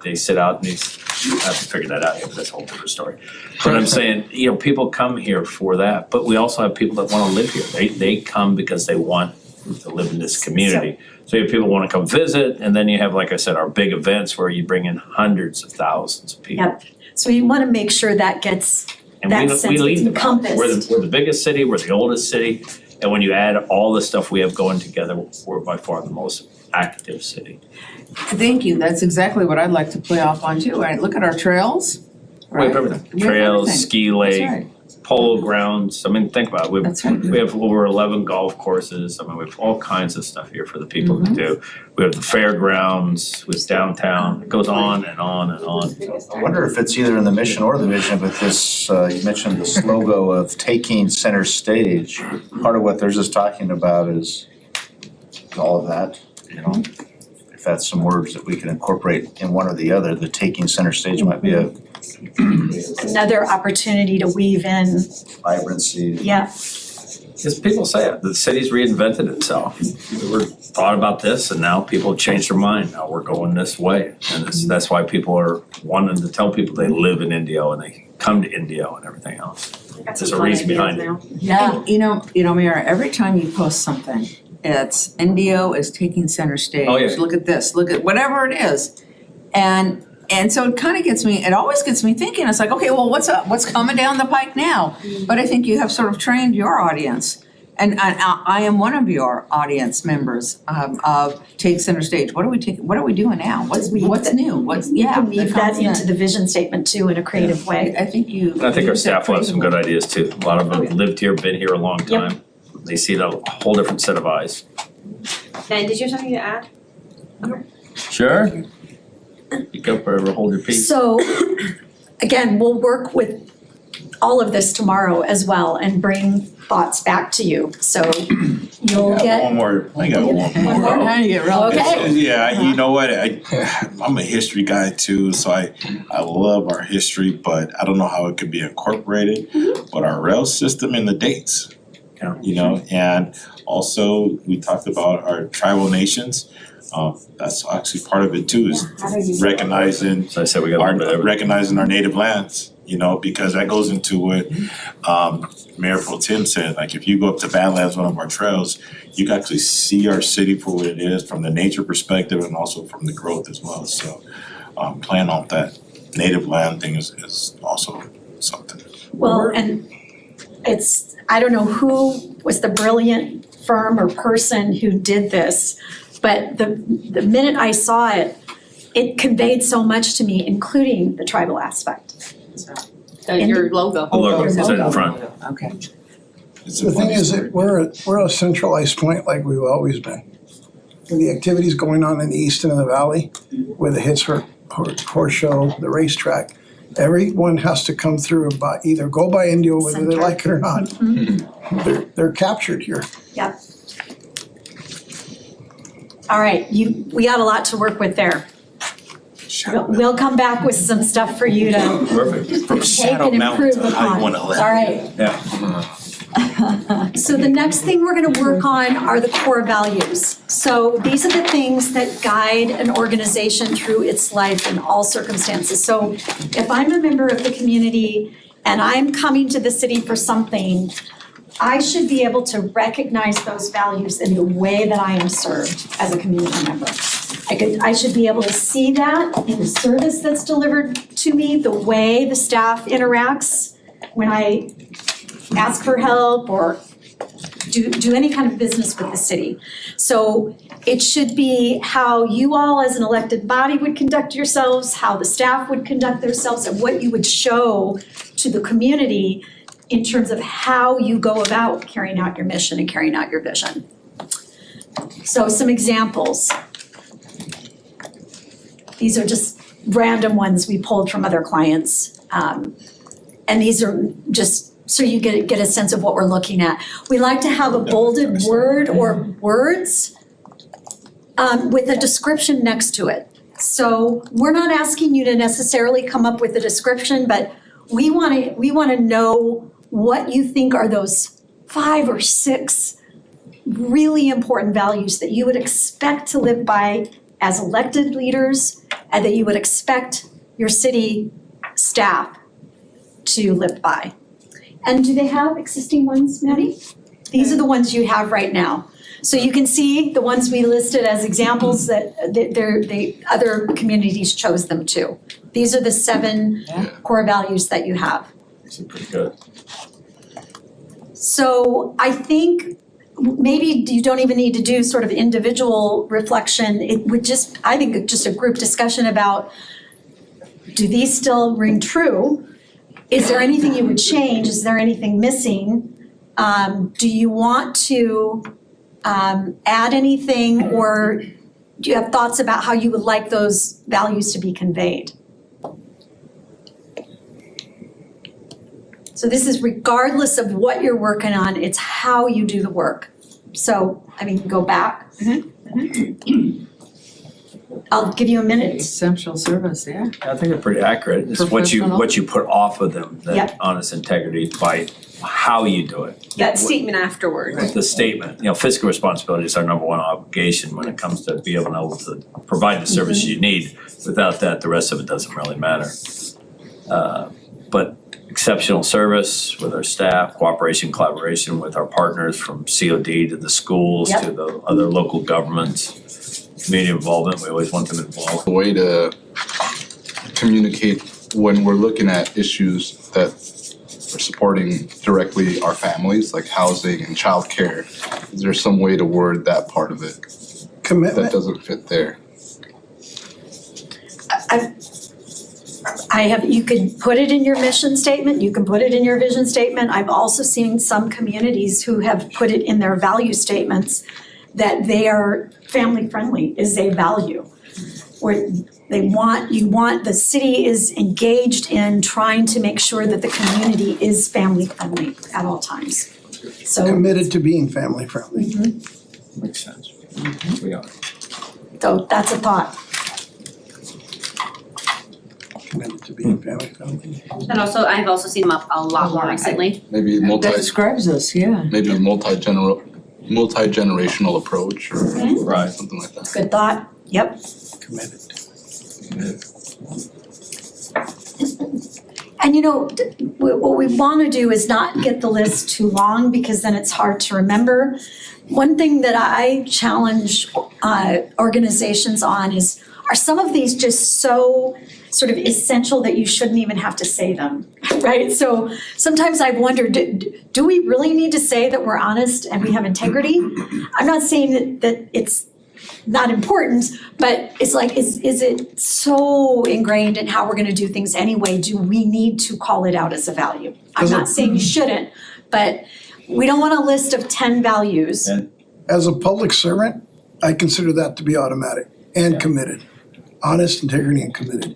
they sit out and I have to figure that out yet, but that's a whole different story. But I'm saying, you know, people come here for that, but we also have people that wanna live here. They come because they want to live in this community. So you have people wanna come visit, and then you have, like I said, our big events where you bring in hundreds of thousands of people. yep. So we wanna make sure that gets, And that we sense lead is the pack. encompassed. We're the biggest city, we're the oldest city, and when you add all the stuff we have going together, we're by far the most active city. Thank you, that's exactly what I'd like to play off on too, right? Look at our trails, We right? have everything, We have trails, everything. ski That's lake, right. polo grounds, I mean, think about it, That's right. we have over 11 golf courses, I mean, we have all kinds of stuff here for the people Mm-hmm. to do. We have the fairgrounds, with downtown, it goes on and on and on. I wonder if it's either in the mission or the vision, but this, you mentioned this logo of taking center stage. Part of what they're just talking about is all of that, you know? If that's some words that we can incorporate in one or the other, the taking center stage might be a Another opportunity to weave in, vibrancy. yeah, Because people say it, the city's reinvented itself. We were thought about this and now people have changed their mind, now we're going this way. And that's why people are wanting to tell people they live in Indio and they come to Indio and everything else. There's a reason behind it. yeah. And you know, Mayor, every time you post something, it's Indio is taking center stage. Oh, yeah. Look at this, look at whatever it is. And so it kind of gets me, it always gets me thinking, it's like, okay, well, what's up? What's coming down the pike now? But I think you have sort of trained your audience. And I am one of your audience members of Take Center Stage. What are we doing now? What's new? You can weave that into the vision statement too in a creative way. I think you. And I think our staff will have some good ideas too. A lot of them lived here, been here a long time. They see it a whole different set of eyes. Ben, did you have something to add? Sure. You go forever, hold your peace. So, again, we'll work with all of this tomorrow as well and bring thoughts back to you. So you'll I got get. one more, I got one more. Now you get real. Okay. Yeah, you know what, I'm a history guy too, so I love our history, but I don't know how it could be incorporated. But our rail system and the dates, you know, and also we talked about our tribal nations. That's actually part of it too, is recognizing So I said we got a little bit of everything. recognizing our native lands, you know, because that goes into what Mayor Pro Tem said, like if you go up to Badlands, one of our trails, you can actually see our city for what it is from the nature perspective and also from the growth as well, so plan on that native land thing is also something. Well, and it's, I don't know who was the brilliant firm or person who did this, but the minute I saw it, it conveyed so much to me, including the tribal aspect. Your logo. The logo is in front. Okay. It's a The thing funny is story. that we're a centralized point like we've always been. And the activities going on in the east and in the valley, where the hits horse show, the racetrack, everyone has to come through and either go by Indio whether they Center. like it or not. They're captured here. Yep. All right, we got a lot to work with there. We'll come back with some stuff for you to Perfect. From take Shadow and Mountain improve to upon. I-111. All right. Yeah. So the next thing we're gonna work on are the core values. So these are the things that guide an organization through its life in all circumstances. So if I'm a member of the community and I'm coming to the city for something, I should be able to recognize those values in the way that I am served as a community member. I should be able to see that in the service that's delivered to me, the way the staff interacts when I ask for help or do any kind of business with the city. So it should be how you all as an elected body would conduct yourselves, how the staff would conduct themselves, and what you would show to the community in terms of how you go about carrying out your mission and carrying out your vision. So some examples. These are just random ones we pulled from other clients. And these are just so you get a sense of what we're looking at. We like to have a bolded word or words with a description next to it. So we're not asking you to necessarily come up with a description, but we wanna know what you think are those 5 or 6 really important values that you would expect to live by as elected leaders and that you would expect your city staff to live by. And do they have existing ones, Maddie? These are the ones you have right now. So you can see the ones we listed as examples that other communities chose them too. These are the 7 core values that you have. These are pretty good. So I think maybe you don't even need to do sort of individual reflection. It would just, I think just a group discussion about, do these still ring true? Is there anything you would change? Is there anything missing? Do you want to add anything, or do you have thoughts about how you would like those values to be conveyed? So this is regardless of what you're working on, it's how you do the work. So, I mean, go back. I'll give you a minute. Essential service, yeah. I think they're pretty accurate. It's what you put off of them, Yep. that honest integrity by how you do it. That statement afterwards. The statement, fiscal responsibility is our number one obligation when it comes to being able to provide the service you need. Without that, the rest of it doesn't really matter. But exceptional service with our staff, cooperation, collaboration with our partners from COD to the schools Yep. to the other local governments. Community involvement, we always want them involved. The way to communicate when we're looking at issues that are supporting directly our families, like housing and childcare, is there some way to word that part of it that Commitment, doesn't fit there? You could put it in your mission statement, you can put it in your vision statement. I've also seen some communities who have put it in their value statements that they are family friendly is a value. Where the city is engaged in trying to make sure that the community is family friendly at all times. So, committed to being family friendly. Makes sense. We are. so that's a thought. Committed to being family friendly. And also, I've also seen them up a lot more recently. Maybe That describes us, yeah. maybe a multi-generational approach or Right. something like that. Good thought, yep. Committed. And what we want to do is not get the list too long because then it's hard to remember. One thing that I challenge organizations on is, are some of these just so sort of essential that you shouldn't even have to say them, right? So sometimes I've wondered, do we really need to say that we're honest and we have integrity? I'm not saying that it's not important, but it's like, is it so ingrained in how we're gonna do things anyway? Do we need to call it out as a value? I'm not saying you shouldn't, but we don't want a list of 10 values. As a public servant, I consider that to be automatic and committed. Honest, integrity, and committed.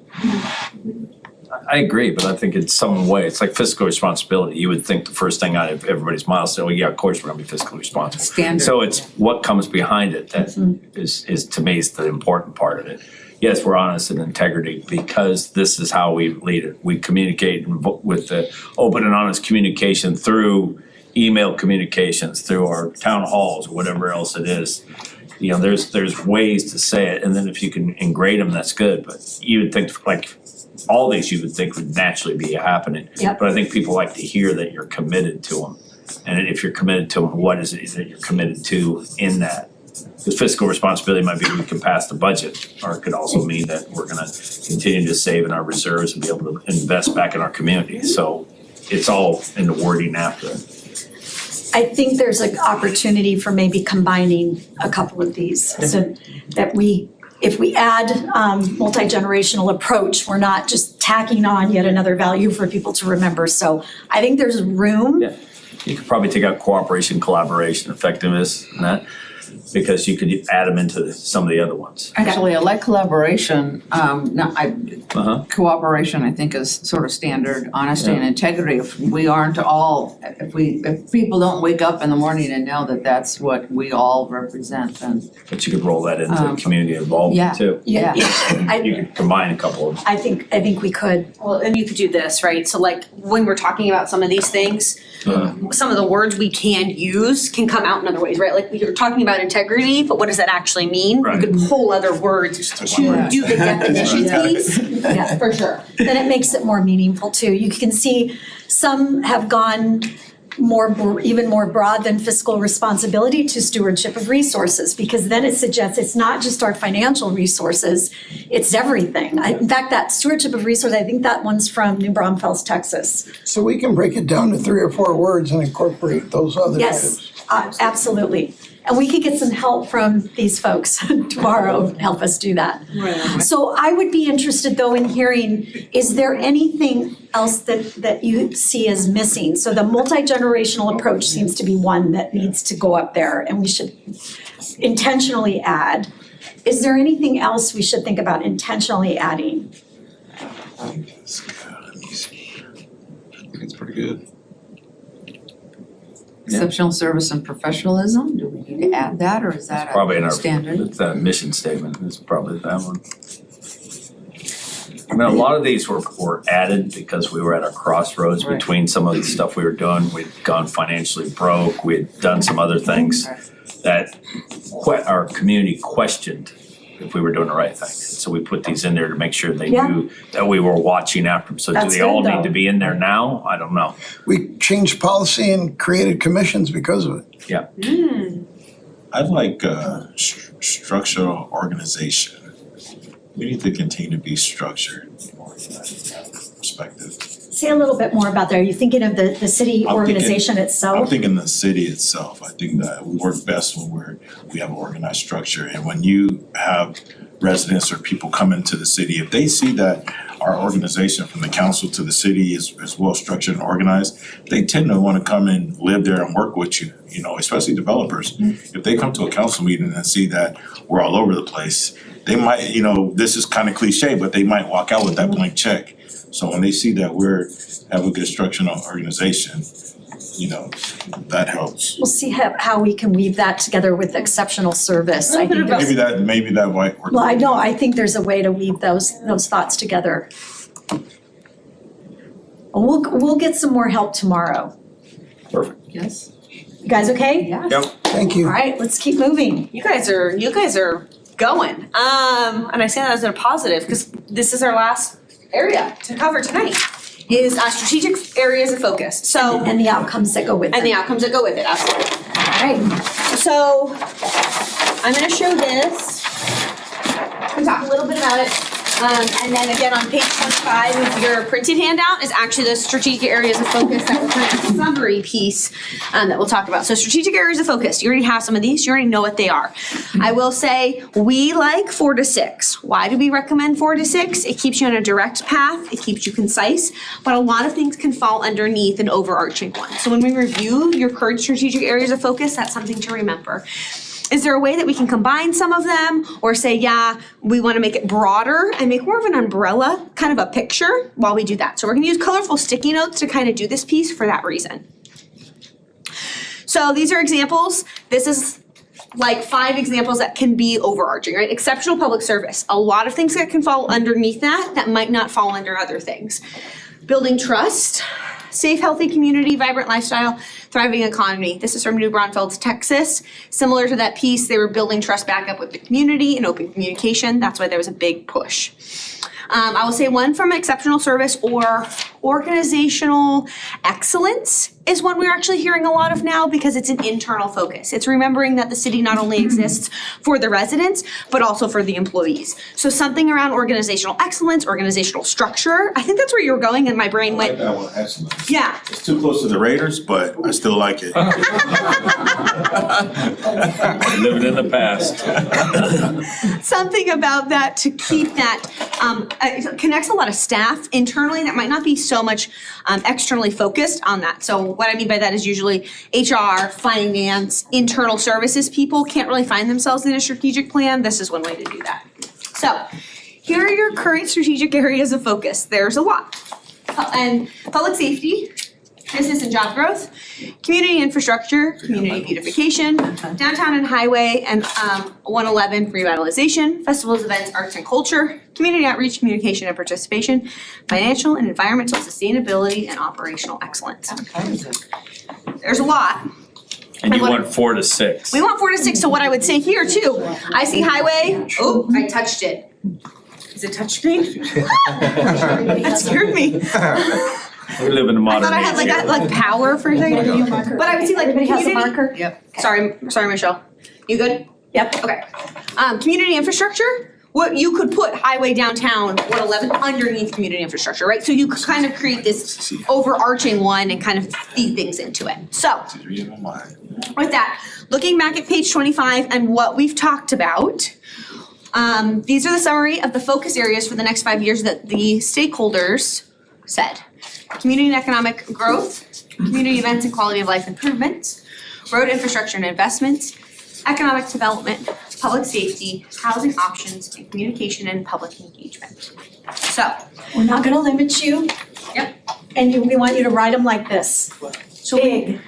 I agree, but I think in some way, it's like fiscal responsibility. You would think the first thing out of everybody's mouth is, of course we're gonna be fiscally responsible. Standard. So it's what comes behind it that is to me is the important part of it. Yes, we're honest and integrity because this is how we lead it. We communicate with the open and honest communication through email communications, through our town halls, whatever else it is. There's ways to say it, and then if you can ingrate them, that's good. But you would think like all these you would think would naturally be happening. Yep. But I think people like to hear that you're committed to them. And if you're committed to them, what is it that you're committed to in that? Because fiscal responsibility might be we can pass the budget, or it could also mean that we're gonna continue to save in our reserves and be able to invest back in our community. So it's all in the wording after it. I think there's an opportunity for maybe combining a couple of these so that if we add multi-generational approach, we're not just tacking on yet another value for people to remember. So I think there's room. Yeah. You could probably take out cooperation, collaboration, effectiveness, and that. because you could add them into some of the other ones. Actually, I like collaboration, Uh-huh. cooperation, I think, is sort of standard, honesty and integrity. If we aren't all, if people don't wake up in the morning and know that that's what we all represent, then But you could roll that into community yeah. involvement too. Yeah. You could combine a couple of them. I think we could. Well, and you could do this, right? So like when we're talking about some of these things, some of the words we can use can come out in other ways, right? Like we were talking about integrity, but what does that actually mean? Right. You could pull other words to do the definition piece. Yeah. For sure. Then it makes it more meaningful too. You can see some have gone even more broad than fiscal responsibility to stewardship of resources, because then it suggests it's not just our financial resources, it's everything. In fact, that stewardship of resources, I think that one's from New Braunfels, Texas. So we can break it down to 3 or 4 words and incorporate those other items. Yes, absolutely. And we could get some help from these folks tomorrow, help us do that. So I would be interested though in hearing, is there anything else that you see as missing? So the multi-generational approach seems to be one that needs to go up there and we should intentionally add. Is there anything else we should think about intentionally adding? I think it's pretty good. Exceptional service and professionalism, do we need to add that, or is that Probably in a our, standard? it's a mission statement, it's probably that one. I mean, a lot of these were added because we were at a crossroads Right. between some of the stuff we were doing. We'd gone financially broke, we'd done some other things that our community questioned if we were doing the right thing. So we put these in there to make sure they Yeah. knew that we were watching after them. So do That's they all good, need though. to be in there now? I don't know. We changed policy and created commissions because of it. Yeah. I like structural organization. We need to continue to be structured from that perspective. Say a little bit more about that. Are you thinking of the city I'm organization I'm itself? thinking the city itself. I think that we work best when we have an organized structure. And when you have residents or people come into the city, if they see that our organization from the council to the city is well structured and organized, they tend to want to come and live there and work with you, you know, especially developers. If they come to a council meeting and see that we're all over the place, they might, you know, this is kind of cliche, but they might walk out with that blank check. So when they see that have a good structural organization, you know, that helps. We'll see how we can weave that together with exceptional service. I think there's- Maybe that might work. Well, I think there's a way to weave those thoughts together. We'll get some more help tomorrow. Yes. You guys okay? Yeah. Thank you. All right, let's keep moving. You guys are going. And I say that as a positive because this is our last area to cover tonight is strategic areas of focus. So And the outcomes that go with it. and the outcomes that go with it, absolutely. All right. So I'm gonna show this. We talk a little bit about it. And then again, on page 25 of your printed handout is actually the strategic areas of focus that we're kind of a summary piece that we'll talk about. So strategic areas of focus, you already have some of these, you already know what they are. I will say, we like 4 to 6. Why do we recommend 4 to 6? It keeps you on a direct path, it keeps you concise, but a lot of things can fall underneath an overarching one. So when we review your current strategic areas of focus, that's something to remember. Is there a way that we can combine some of them or say, yeah, we want to make it broader and make more of an umbrella, kind of a picture while we do that? So we're going to use colorful sticky notes to kind of do this piece for that reason. So these are examples. This is like 5 examples that can be overarching, right? Exceptional public service. A lot of things that can fall underneath that might not fall under other things. Building trust, safe, healthy community, vibrant lifestyle, thriving economy. This is from New Braunfels, Texas. Similar to that piece, they were building trust back up with the community and open communication. That's why there was a big push. I will say one from exceptional service or organizational excellence is one we're actually hearing a lot of now because it's an internal focus. It's remembering that the city not only exists for the residents, but also for the employees. So something around organizational excellence, organizational structure. I think that's where you were going and my brain went, That one, excellent. yeah. It's too close to the Raiders, but I still like it. Living in the past. Something about that to keep that, it connects a lot of staff internally that might not be so much externally focused on that. So what I mean by that is usually HR, finance, internal services people can't really find themselves in a strategic plan. This is one way to do that. So, here are your current strategic areas of focus. There's a lot. And public safety, business and job growth, community infrastructure, community beautification, downtown and highway, and 111 revitalization, festivals, events, arts and culture, community outreach, communication and participation, financial and environmental sustainability, and operational excellence. There's a lot. And you want 4 to 6. We want 4 to 6, so what I would say here too, I see highway, oh, I touched it. Is it touchscreen? That scared me. We live in a I modern thought I had like power for a second, but I would see like Everybody has a community. marker? Yep. Sorry, Michelle. You good? Yep. Okay. Community infrastructure, what you could put highway downtown, 111 underneath community infrastructure, right? So you could kind of create this overarching one and kind of feed things into it. So, with that, looking back at page 25 and what we've talked about, these are the summary of the focus areas for the next 5 years that the stakeholders said. Community and economic growth, community events and quality of life improvements, road infrastructure and investments, economic development, public safety, housing options, and communication and public engagement. So, We're not gonna limit you. Yep. And we want you to write them like this, big.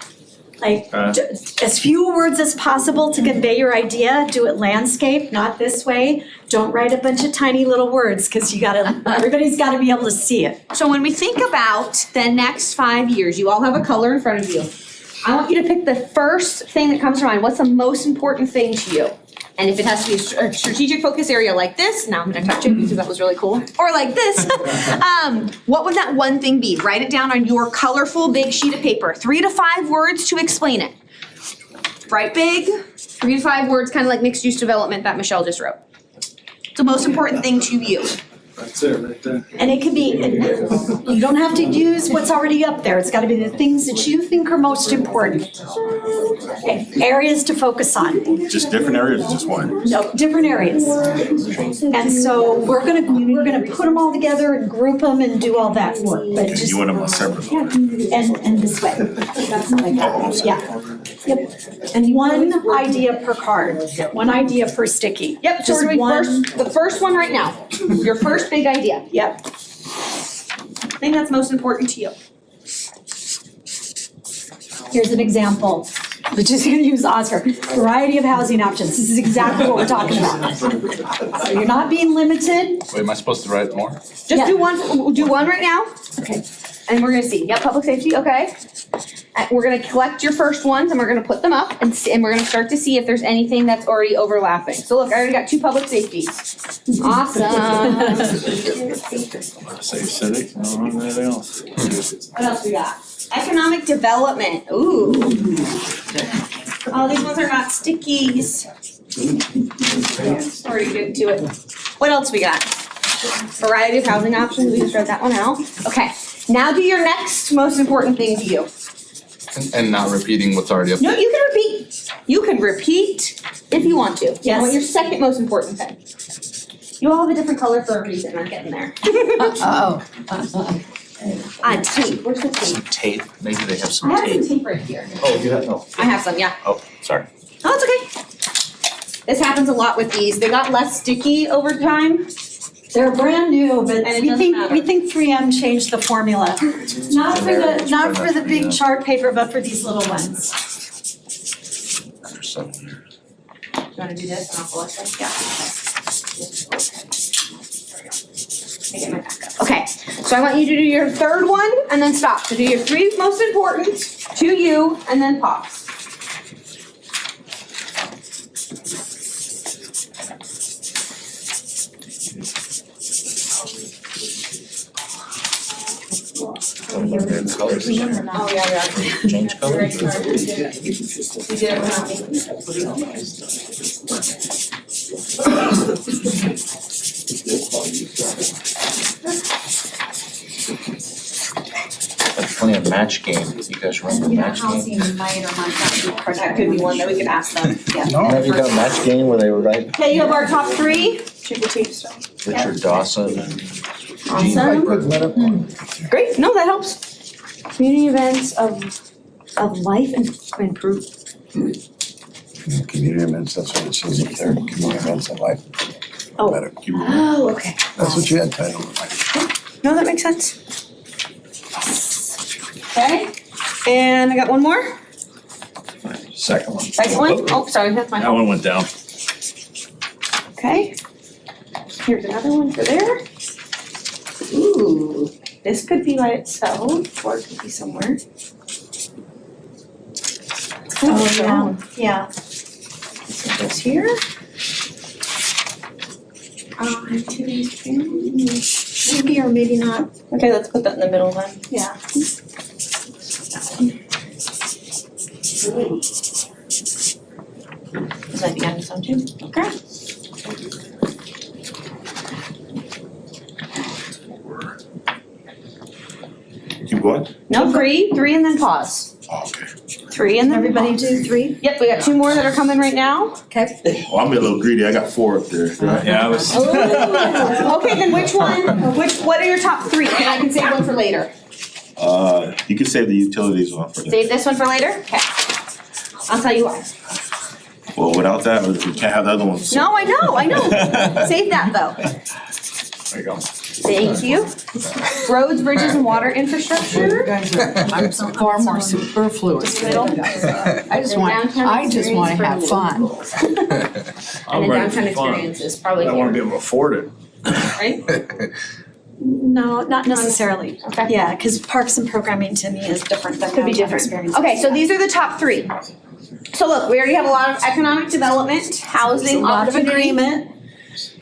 Like, as few words as possible to convey your idea, do it landscape, not this way. Don't write a bunch of tiny little words, cause everybody's gotta be able to see it. so when we think about the next 5 years, you all have a color in front of you. I want you to pick the first thing that comes to mind. What's the most important thing to you? And if it has to be a strategic focus area like this, now I'm gonna touch it because that was really cool, or like this, what would that one thing be? Write it down on your colorful big sheet of paper. 3 to 5 words to explain it. Write big, 3 to 5 words, kind of like mixed use development that Michelle just wrote. It's the most important thing to you. That's it right there. And it could be, you don't have to use what's already up there. It's gotta be the things that you think are most important. Okay, areas to focus on. Just different areas, or just one? No, different areas. And so we're gonna put them all together and group them and do all that work, but just. You want them separate? Yeah, and this way. That's like, yeah. Yep. And one idea per card, one idea per sticky. Yep, so we're Just doing one. the first one right now. Your first big idea. Yep. I think that's most important to you. Here's an example. We're just gonna use Oscar. Variety of housing options. This is exactly what we're talking about. So you're not being limited. Wait, am I supposed to write more? Just Yeah. do one right now. Okay. And we're gonna see, yep, public safety, okay. And we're gonna collect your first ones and we're gonna put them up and we're gonna start to see if there's anything that's already overlapping. So look, I already got 2 public safeties. Awesome. Say civic, I don't know anything else. What else we got? Economic development, ooh. Oh, these ones are not stickies. Already good to it. What else we got? Variety of housing options, we just read that one out. Okay, now do your next most important thing to you. And not repeating what's already up No, there. you can repeat. You can repeat if you want to. Yes. What your second most important thing? You all have a different color for a reason, I'm getting there. Tape, where's the tape? Some tape, maybe they have I some have some tape. tape right here. Oh, you have, no. I have some, yeah. Oh, sorry. Oh, it's okay. This happens a lot with these. They got less sticky over time. They're brand new, but And it we doesn't matter. think 3M changed the formula. Not for the big chart paper, but for these little ones. After 7 years. You wanna do this and I'll collect them? Yeah. I get my back up. Okay, so I want you to do your third one and then stop. So do your 3 most important to you and then pause. Oh, yeah. Change color? We did it without me. That's funny, a match game. You guys remember match game? might or might not be part That could be one that we could ask them. Have you got match game where they were right? Okay, you have our top 3. Richard Dawson and Gene Awesome. Piper. Great, no, that helps. Community events of of life improvement. Community events, that's what it says up there, community events and life. Oh. Better. Oh, okay. That's what you had titled. No, that makes sense. Okay, and I got one more. Second one. Second one. Oh, sorry, that's my That one went down. Okay. Here's another one for there. Ooh, this could be by itself, or it could be somewhere. It's kind of shown. Yeah. So it goes here. Activities, Maybe or maybe not. okay, let's put that in the middle then. Yeah. Is that the end of some too? Okay. Keep going? No, three and then pause. Oh, okay. Three and then Everybody pause. do 3? Yep, we got 2 more that are coming right now. Okay. Well, I'm a little greedy, I got 4 up there. Yeah, I was. Ooh. Okay, then what are your top 3? And I can save one for later. You can save the utilities one for that. Save this one for later? Okay. I'll tell you why. Well, without that, we can't have the other ones. No, I know. Save that though. There you go. Thank you. Roads, bridges, and water infrastructure. I'm far more superfluous. Middle. I just wanna have fun. And then downtown experience is probably I wanna be here, able to afford it. right? No, not necessarily. Okay. Yeah, because parks and programming to me is different than Could be downtown different. experience. Okay, so these are the top 3. So look, we already have a lot of economic development, housing, A lot of opportunity. agreement.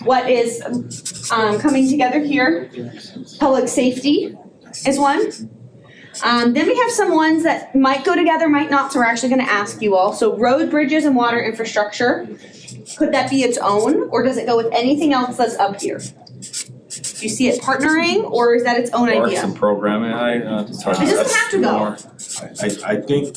What is coming together here? Public safety is one. Then we have some ones that might go together, might not, so we're actually gonna ask you all. So road, bridges, and water infrastructure, could that be its own, or does it go with anything else that's up here? Do you see it partnering, or is that its own Parks idea? and programming, it's hard to. It doesn't have to go. More. I think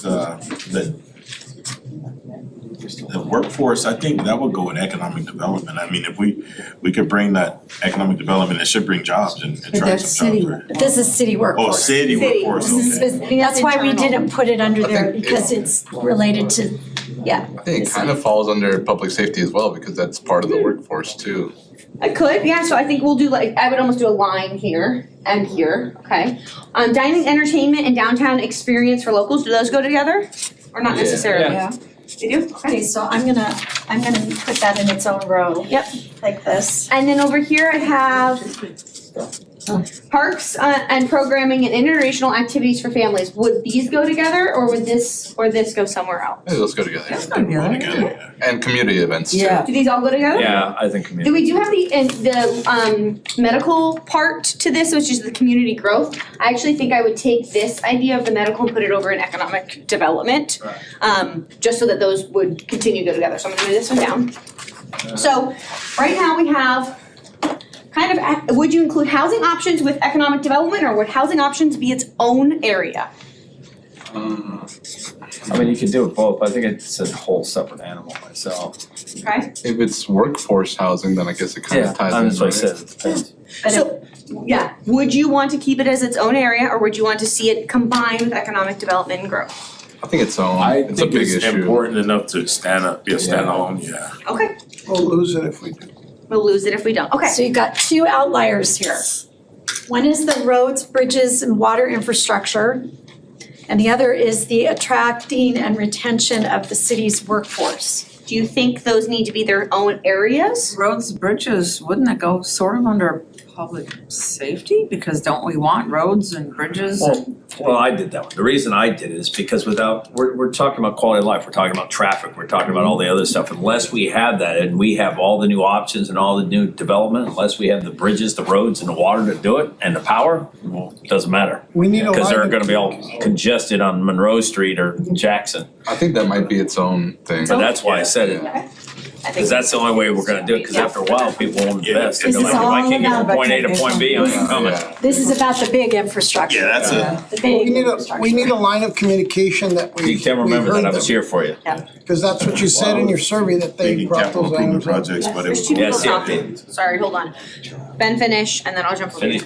the workforce, I think that would go with economic development. I mean, if we could bring that economic development, it should bring jobs and attract that's some jobs, city. right? This is city Oh, workforce. city City. workforce, This is, okay. that's why we internal. didn't put it under I there, think because it's related to, yeah. I think it kind of falls under public safety as well, because that's part of the workforce too. I could, yeah, so I think we'll do I would almost do a line here and here, okay? Dining, entertainment, and downtown experience for locals, do those go together? Or not Yeah. necessarily? Yeah. They do? Okay, so I'm gonna put that in its own row. Yep. Like this. And then over here I have parks and programming and international activities for families. Would these go together, or would this go somewhere else? Hey, let's go together. Go together, yeah. And community events too. Yeah. Do these all go together? Yeah, I think Do community. we do have the medical part to this, which is the community growth? I actually think I would take this idea of the medical and put it over in economic development. Just so that those would continue to go together, so I'm gonna move this one down. So, right now we have would you include housing options with economic development, or would housing options be its own area? I mean, you could do it both, but I think it's a whole separate animal myself. Okay? If it's workforce housing, then I guess it kind Yeah, of ties in. that's what I right? said, it depends. So, yeah, would you want to keep it as its own area, or would you want to see it combined with economic development and growth? I think it's own, I it's a think big it's issue. important enough to be a standalone, yeah. Okay, We'll lose it if we do. we'll lose it if we don't, okay. So you've got 2 outliers here. One is the roads, bridges, and water infrastructure. And the other is the attracting and retention of the city's workforce. Do you think those need to be their own areas? Roads, bridges, wouldn't that go sort of under public safety? Because don't we want roads and bridges and? Well, I did that one. The reason I did it is because we're talking about quality of life, we're talking about traffic, we're talking about all the other stuff. Unless we have that and we have all the new options and all the new development, unless we have the bridges, the roads, and the water to do it, and the power, well, it doesn't matter. We need a Because line they're of- gonna be all congested on Monroe Street or Jackson. I think that might be its own thing. But that's why I said it, I because think, that's the only way we're gonna do it, because after a while, people won't invest. They're This like, is if I all can't get about- from point A to point B, I ain't coming. This is about the big infrastructure. Yeah, that's The We big need infrastructure. we need a line of communication that we. You can't remember that, I was here for you. Because that's what you said in your survey, that they Thinking brought capital those improvement items up. projects, but it there's was. 2 people Yes, yeah. talking. Sorry, hold on. Ben, finish, and then I'll jump over. Finish.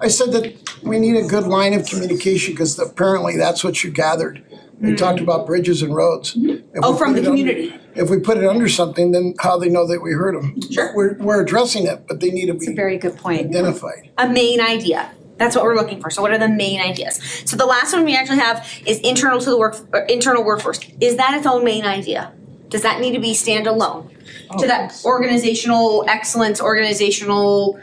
I said that we need a good line of communication, because apparently that's what you gathered. They talked about bridges and roads. If Oh, we from put the it under- community. If we put it under something, then how they know that we heard them? Sure. We're addressing it, but they need to It's a be very good point. identified. A main idea. That's what we're looking for. So what are the main ideas? So the last one we actually have is internal to the internal workforce. Is that its own main idea? Does that need to be standalone? To that organizational excellence, organizational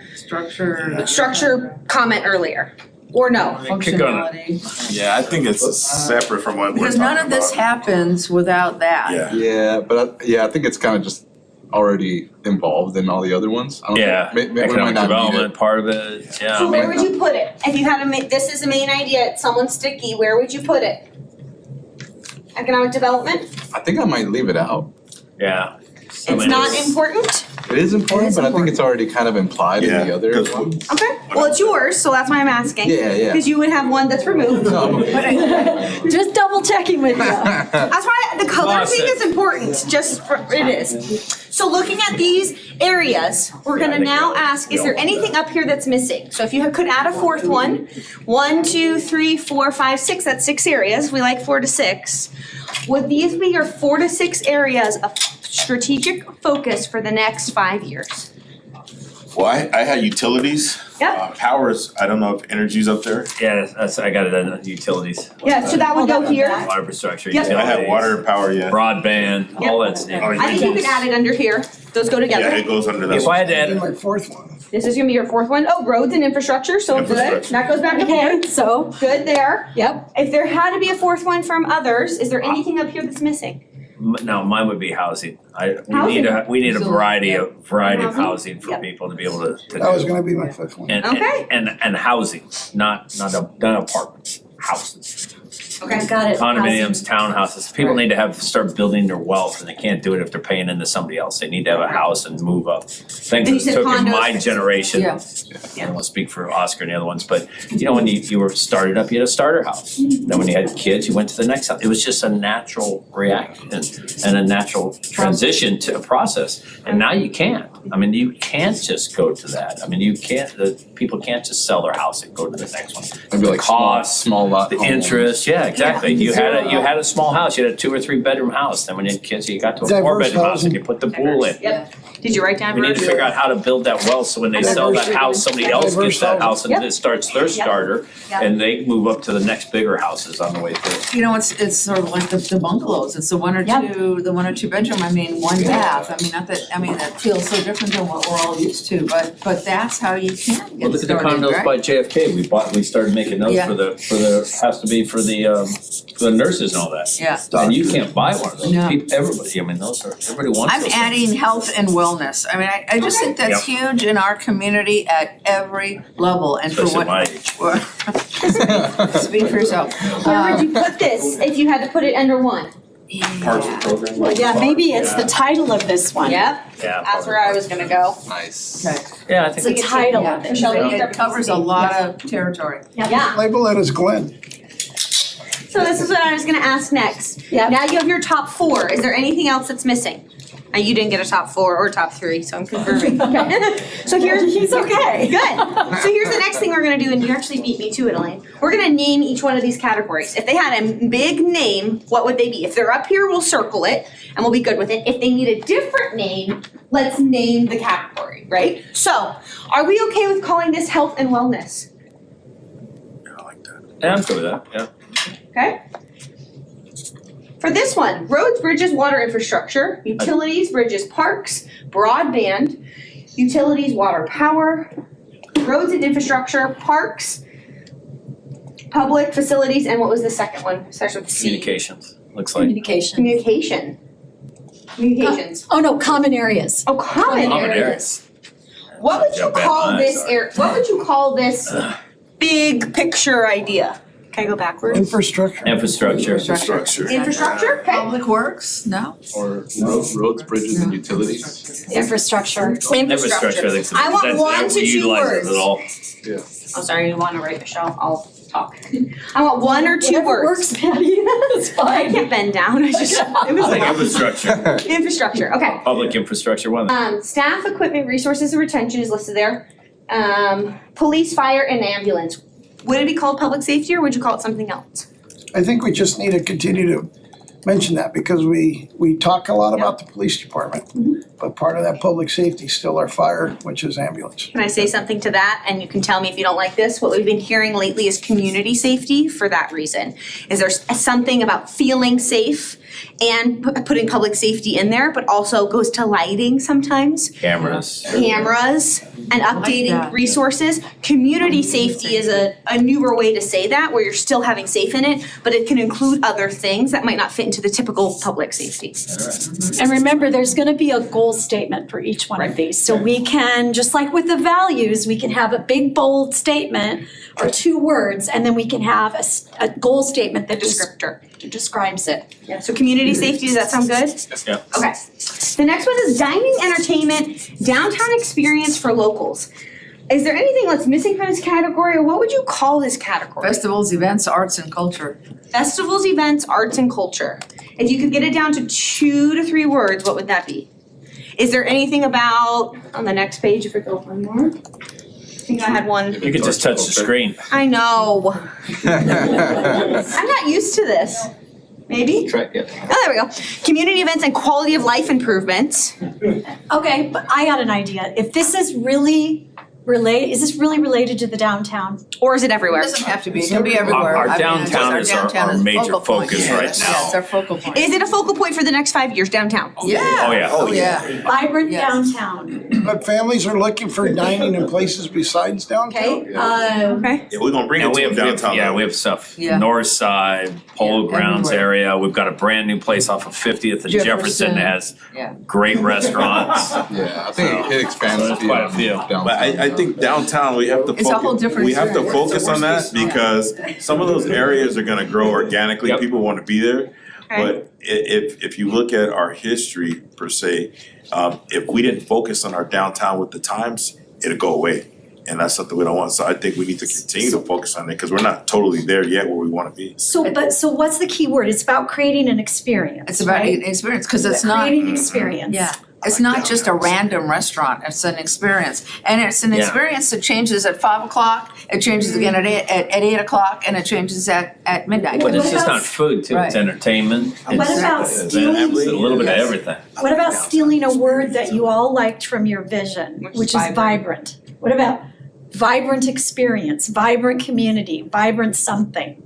structure comment earlier? Or no? Could go on. Functionality. Yeah, I think it's separate from what we're Because talking none of this about. happens without that. Yeah. Yeah, but I think it's kind of just already involved in all the other ones. I don't Yeah, think, we might economic not need development, part of it, yeah. So where would you put it? If you had this is a main idea, it's someone sticky, where would you put it? Economic development? I think I might leave it out. Yeah. I It's mean, not important? It is important, but I think it's already kind of implied in the Yeah, other 'cause one. Okay, well, it's yours, so that's why I'm asking. Yeah, yeah. Because you would have one that's removed. No, okay. Just double checking with you. That's why the color Lost thing it. is important, it is. So looking at these areas, we're gonna now ask, is there anything up here that's missing? So if you could add a fourth one, 1, 2, 3, 4, 5, 6, that's 6 areas, we like 4 to 6. Would these be your 4 to 6 areas of strategic focus for the next 5 years? Well, I had utilities. Yep. Powers, I don't know if energy's up there. Yeah, that's, I got it in utilities. Yeah, so that would go here. Water infrastructure, Yep. utilities. I had water and power, yeah. Broadband, all that's needed. I think you could add it under here, those go Yeah, together. it goes under that. If I had to And add, my fourth one. This is gonna be your fourth one. Oh, roads and infrastructure, so good, Infrastructure. that goes back up here, Okay, so, good there. yep. If there had to be a fourth one from others, is there anything up here that's missing? no, mine would be housing. We need a variety of housing for people to be able to That was do. gonna be my fifth one. Okay. And housing, not apartments, houses. Okay. Got it. Condominiums, townhouses, people need to start building their wealth, and they can't do it if they're paying into somebody else, they need to have a house and move up. Things And you that said took in my condos. generation, Yeah. I don't wanna speak for Oscar and the other ones, but you know, when you were started up, you had a starter house. Then when you had kids, you went to the next house, it was just a natural reaction and a natural transition to a process, and now you can't. I mean, you can't just go to that, I mean, people can't just sell their house and go to the next one. Maybe like Costs, small lot the homes. interest, yeah, exactly. You had a small house, you had a 2 or 3 bedroom house, then when you had kids, you got to a Diverse 4 bedroom house and housing. you put the pool in. Yep. Did you write down? We need to figure out how to build that wealth, so when they sell that house, somebody else gets that house and it starts their starter. Yep. And they move up to the next bigger houses on the way through. You know, it's sort of like the bungalows, it's the one or two bedroom, I mean, one bath, that feels so different than what we're all used to, but that's how you can Well, get look at the started, condos right? by JFK, we started making those Yeah. for the nurses and all that. Yeah. And you can't buy one of those, No. everybody, I mean, everybody wants I'm those adding things. health and wellness, I mean, I just think that's huge in our community at every level, and for Especially what. my age. Speak for yourself. Where would you put this if you had to put it under one? Parts of the program. Well, yeah, maybe it's the title of this one. Yep, Yeah. that's where I was gonna go. Nice. Okay. Yeah, I It's think the title Yeah, of it. Michelle, you it covers a lot of territory. Yeah, Label it as Glenn. so this is what I was gonna ask next. Yep. Now you have your top 4, is there anything else that's missing? And you didn't get a top 4 or top 3, so I'm confirming. So here's, He's okay. good. So here's the next thing we're gonna do, and you actually beat me to it, Elaine. We're gonna name each one of these categories. If they had a big name, what would they be? If they're up here, we'll circle it, and we'll be good with it. If they need a different name, let's name the category, right? So, are we okay with calling this health and wellness? I like that. Yeah, I'm good with that, yeah. Okay? For this one, roads, bridges, water infrastructure, utilities, bridges, parks, broadband, utilities, water, power, roads and infrastructure, parks, public facilities, and what was the second one? Starts with C. Communications, looks like. Communication. Communications. Oh, no, common areas. Oh, common Common areas. What would you Jump at call mine, this sorry. what would you call this big picture idea? Can I go backwards? Infrastructure. Infrastructure. Infrastructure. Infrastructure, okay. Public Works, no? Or roads, bridges, and utilities. Infrastructure. Infrastructure, that's, I want that's, 1 to 2 utilizes words. it all. Oh, sorry, you wanna write, Michelle? I'll talk. I want 1 or 2 Whatever words. works, Patty, it's I fine. can't bend down, I just, it was I think like, infrastructure, infrastructure, okay. public infrastructure, one. Staff, equipment, resources, and retention is listed there. Police, fire, and ambulance. Would it be called public safety or would you call it something else? I think we just need to continue to mention that because we talk a lot about the police department. But part of that public safety is still our fire, which is ambulance. Can I say something to that? And you can tell me if you don't like this. What we've been hearing lately is community safety for that reason. Is there something about feeling safe and putting public safety in there, but also goes to lighting sometimes? Cameras. Cameras and updating that. resources. Community safety is a newer way to say that, where you're still having safe in it, but it can include other things that might not fit into the typical public safety. And remember, there's gonna be a goal statement for each one of these. So we can, just like with the values, we can have a big bold statement or 2 words, and then we can have a goal statement that Descriptor. describes it. Yeah, so community safety, does that sound good? Yeah. Okay. The next one is dining, entertainment, downtown experience for locals. Is there anything that's missing from this category, or what would you call this category? Festivals, events, arts and culture. Festivals, events, arts, and culture. If you could get it down to 2 to 3 words, what would that be? Is there anything about, on the next page, if we go one more? I think I had one. You could just touch the screen. I know. I'm not used to this. Maybe? Try, yeah. Oh, there we go. Community events and quality of life improvements. Okay, but I got an idea. If this is really is this really related to the downtown? Or is it everywhere? It doesn't have to be, it can be everywhere. Our I mean, it's just downtown is our major focal point. focus right Yes, now. it's our focal point. Is it a focal point for the next 5 years downtown? Yeah. Oh, yeah. Oh, yeah. Vibrant Yes. downtown, But families are looking for dining in places besides downtown. okay? Okay. Yeah, we're gonna bring And it we to have, them downtown. yeah, we have stuff, Yeah. north side, Polo Yeah, Grounds everywhere. area, we've got a brand new place off of 50th and Jefferson that has Yeah. great restaurants. Yeah, I think it expands There's quite a few. downtown. But I think downtown, we have to It's a whole focus, different we have to experience. focus on that because some of those areas are gonna grow organically, Yep. people wanna be there. Okay. But if you look at our history per se, if we didn't focus on our downtown with the times, it'll go away. And that's something we don't want, so I think we need to continue to focus on it, cause we're not totally there yet where we wanna be. So what's the key word? It's about creating an experience, It's about right? an experience, cause it's not, Creating experience. yeah, it's not just a random restaurant, it's an experience. And it's an Yeah. experience that changes at 5 o'clock, it changes again at 8 o'clock, and it changes at midnight. But it's What just about- not food too, it's Right. entertainment, What it's about it's stealing- a little bit of Yes. everything. What about stealing a word that you all liked from your vision, which is vibrant? What about vibrant experience, vibrant community, vibrant something?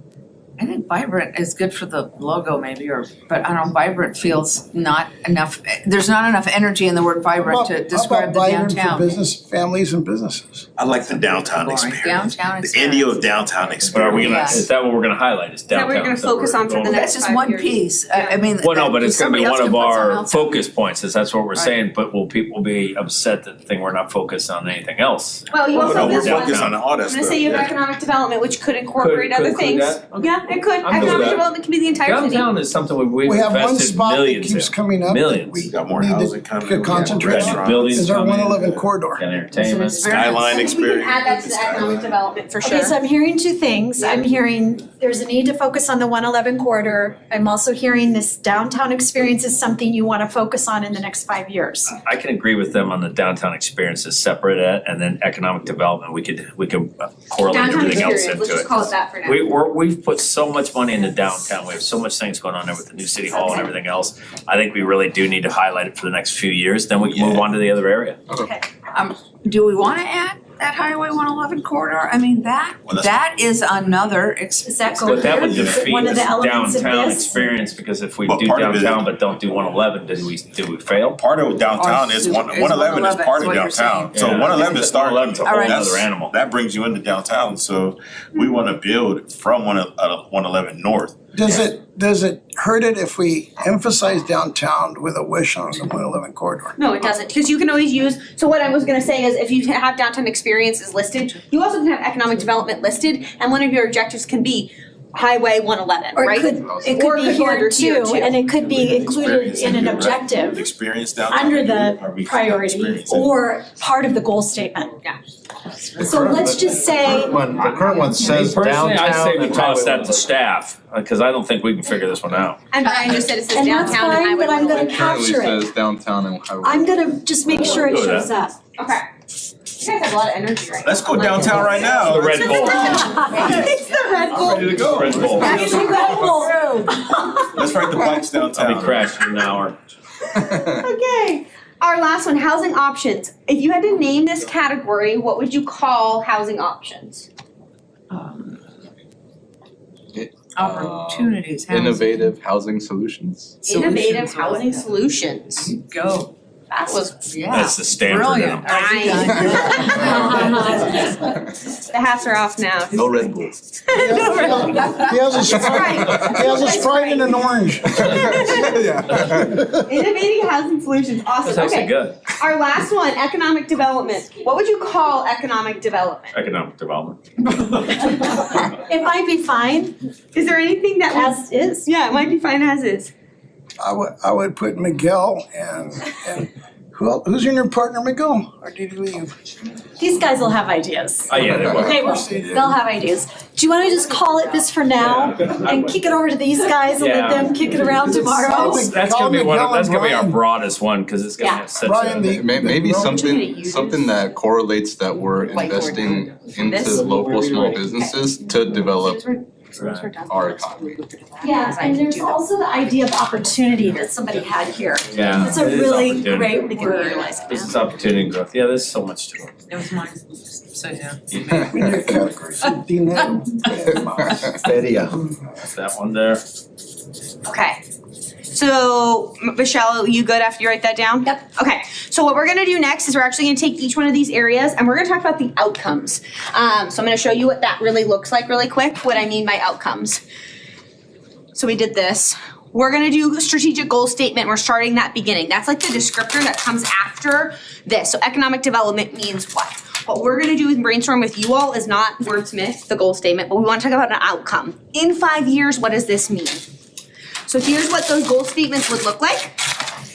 I think vibrant is good for the logo maybe, but I don't know, vibrant feels not enough, there's not enough energy in the word vibrant to describe the How about vibrant for downtown. business, families and businesses? I like the downtown Boring. experience. Downtown The experience. Indio downtown But are we gonna, experience. is that what we're gonna highlight, is that downtown? what you're gonna Is that what focus we're on for the going next That's just 5 one years? piece, I mean. Well, no, but it's gonna be somebody else one of can put something our else on. focus points, is that's what we're Right. saying, but will people be upset that think we're not focused on anything else? Well, you Oh, also no, have we're this one. focused on all that I'm stuff. gonna say you have yeah. economic development, which could incorporate other could include things. that? Okay. Yeah, it could. I'm good with Economic that. development can be the entire city. Downtown is something we've We have one invested spot that millions in. keeps coming up that Millions. we Got more need housing to coming. could concentrate Got new on. buildings Is our coming. 111 corridor. Got entertainment. Skyline I think we experience. can add that to the economic development for sure. Okay, so I'm hearing 2 things. I'm hearing there's a need to focus on the 111 corridor. I'm also hearing this downtown experience is something you wanna focus on in the next 5 years. I can agree with them on the downtown experience is separate and then economic development, we could correlate Downtown everything else experience, into let's just it. call it that for now. We've put so much money into downtown, we have so much things going on there with the new city hall and everything else. I think we really do need to highlight it for the next few years, then we can move on to the other area. Do we wanna add that Highway 111 corridor? I mean, that is another Does that go But that here? would Is it defeat one of the this elements of downtown this? experience, because if we But do part of it- downtown but don't do 111, did we fail? Part of downtown is Or one is 111 is 111, part is of what you're downtown. So saying. 111 is starting. 111 's a whole That's- other animal. That brings you into downtown, so we wanna build from 111 north. Does it hurt it if we emphasize downtown with a wish on the 111 corridor? No, it doesn't, because you can always use, so what I was gonna say is if you have downtown experiences listed, you also can have economic development listed, and one of your objectives can be Highway 111, Or right? it could Or be it could go here under here too, too. and it could be included in an objective Experience downtown. under the Are we priority experiencing? or part of the goal statement. Yeah. So let's just say, The current one says Personally, downtown. I say we and toss that highway to staff, because I don't think we can figure this one out. And Brian just said it says and that's downtown and fine, Highway but I'm gonna 111. capture Currently it. says downtown and highway. I'm gonna just make sure it Go with shows that. up. Okay. You guys have a lot of energy right now. Let's go downtown right now. The Red Bull. It's the Red Bull. Ready to go. Red Bull. It's the Red Bull. Let's ride the bikes downtown. I'll be crashing in an hour. Okay, our last one, housing options. If you had to name this category, what would you call housing options? Opportunities, housing. Innovative housing solutions. Innovative Solutions, I like housing that. solutions. Go. That was Yeah. That's the standard Brilliant. now. The hats are off now. No Red Bull. No, really. He has a Sprite, he has a Sprite and an orange. Innovating housing solutions, awesome, That's actually okay. good. Our last one, economic development. What would you call economic development? Economic development. It might be fine Is there anything that was, as is. yeah, it might be fine as is. I would put Miguel and who's your new partner, Miguel? Or did he leave? These guys will have ideas. Oh, yeah, they will. They'll have ideas. Do you wanna just call it this for now and kick it over to these guys and let Yeah. them kick it around tomorrow? That's gonna be that's gonna be our broadest one, cause it's gonna Yeah. have such Brian, a. the. Maybe the- something that correlates that we're investing into local small businesses to develop our economy. Yeah, and there's also the idea of opportunity that somebody had here. Yeah. It's a it is really opportunity. great word. This is opportunity and growth. Yeah, there's so much to it. It was mine, so yeah. We need a category. Dinero. Feria. That's that one there. Okay. So, Michelle, you good after you write that down? Yep. Okay, so what we're gonna do next is we're actually gonna take each one of these areas and we're gonna talk about the outcomes. So I'm gonna show you what that really looks like really quick, what I mean by outcomes. So we did this. We're gonna do a strategic goal statement. We're starting that beginning. That's like the descriptor that comes after this. So economic development means what? What we're gonna do and brainstorm with you all is not wordsmith the goal statement, but we wanna talk about an outcome. In 5 years, what does this mean? So here's what those goal statements would look like.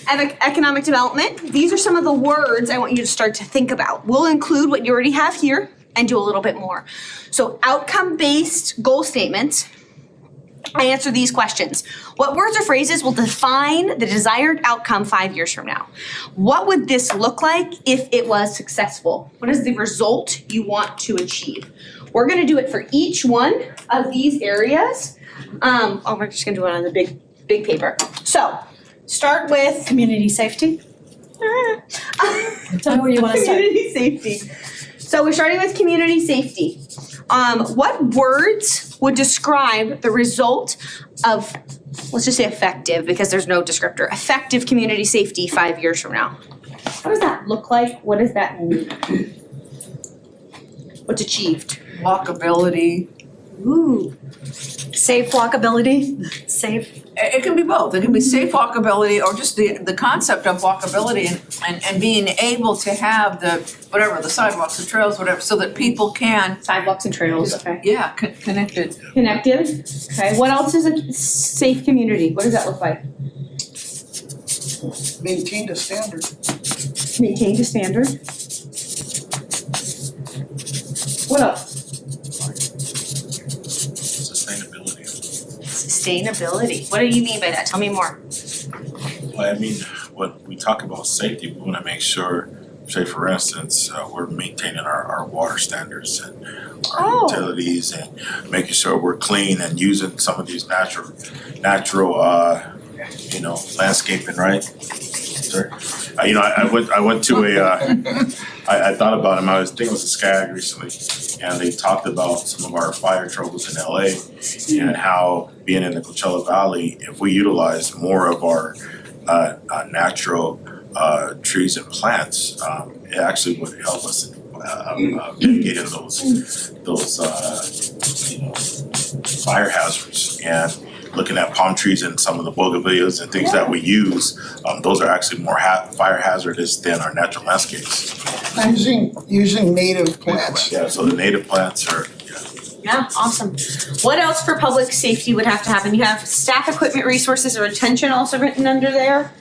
Economic development, these are some of the words I want you to start to think about. We'll include what you already have here and do a little bit more. So outcome-based goal statements, I answer these questions. What words or phrases will define the desired outcome 5 years from now? What would this look like if it was successful? What is the result you want to achieve? We're gonna do it for each one of these areas. We're just gonna do it on the big paper. So, start with Community safety? Tell me where you wanna start. community safety. So we're starting with community safety. What words would describe the result of, let's just say effective, because there's no descriptor, effective community safety 5 years from now? What does that look like? What does that mean? What's achieved? Walkability. Ooh. Safe walkability, safe. It can be both. It can be safe walkability or just the concept of walkability and being able to have the sidewalks, the trails, whatever, so that people can, Sidewalks and trails, okay. yeah, connected. Connective, okay. What else is a safe community? What does that look like? Maintain a standard. Maintain the standard. What else? Sustainability. What do you mean by that? Tell me more. Well, I mean, when we talk about safety, we wanna make sure, say for instance, we're maintaining our water standards and our utilities and making sure we're clean and using some of these natural, landscaping, right? Sir? I went to I thought about them, I was thinking with the SCAG recently, and they talked about some of our fire troubles in LA and how being in the Coachella Valley, if we utilize more of our natural trees and plants, it actually would help us mitigate those fire hazards. And looking at palm trees and some of the bougainvilleas and things that we use, those are actually more fire hazardous than our natural landscapes. Using native plants. Yeah, so the native plants are, Yeah, awesome. What else for public safety would have to happen? You have staff, equipment, resources, or retention also written under there?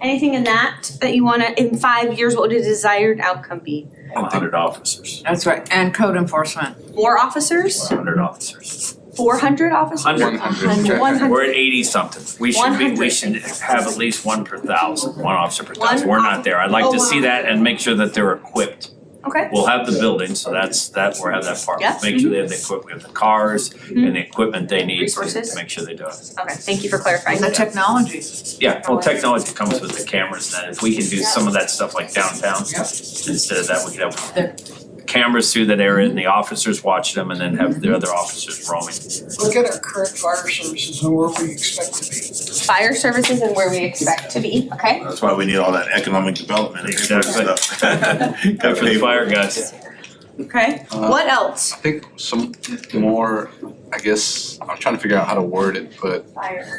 Anything in that you wanna, in 5 years, what would a desired outcome be? 100 officers. That's right, and code enforcement. More officers? 100 officers. 400 officers? 100. We're at 80 something. We should 100. have at least one per thousand, one officer per thousand. We're not there. I'd like to see that and make sure that they're equipped Okay. We'll have the building, so we'll have that part. Yeah. Make sure they have the equipment, we have the cars and the equipment they need to Resources. make sure they do it. Okay, thank you for clarifying. The technology. Yeah, well, technology comes with the cameras and that, if we can do some of that stuff like downtown, instead of that, we could have cameras through that area and the officers watch them and then have the other officers roaming. Look at our current fire services and where we expect to be. Fire services and where we expect to be, okay? That's why we need all that economic development and Exactly. stuff. Good for the fire guys. Okay, what else? I think some more, I guess, I'm trying to figure out how to word it, but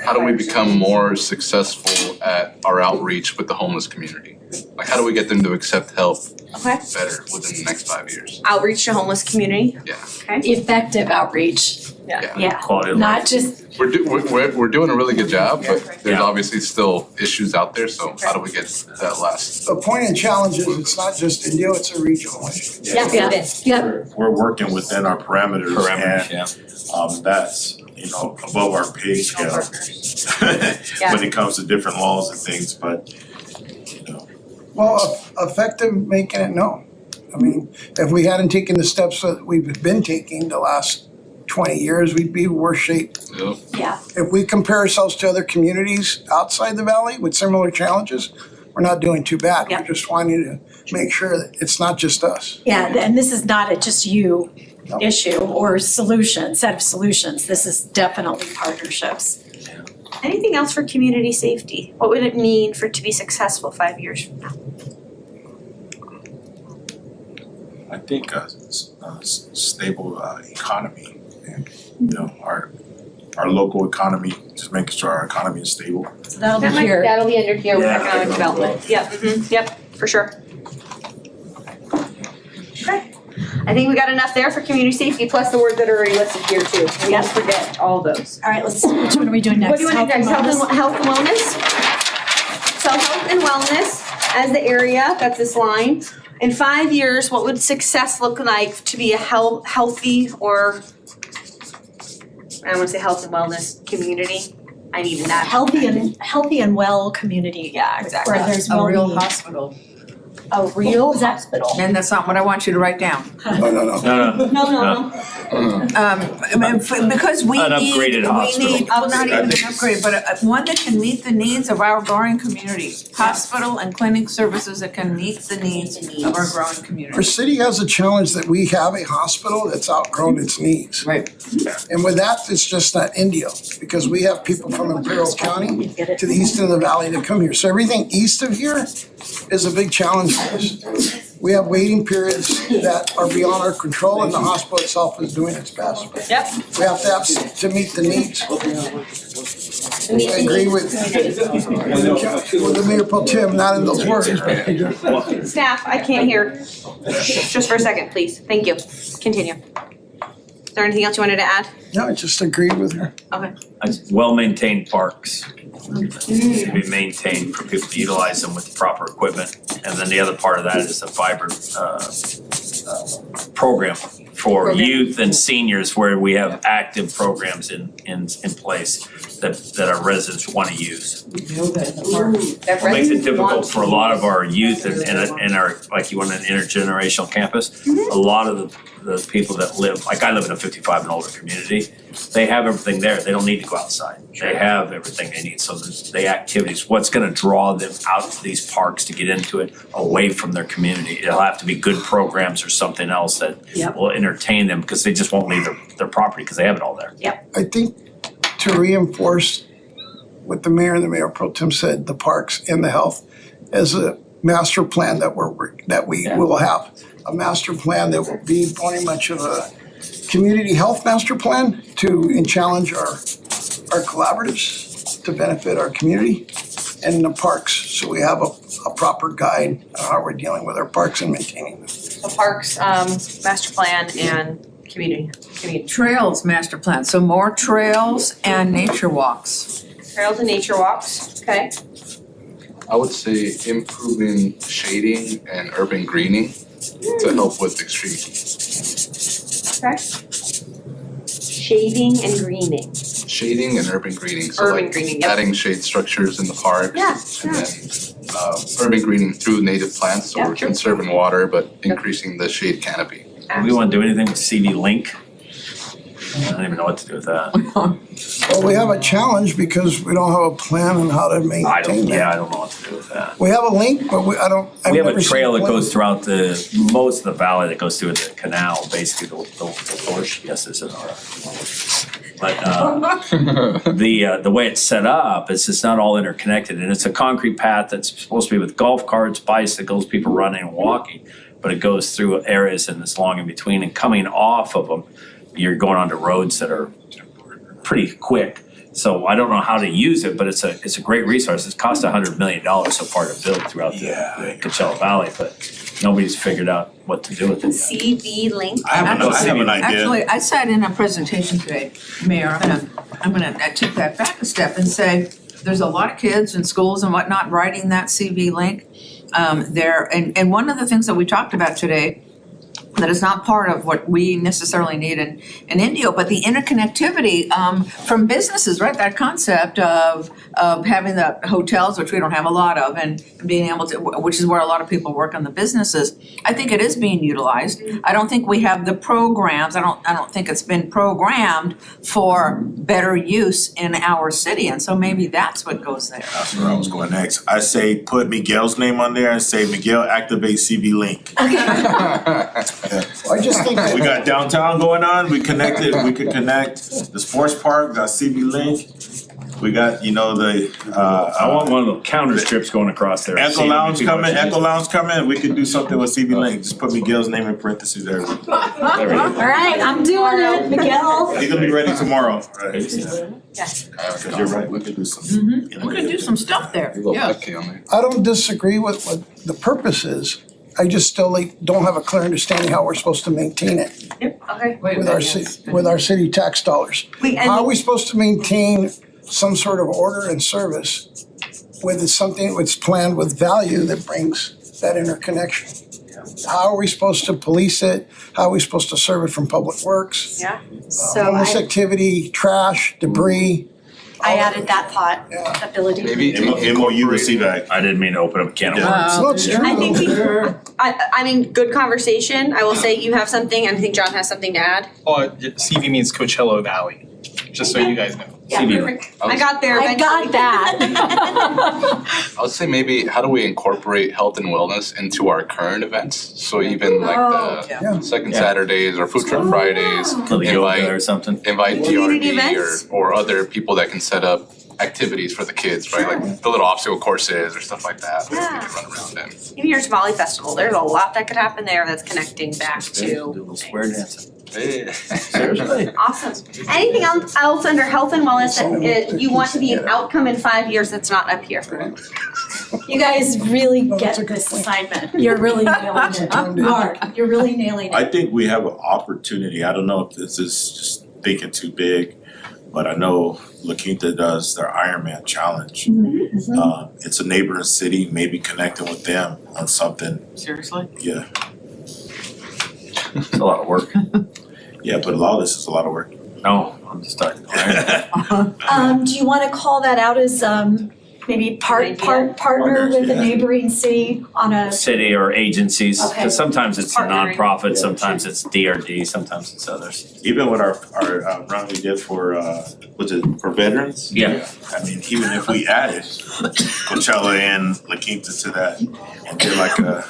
how do we become more successful at our outreach with the homeless community? Like, how do we get them to accept help Okay. better within the next 5 years? Outreach to homeless community. Yeah. Okay. Effective outreach, yeah, Quality of not life. just, We're doing a really good job, but there's Yeah. obviously still issues out there, so how do we get that last? The point and challenge is it's not just Indio, it's a regional issue. Yeah, it is. yeah, We're working within our parameters Parameters, and that's, above our pay scale. When it comes to different laws and things, but, Well, effective making it known. I mean, if we hadn't taken the steps that we've been taking the last 20 years, we'd be in worse shape. Yep. yeah. If we compare ourselves to other communities outside the valley with similar challenges, we're not doing too bad. Yeah. We're just wanting to make sure that it's not just us. Yeah, and this is not a just you issue or set of solutions. This is definitely partnerships. Anything else for community safety? What would it mean for it to be successful 5 years from now? I think a stable economy and, our local economy, just making sure our economy is stable. That'll be here. That'll be under here with Yeah. economic development. Yep, yep, for sure. Okay, I think we got enough there for community safety, plus the words that are already listed here too. We won't forget all of those. All right, which one are we doing next? What do you want to do next? Health and Health and wellness? So health and wellness as the area, that's this line. In 5 years, what would success look like to be a healthy or, I wanna say health and wellness community? I need that. healthy and well community. Yeah, exactly. Where there's A real well-being. hospital. A real hospital. And that's not what I want you to write down. No. No. Because we An need, upgraded hospital. well, not even an upgrade, but one that can meet the needs of our growing community. Hospital and clinic services that can meet the needs of our growing Our community. city has a challenge that we have a hospital that's outgrown its needs. Right. And with that, it's just not Indio, because we have people from Imperial County to the east of the valley that come here. So everything east of here is a big challenge for us. We have waiting periods that are beyond our control, and the hospital itself is doing its best. Yep. We have to meet the needs. I agree with the Mayor Pro Tem, not in those words. Staff, I can't hear. Just for a second, please. Thank you. Continue. Is there anything else you wanted to add? No, I just agreed with her. Okay. Well-maintained parks to be maintained for people to utilize them with the proper equipment. And then the other part of that is a vibrant program for youth and seniors where we have active programs in place that our residents wanna use. That Makes it residents difficult want for a lot of our youth and our, like you want an intergenerational campus. A lot of the people that live, like I live in a 55 and older community, they have everything there, they don't need to go outside. They have everything they need, so the activities, what's gonna draw them out to these parks to get into it, away from their community? It'll have to be good programs or something else that will entertain them, because they just won't leave their property, because they have it all there. I think to reinforce what the mayor and the mayor pro tem said, the parks and the health, as a master plan that we will have. A master plan that will be pretty much of a community health master plan and challenge our collaboratives to benefit our community, and the parks, so we have a proper guide on how we're dealing with our parks and maintaining them. the parks, master plan and community. Trails master plan, so more trails and nature walks. Trails and nature walks, okay? I would say improving shading and urban greening to help with extreme heat. Okay. Shading and greening. Shading and urban greening, so Urban like greening, yep. adding shade structures in the park. Yeah, And then urban greening through native plants, so we're conserving water but increasing the shade canopy. We wanna do anything with CV Link? I don't even know what to do with that. Well, we have a challenge because we don't have a plan on how to maintain I don't that. know what to do with that. We have a link, but I've We have never a seen trail that plan. goes throughout most of the valley that goes through the canal, basically the horse, yes, this is our. But the way it's set up, it's just not all interconnected, and it's a concrete path that's supposed to be with golf carts, bicycles, people running and walking. But it goes through areas and it's long in between, and coming off of them, you're going onto roads that are pretty quick. So I don't know how to use it, but it's a great resource. It's cost $100 million so far to build throughout the Coachella Valley, but nobody's figured out what to do with it yet. CV Link. I have an idea. Actually, I sat in a presentation today, Mayor, I'm gonna take that back a step and say, there's a lot of kids in schools and whatnot riding that CV Link. And one of the things that we talked about today that is not part of what we necessarily need in Indio, but the interconnectivity from businesses, right? That concept of having the hotels, which we don't have a lot of, and being able to, which is where a lot of people work on the businesses. I think it is being utilized. I don't think we have the programs. I don't think it's been programmed for better use in our city, and so maybe that's what goes there. That's where I was going next. I say put Miguel's name on there and say Miguel activate CV Link. I just think that We got downtown going on, we could connect the sports park, got CV Link. We got, I want one of the counter strips going across there. Echo Lounge coming, we could do something with CV Link, just put Miguel's name in parentheses there. All right, I'm doing it, Miguel. He's gonna be ready tomorrow, right? Yes. Cause you're right, we could do something. We could do some stuff there, A little yeah. picky on there. I don't disagree with what the purpose is. I just still don't have a clear understanding how we're supposed to maintain it Okay. with our city tax dollars. Wait, How are and we supposed to maintain some sort of order and service with something that's planned with value that brings that interconnection? How are we supposed to police it? How are we supposed to serve it from Public Works? yeah, Homeless activity, trash, debris. I added that thought, Yeah. ability. Maybe MOU with CVAC. I didn't mean to open up a can of Yeah. worms. No, it's true. I think I mean, good conversation. I will say you have something, and I think John has something to add. Oh, CV means Coachella Valley, just so you guys know. Yeah, CV perfect. I got there I eventually. got that. I would say maybe how do we incorporate health and wellness into our current events? So even like Yeah. the second Saturdays or Food Truck Fridays, Little yoga or something. invite Community DRD events? or other people that can set up activities for the kids, right? Like the little obstacle courses or stuff like that. We Yeah. can run around in. Even your Tamale Festival, there's a lot that could happen there that's connecting back Do a to little square dancing. Seriously? awesome. Anything else under health and wellness that you want to be an outcome in 5 years that's not up here? You guys really No, that's get a good this point. assignment. You're really nailing it. Mark, you're really nailing I it. think we have an opportunity, I don't know if this is just thinking too big, but I know La Quinta does their Ironman challenge. It's a neighboring city, maybe connecting with them on something, Seriously? yeah. It's a lot of work. Yeah, but a lot of this is a lot of work. No, I'm just talking. Do you wanna call that out as, maybe partner Partners, with a yeah. neighboring city on a, City or agencies, Okay. because sometimes it's a Partnering. nonprofit, sometimes it's DRD, sometimes it's others. Even with our run we did for, was it for veterans? Yeah. I mean, even if we added Coachella and La Quinta to that and did like a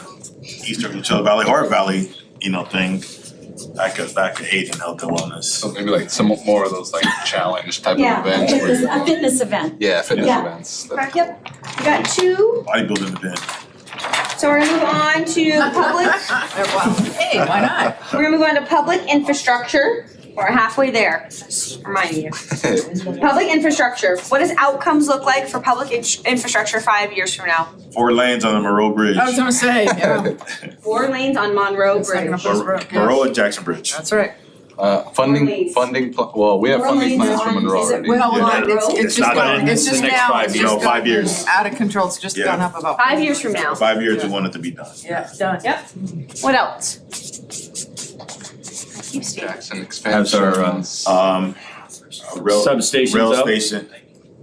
Eastern Coachella Valley, Heart Valley, thing, that could aid in health and wellness. So maybe like some more of those like challenge type yeah, of events. a fitness event. Yeah, fitness Yeah. events. Yep. We got two, Bodybuilding event. so we're gonna move on to public, Hey, why not? we're gonna move on to public infrastructure. We're halfway there, just reminding you. Public infrastructure, what does outcomes look like for public infrastructure 5 years from now? 4 lanes on the Monroe Bridge. I was gonna say, yeah. 4 lanes on Monroe It's not gonna Bridge. push road, yeah. Monroe and Jackson Bridge. That's right. Funding, lanes. well, we have More funding lanes plans for on- Monroe is it- already. Well, Yeah. it's It's just not gone, in it's the just next now, 5 it's years. just No, 5 gone years. out of control, it's just Yeah. gone up about. 5 years from now. 5 years we want it to be done. Yeah, done. Yep. What else? Keep speaking. Jackson How's our, expansions. Rail Substations rail up? station.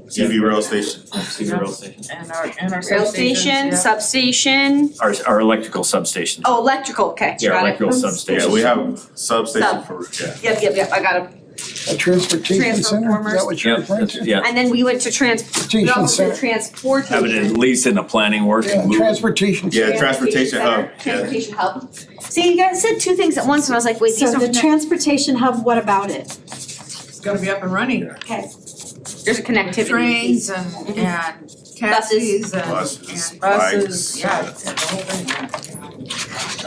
CV rail station. CV rail station. And our Rail station, substation, Our electrical substation. oh, electrical, okay, got it. Yeah, electrical substation. Yeah, we have substation Sub. for, yeah. Yep, I got it. A transportation center, is that what you're Yeah, referring that's- to? yeah. And then we went to we Transportation also did center, Have it transportation. at least in the planning work. yeah, transportation. Yeah, transportation hub, center, Transportation hub. See, you guys said two things at once and I was like, wait, these So the don't, transportation hub, what about it? It's gonna be up and running. Okay. there's a connectivity Trains piece. and taxis and Buses, and buses, bikes. yeah, it's the whole thing.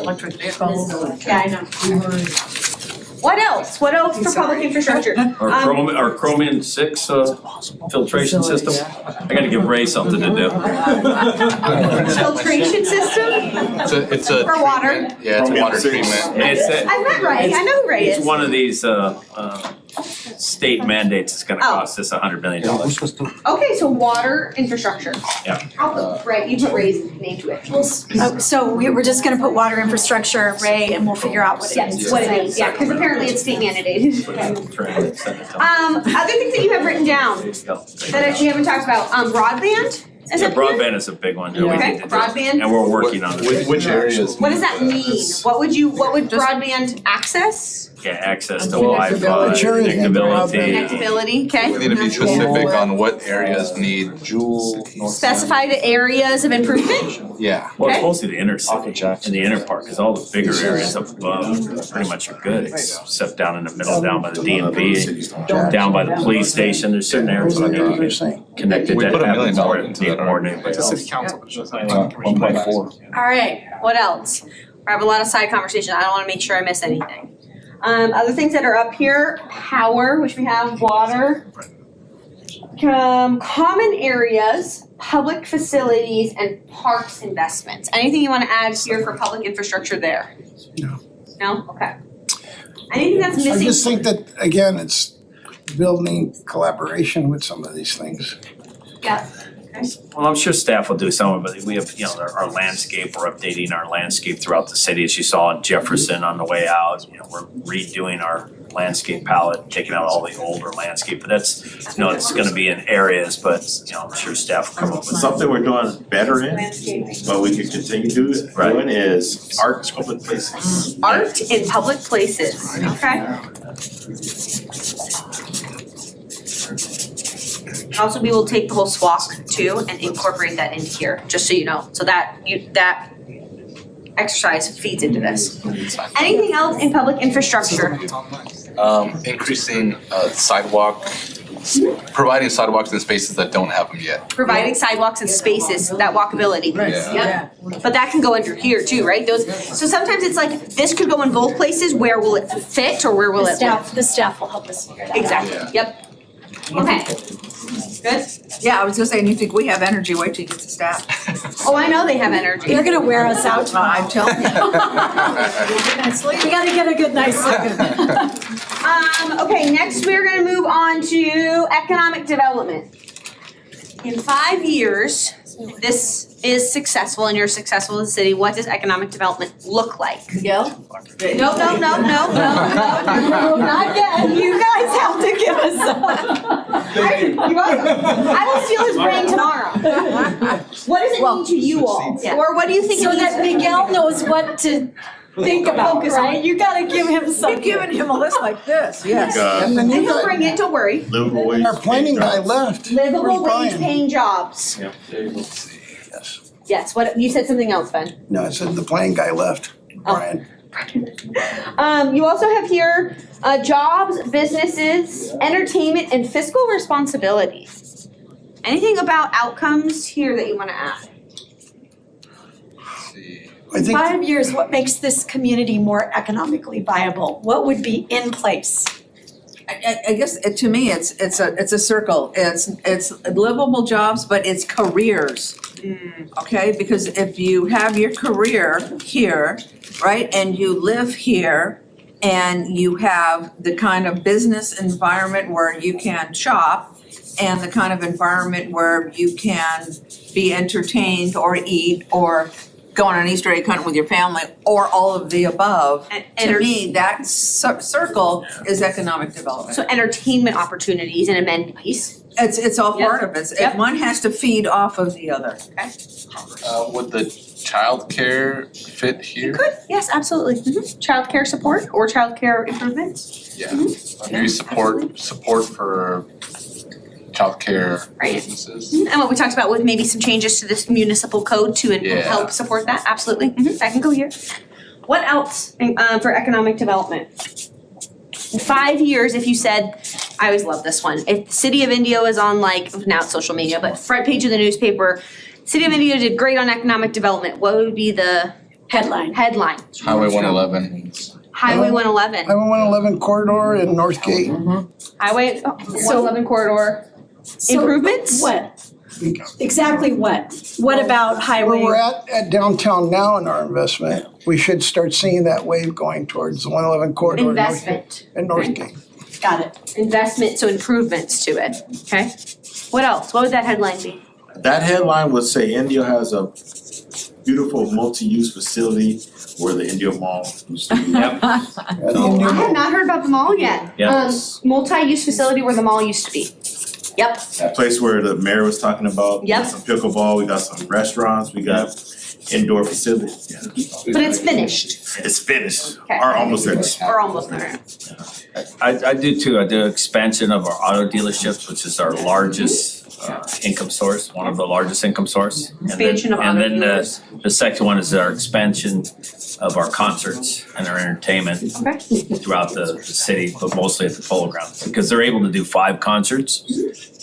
Electric vehicles. Yeah, I know. What else? What else for public infrastructure? Our Chromium 6 filtration system. I gotta give Ray something to do. Filtration system It's a. for water. Yeah, it's a water treatment. I met Ray, I know who Ray is. It's one of these state mandates. It's gonna Oh. cost us $100 million. Okay, so water infrastructure. Yeah. I'll put Ray, you put Ray's name to it. So we're just gonna put water infrastructure, Ray, and we'll figure out what it Yes, is. what it is, yeah, because apparently it's state mandated. Other things that you have written down that actually haven't talked about, broadband, is Yeah, it here? broadband is a big one that we Okay, need to do. broadband. And we're working on it. Which areas? What does that mean? What would broadband access? Yeah, access to Connectability. Wi-Fi, Which areas need connectivity. Connectivity, okay? We need to be specific on what areas need, Specified areas of improvement? yeah. Well, it's Okay. mostly the inner city and the inner part, cause all the bigger areas up above pretty much are good, except down in the middle, down by the DMV, down by the police station, there's certain areas that need to get connected We that put $1 have million more into that coordinated by the city. council. 1.4. Alright, what else? I have a lot of side conversation, I don't wanna make sure I miss anything. Other things that are up here, power, which we have, water. Common areas, public facilities, and parks investments. Anything you wanna add here for public infrastructure there? No. No? Okay. Anything that's I missing? just think that, again, it's building collaboration with some of these things. Yeah. Well, I'm sure staff will do some of it, we have, our landscape, we're updating our landscape throughout the city, as you saw in Jefferson on the way out, we're redoing our landscape palette, taking out all the older landscape, but that's, it's gonna be in areas, but, I'm sure staff will come up with Something we're doing better in, but we can continue doing is art in public places. Art in public places, okay? Also, we will take the whole SWAC too and incorporate that into here, just so you know, so that exercise feeds into this. Anything else in public infrastructure? Increasing providing sidewalks in spaces that don't have them yet. Providing sidewalks and spaces, that walkability. Yeah. Yep. But that can go under here too, right? So sometimes it's like, this could go in both places, where will it fit or where will it live? The staff will help us figure that out. Exactly, yep. Okay. Good? Yeah, I was gonna say, and you think we have energy, wait till you get to staff. Oh, I know they have energy. They're gonna wear us out tomorrow. I'm telling you. We gotta get a good night's sleep. Okay, next we're gonna move on to economic development. In 5 years, this is successful and you're successful in the city, what does economic development look like? Go. No, not yet. You guys have to give us I will steal his brain tomorrow. What does it mean to you all? Or what do you think it So means? that Miguel knows what to think about, right? You gotta give him something. We've given him a list like this, yes. And then And you he'll got, bring it, don't worry. Livable wage. our planning guy left. Livable Where's wage Brian? paying jobs. Yes. Yes, what, you said something else, Ben. No, I said the planning guy left, Brian. You also have here, jobs, businesses, entertainment, and fiscal responsibilities. Anything about outcomes here that you wanna add? I think 5 years, what makes this community more economically viable? What would be in place? I guess to me, it's a circle. It's livable jobs, but it's careers. Okay, because if you have your career here, right, and you live here, and you have the kind of business environment where you can shop, and the kind of environment where you can be entertained or eat or go on an Easter egg hunt with your family, or all of the above, to me, that circle is economic development. So entertainment opportunities and amenities. It's all Yep. part of it. Yep. One has to feed off of the other. Would the childcare fit here? Good, yes, absolutely. Childcare support or childcare improvements. Yeah, maybe support for childcare Right. businesses. And what we talked about with maybe some changes to this municipal code to Yeah. help support that, absolutely. That can go here. What else for economic development? 5 years, if you said, I always love this one, if the city of Indio is on like, now it's social media, but front page of the newspaper, city of Indio did great on economic development, what would be the Headline. headline? Highway 111. Highway 111, Highway 111 corridor in North Gate. Highway 111 corridor So improvements? What? Exactly what? What about Where highway? we're at downtown now in our investment, we should start seeing that wave going towards the 111 corridor in North Gate. Investment. In North Gate. Got it. Investment, so improvements to it, okay? What else? What would that headline be? That headline would say Indio has a beautiful multi-use facility where the Indio Mall used to be. Yep. Yeah, the Indian- I have not heard about the mall yet. Yeah. Multi-use facility where the mall used to be. Yep, That place where the mayor was talking about. Yep. Some pickleball, we got some restaurants, we got indoor facilities. but it's finished, It's finished, Okay. or almost finished. or almost there. I do too. I do expansion of our auto dealerships, which is our largest income source, one of the largest income source. Expansion of auto And then dealers. the second one is our expansion of our concerts and our entertainment Okay. throughout the city, but mostly at the Polo Grounds. Because they're able to do 5 concerts,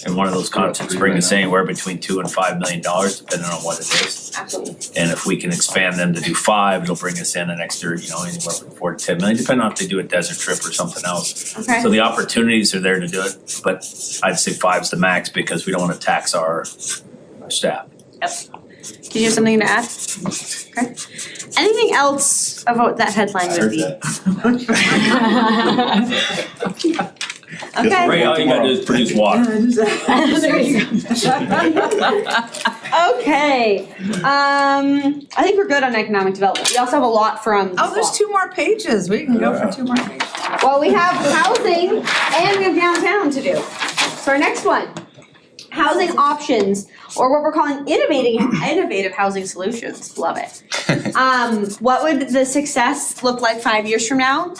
and one of those concerts bring us anywhere between $2 and $5 million, depending on what it is. Absolutely. And if we can expand them to do 5, it'll bring us in an extra, anywhere from 4 to 10 million, depending on if they do a desert trip or something else. Okay. So the opportunities are there to do it, but I'd say 5's the max because we don't wanna tax our staff. Yep. Did you have something to add? Okay. Anything else about that headline would be? Okay. Ray, all you gotta do is produce water. There you go. Okay, I think we're good on economic development. We also have a lot from. Oh, there's 2 more pages. We can go for 2 more pages. Well, we have housing and we have downtown to do. So our next one, housing options, or what we're calling innovative housing solutions. Love it. What would the success look like 5 years from now?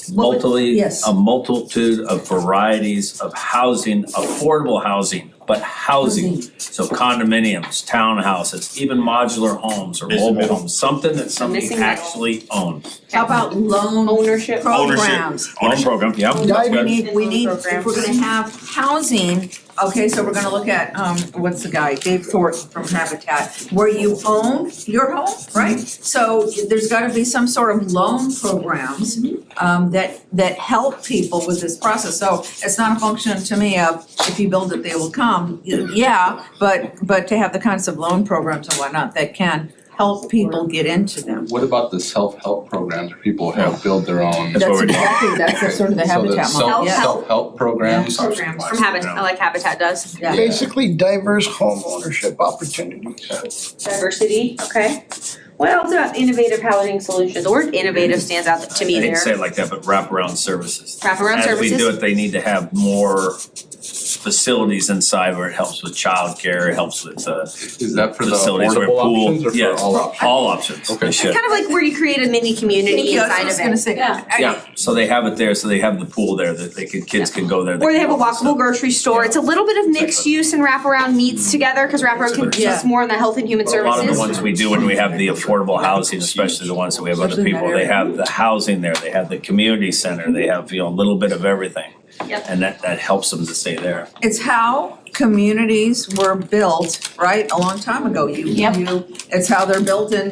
Yes. A multitude of varieties of housing, affordable housing, but housing. So condominiums, townhouses, even modular homes or mobile homes, something that somebody Missing middle. actually owns. How about loan Ownership. programs? Loan program, yeah, that's good. We need, if we're gonna have housing, okay, so we're gonna look at, what's the guy, Dave Thornton from Habitat, where you own your home, right? So there's gotta be some sort of loan programs, that help people with this process. So it's not a function to me of if you build it, they will come, yeah, but to have the kinds of loan programs and whatnot that can help people get into them. What about the self-help programs where people have built their own? That's what we're doing. That's sort of the So the Habitat model, yeah. self-help programs. Programs. From Habitat, like Habitat does. Yeah. Basically diverse home ownership opportunities. Diversity, okay. What else about innovative housing solutions? The word innovative stands out to me I there. hate to say it like that, but wraparound services. Wraparound As we services? do it, they need to have more facilities inside where it helps with childcare, it helps with Is that for the facilities where affordable pool, options or for yes, all options? all options, Okay. they should. It's kind of like where you create a mini community Yeah, inside I was of gonna it. say, Yeah, so they have it there, so they have the pool there that kids can go there. Or they have a can- walkable grocery store. It's a little bit of mixed use and wraparound meets together, cause wraparound can Yeah. just more on the health and human A lot of the services. ones we do when we have the affordable housing, especially the ones that we have other Especially in that people, they area. have the housing there, they have the community center, they have, a little bit of everything. Yep. And that helps them to stay there. It's how communities were built, right, a long time ago. It's how they're built in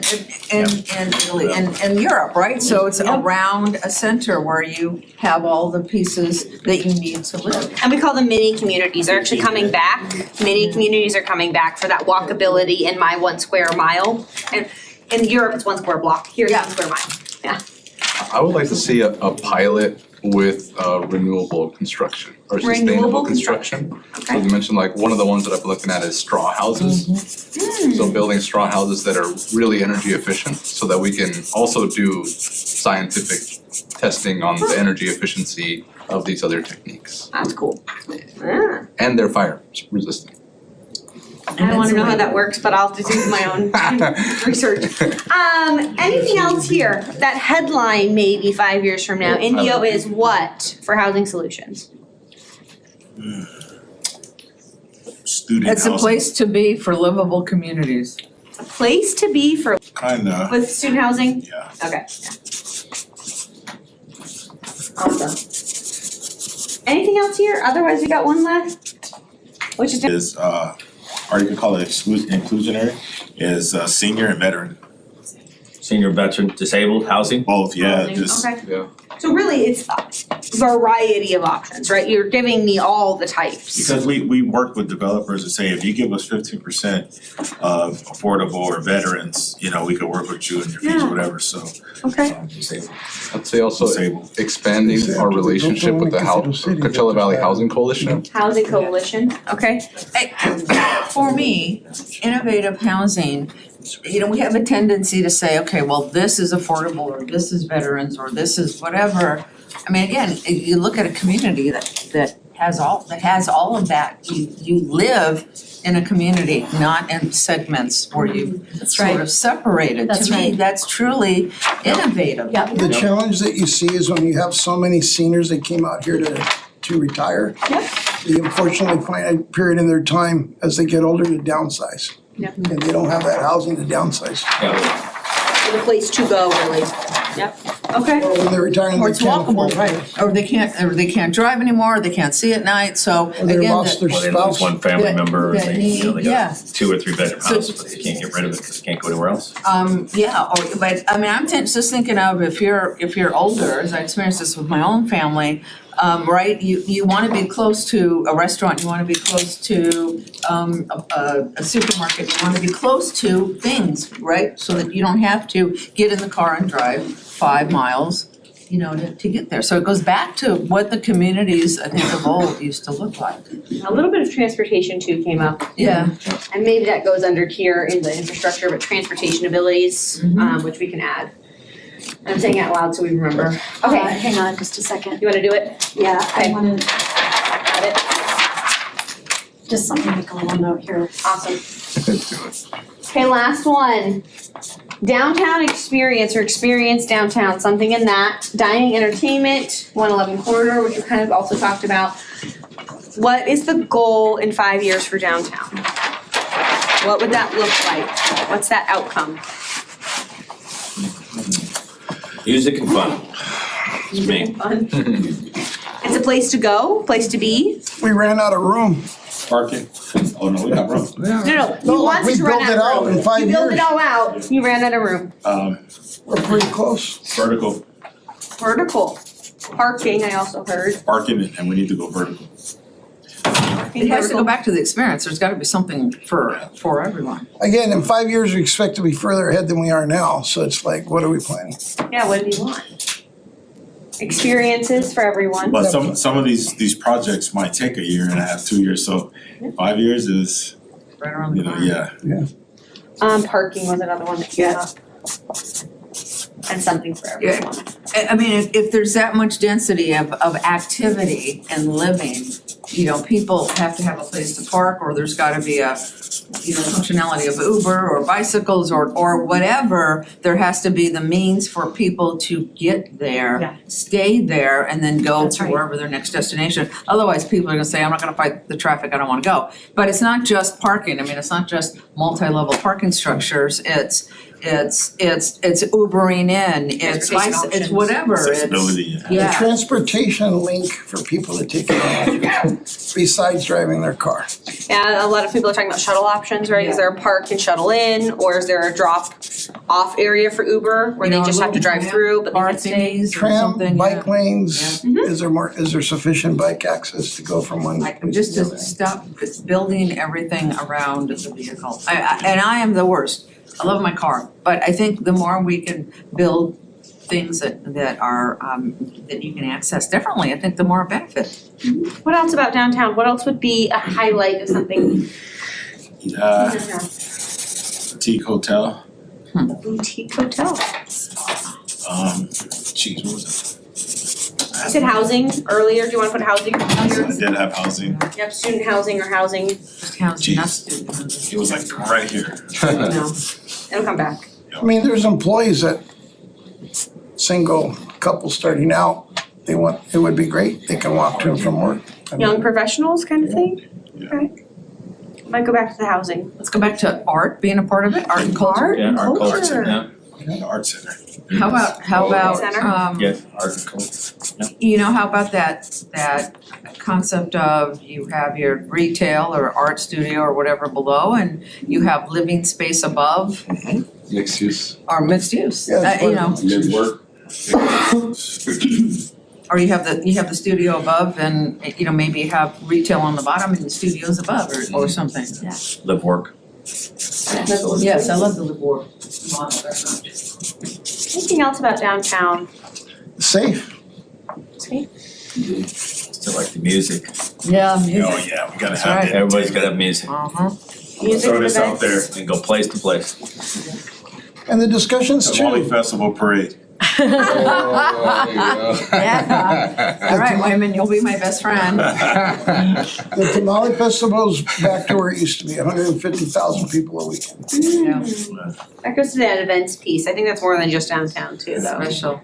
Italy, in Europe, right? So it's around a center where you have all the pieces that you need to live. And we call them mini communities. They're actually coming back. Mini communities are coming back for that walkability in my 1 square mile. And in Europe, it's 1 square block. Here, it's 1 square mile. Yeah. I would like to see a pilot with renewable construction or Renewable sustainable construction. So you mentioned like one of the ones that I've been looking at is straw houses. So building straw houses that are really energy efficient so that we can also do scientific testing on the energy efficiency of these other techniques. That's cool. Ah. And they're fire resistant. I don't wanna know how that works, but I'll just do my own research. Anything else here? That headline maybe 5 years from now, Indio is what for housing solutions? Student It's a housing, place to be for livable communities. A place to be for, kinda, with student housing? yeah. Okay. Awesome. Anything else here? Otherwise, we got one left. Which is Or you can call it inclusionary, is senior and veteran, Senior, veteran, disabled, housing? both, yeah, just. Okay. Yeah. So really, it's a variety of options, right? You're giving me all the types. Because we work with developers and say, if you give us 15% of affordable or veterans, you know, we could work with you in your future, Yeah. whatever, so. Okay. Disabled. I'd say also Disabled. expanding our relationship with the Coachella Valley Housing Coalition. Housing Coalition, okay? For me, innovative housing, you know, we have a tendency to say, okay, well, this is affordable, or this is veterans, or this is whatever. I mean, again, you look at a community that has all of that. You live in a community, not in segments where you sort of separated. That's To me, right. that's truly innovative. Yeah. The challenge that you see is when you have so many seniors that came out here to retire. Yep. They unfortunately find a period in their time as they get older to downsize. Yep. And they don't have that housing to downsize. The place to go, really. Yep, okay. Or when they're retiring, Or they it's can't walkable, afford. right, or they can't drive anymore, or they can't see at night, so Or they again, lost their Or they lose spouse. one family That- member, that and they, you know, they yeah. got 2 or 3 bedroom So- house, but they can't get rid of it because they can't go anywhere else. Yeah, but I mean, I'm just thinking of if you're older, as I experienced this with my own family, right, you wanna be close to a restaurant, you wanna be close to a supermarket, you wanna be close to things, right? So that you don't have to get in the car and drive 5 miles, you know, to get there. So it goes back to what the communities, I think, of old used to look like. A little bit of transportation too came up. Yeah. And maybe that goes under here in the infrastructure, but transportation abilities, which we can add. I'm saying it out loud so we remember. Okay, Hang on just a second. you wanna do it? Yeah, I Okay. wanna, Got it? just let me make a little note here. Awesome. Okay, last one. Downtown experience or experience downtown, something in that. Dining, entertainment, 111 corridor, which you kind of also talked about. What is the goal in 5 years for downtown? What would that look like? What's that outcome? Music and fun. It's me. Fun. It's a place to go, place to be. We ran out of room. Parking, oh no, we got room. No, No, you wanted we to run built it out out of room. in 5 You built it years. all out, you ran out of room. We're pretty close. Vertical Vertical. Parking, I also heard. parking, and we need to go vertical. It has to go back to the experience, there's gotta be something for everyone. Again, in 5 years, we expect to be further ahead than we are now, so it's like, what are we planning? Yeah, what do you want? Experiences for everyone. But some of these projects might take a year and a half, 2 years, so 5 years is, Right around you the know, corner. yeah. Parking was another one that came up. And something for everyone. I mean, if there's that much density of activity and living, you know, people have to have a place to park, or there's gotta be a, you know, functionality of Uber or bicycles or whatever. There has to be the means for people to get there, Yeah. stay there, and then go That's to right. wherever their next destination. Otherwise, people are gonna say, I'm not gonna fight the traffic, I don't wanna go. But it's not just parking, I mean, it's not just multi-level parking structures, it's Ubering in, it's Transportation it's options. whatever, it's. Accessibility, The Yeah. transportation link for people to take advantage of, besides driving their car. Yeah, a lot of people are talking about shuttle options, right? Is there a park and shuttle in, or is there a drop off area for Uber where You they know, just have to drive through, but they Car can stay? thingies or Tram, something, bike yeah. lanes, is there sufficient bike access to go from one? Like, just to stop building everything around the vehicle. And I am the worst. I love my car, but I think the more we can build things that are, that you can access differently, I think the more benefit. What else about downtown? What else would be a highlight of something? Boutique hotel, Boutique hotel. geez, what was You said housing earlier. Do you wanna put housing it? I earlier? did have housing, Yep, student housing or housing. Just housing, not student housing. it was like right here. No. It'll come back. I mean, there's employees that, single couple starting out, it would be great, they can walk to and from work. I mean, Young professionals kind of thing? Yeah. Okay. Might go back to the housing. Let's go back to art, being a part of it, art and culture. Yeah, our culture, Culture. yeah. The art center. How about, Center? Yeah, art and culture. you know, how about that concept of you have your retail or art studio or whatever below, and you have living space above, Mixed use. or mixed use, Yeah, you know, Mid-work. or you have the studio above and, you know, maybe you have retail on the bottom and the studio's above or something. Yeah. Live work. Yes, I love the live work model very much. Anything else about downtown? Safe, Still like the music. Yeah, Oh, music. yeah, we gotta That's have right. that. Everybody's gotta have music. Uh-huh. Music Throw this out events? there. We can go place to place. and the discussions The too. Wally Festival Parade. Yeah. All right, Wyman, you'll be my best friend. The Tamale Festival's back to where it used to be, 150,000 people a weekend. Yeah, That goes to that events piece. I think that's more than just downtown too, though. Special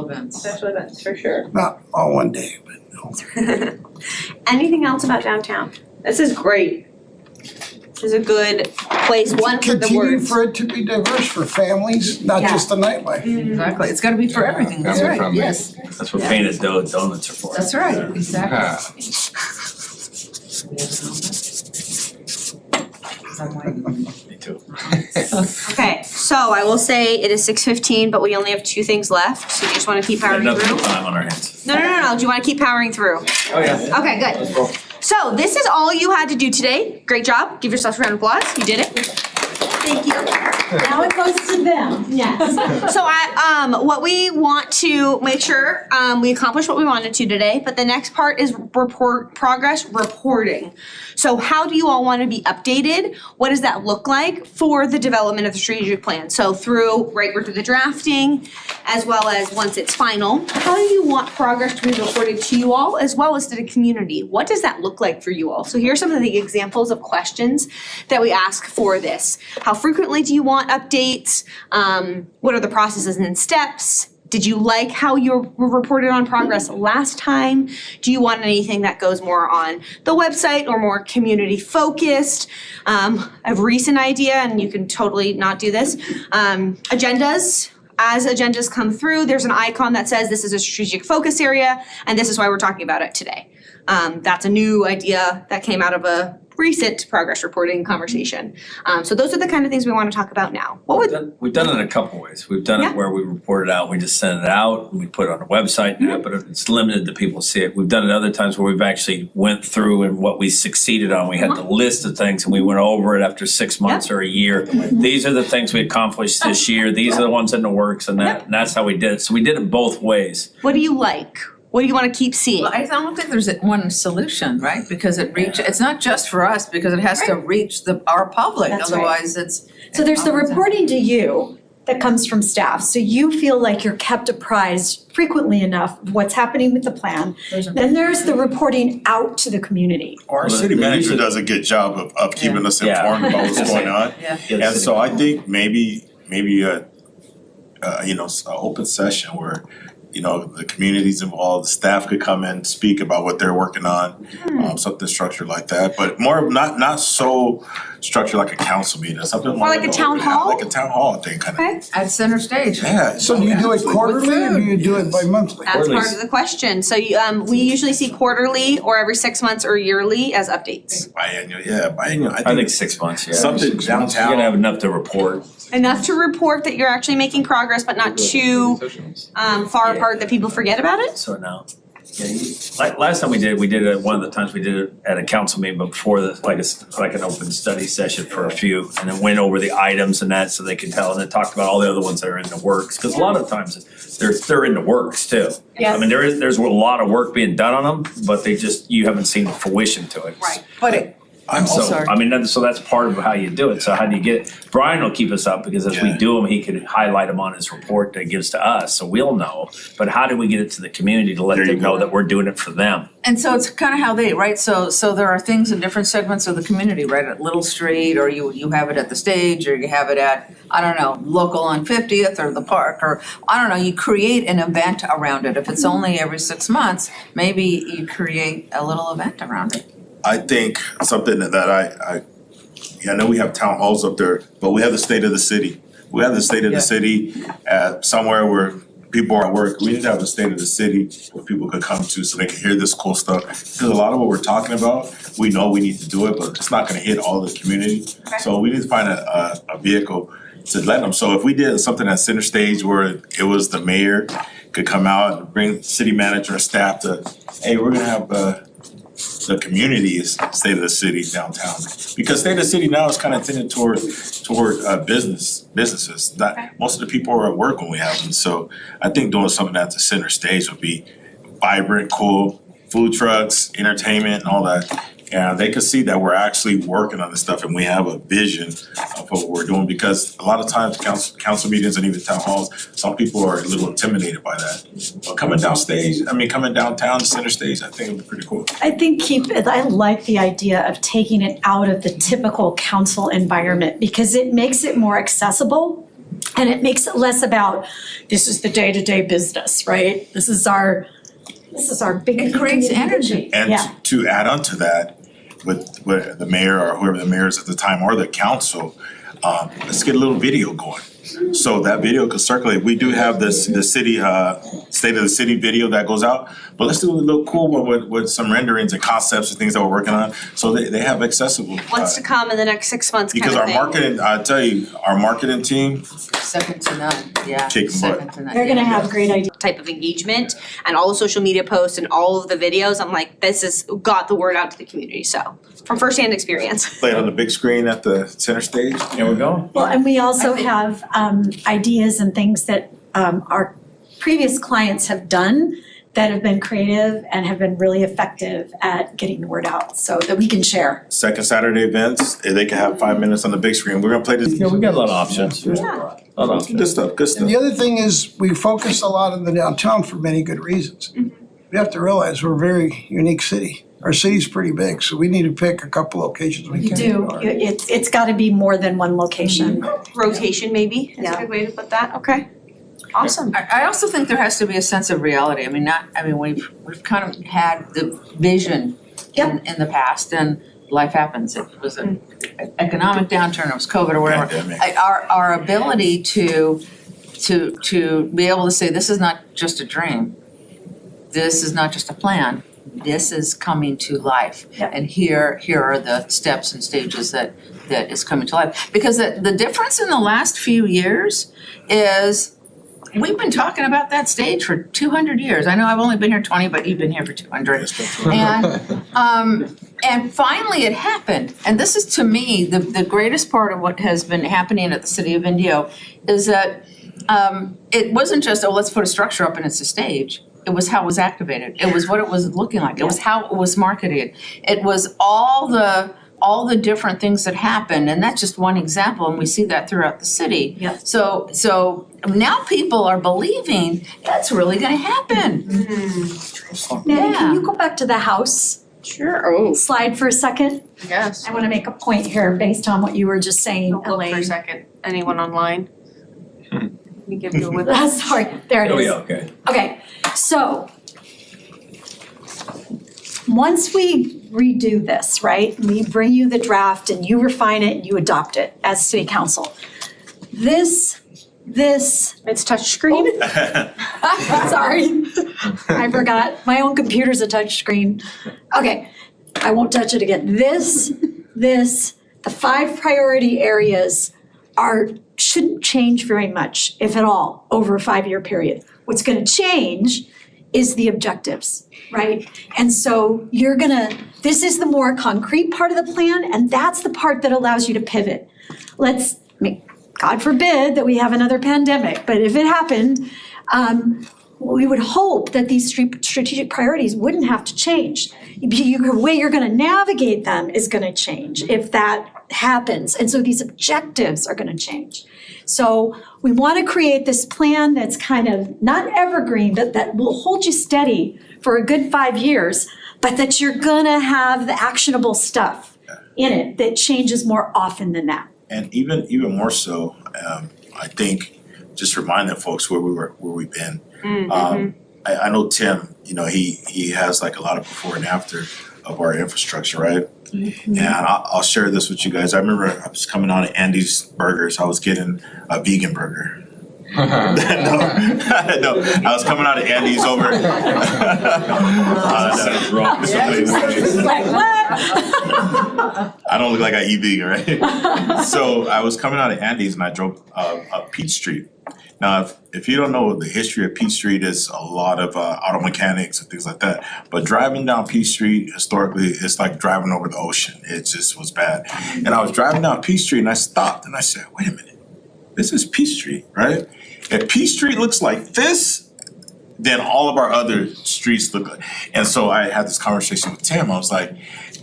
events. Special events, for sure. Not all one day, but no. Anything else about downtown? This is great. This is a good place, one for the Continue words. for it to be diverse for families, not Yeah. just the nightlife. Exactly, it's gotta be for everything, that's Family right, friendly. yes, That's what painted donuts are for. that's right, exactly. Me too. Okay, so I will say it is 6:15, but we only have two things left, so you just wanna keep powering Enough through? time on our hands. No, do you wanna keep powering through? Oh, yeah. Okay, good. So this is all you had to do today. Great job. Give yourself a round of applause. You did it. Thank you. Now it goes to them. Yes. So what we want to make sure, we accomplish what we wanted to today, but the next part is progress reporting. So how do you all want to be updated? What does that look like for the development of the strategic plan? So we're through the drafting, as well as once it's final. How do you want progress to be reported to you all, as well as to the community? What does that look like for you all? So here are some of the examples of questions that we ask for this. How frequently do you want updates? What are the processes and steps? Did you like how you were reported on progress last time? Do you want anything that goes more on the website or more community focused? I have a recent idea, and you can totally not do this. Agendas. As agendas come through, there's an icon that says this is a strategic focus area, and this is why we're talking about it today. That's a new idea that came out of a recent progress reporting conversation. So those are the kind of things we want to talk about now. We've done it a couple ways. We've done Yeah. it where we report it out, we just send it out, and we put it on a website, but it's limited to people see it. We've done it other times where we've actually went through and what we succeeded on. We had the list of things and we went over it after 6 months or a year. These are the things we accomplished this year. These are the ones in the works, and that's how we did it. So we did it both ways. What do you like? What do you want to keep seeing? Well, I don't think there's one solution, right? Because it's not just for us, because it has to reach our public, That's right. otherwise it's. So there's the reporting to you that comes from staff, so you feel like you're kept apprised frequently enough of what's happening with the plan. Then there's the reporting out to the community. Our city manager does a good job of keeping us Yeah. informed about what's going on. Yeah. And so I think maybe an open session where, the community's involved, the staff could come and speak about what they're working on, something structured like that, but more, not so structured like a council meeting, something more like a town hall? Like a town hall thing, kind of. Okay, At center stage. Yeah. So do you do it quarterly or do you do it bi-monthly? that's part of the question. So we usually see quarterly or every 6 months or yearly as updates. Biannual. I think 6 months, yeah. Something You gotta have downtown. enough to report. Enough to report that you're actually making progress, but not too far apart that people forget about it? So now, Last time we did it, one of the times we did it at a council meeting, but before the, like an open study session for a few, and then went over the items and that so they could tell, and then talked about all the other ones that are in the works, cause a lot of times they're in the works too. I mean, there's a lot of work being done on them, but you haven't seen the fruition to it. Right. But I'm So, sorry. I mean, so that's part of how you do it. So how do you get, Brian will keep us up because as we do them, he can highlight them on his report that he gives to us, so we'll know. But how do we get it to the community to let them know that we're doing it for them? And so it's kind of how they, right, so there are things in different segments of the community, right, at Little Street, or you have it at the stage, or you have it at, I don't know, local on 50th or the park, or, I don't know, you create an event around it. If it's only every 6 months, maybe you create a little event around it. I think something that I know we have town halls up there, but we have the state of the city. We have the state of the city at somewhere where people are at work. We need to have the state of the city where people could come to so they can hear this cool stuff. Because a lot of what we're talking about, we know we need to do it, but it's not gonna hit all the community. So we need to find a vehicle to let them. So if we did something at Center Stage where it was the mayor could come out and bring city manager and staff to, hey, we're gonna have the community is state of the city downtown. Because state of the city now is kind of tended toward businesses. That most of the people are at work when we have them. So I think doing something at the Center Stage would be vibrant, cool, food trucks, entertainment and all that. And they could see that we're actually working on this stuff and we have a vision of what we're doing. Because a lot of times council meetings and even town halls, some people are a little intimidated by that. But coming downtown to Center Stage, I think it would be pretty cool. I think I like the idea of taking it out of the typical council environment because it makes it more accessible and it makes it less about, this is the day-to-day business, right? This is our big. It creates energy. And to add on to that, with the mayor or whoever the mayor is at the time or the council, let's get a little video going. So that video could circulate. We do have the city, state of the city video that goes out, but let's do a little cool one with some renderings and concepts and things that we're working on. So they have accessible. What's to come in the next 6 months kind of Because thing. our marketing, I tell you, our marketing team, Second to none, yeah. Kicking butt. Second to none. They're gonna have great ideas. Type of engagement and all the social media posts and all of the videos, I'm like, this has got the word out to the community, so from firsthand experience. play it on the big screen at the Center Stage. There we go. Well, and we also have ideas and things that our previous clients have done that have been creative and have been really effective at getting the word out so that we can share. Second Saturday events, they can have 5 minutes on the big screen. We're gonna play this. Yeah, we got a lot of options. Good stuff, good stuff. And the other thing is, we focus a lot on the downtown for many good reasons. We have to realize we're a very unique city. Our city's pretty big, so we need to pick a couple locations we You can. do, it's gotta be more than one location. Rotation maybe is a Yeah. good way to put that, okay. Awesome. I also think there has to be a sense of reality. I mean, we've kind of had the vision in the past and life happens. It was an economic downturn, it was COVID or whatever. Pandemic. Our ability to be able to say, this is not just a dream. This is not just a plan. This is coming to life. Yep. And here are the steps and stages that is coming to life. Because the difference in the last few years is we've been talking about that stage for 200 years. I know I've only been here 20, but you've been here for 200. And finally it happened. And this is, to me, the greatest part of what has been happening at the City of Indio is that it wasn't just, let's put a structure up and it's a stage. It was how it was activated. It was what it was looking like. It was how it was marketed. It was all the different things that happened, and that's just one example, and we see that throughout the city. Yeah. So now people are believing that's really gonna happen. Natty, can you go back to the house Sure, slide for a second? yes. I wanna make a point here based on what you were just saying, Don't look for a Elaine. second, anyone online? Let me give you a with. Sorry, there it Oh, is. yeah, okay. Okay, so once we redo this, right, we bring you the draft and you refine it and you adopt it as city council. This, It's touchscreen? sorry, I forgot, my own computer's a touch screen. Okay, I won't touch it again. This, the 5 priority areas shouldn't change very much, if at all, over a 5-year period. What's gonna change is the objectives, right? And so this is the more concrete part of the plan, and that's the part that allows you to pivot. God forbid that we have another pandemic, but if it happened, we would hope that these strategic priorities wouldn't have to change. The way you're gonna navigate them is gonna change if that happens. And so these objectives are gonna change. So we wanna create this plan that's kind of not evergreen, but that will hold you steady for a good 5 years, but that you're gonna have the actionable stuff in it that changes more often than that. And even more so, I think, just reminding folks where we've been. I know Tim, he has like a lot of before and after of our infrastructure, right? And I'll share this with you guys. I remember I was coming out of Andy's Burgers. I was getting a vegan burger. No, I was coming out of Andy's over. That's wrong. Like, what? I don't look like I eat vegan, right? So I was coming out of Andy's and I drove up Peach Street. Now, if you don't know the history of Peach Street, is a lot of auto mechanics and things like that. But driving down Peach Street historically, it's like driving over the ocean. It just was bad. And I was driving down Peach Street and I stopped and I said, wait a minute, this is Peach Street, right? If Peach Street looks like this, then all of our other streets look like. And so I had this conversation with Tim. I was like,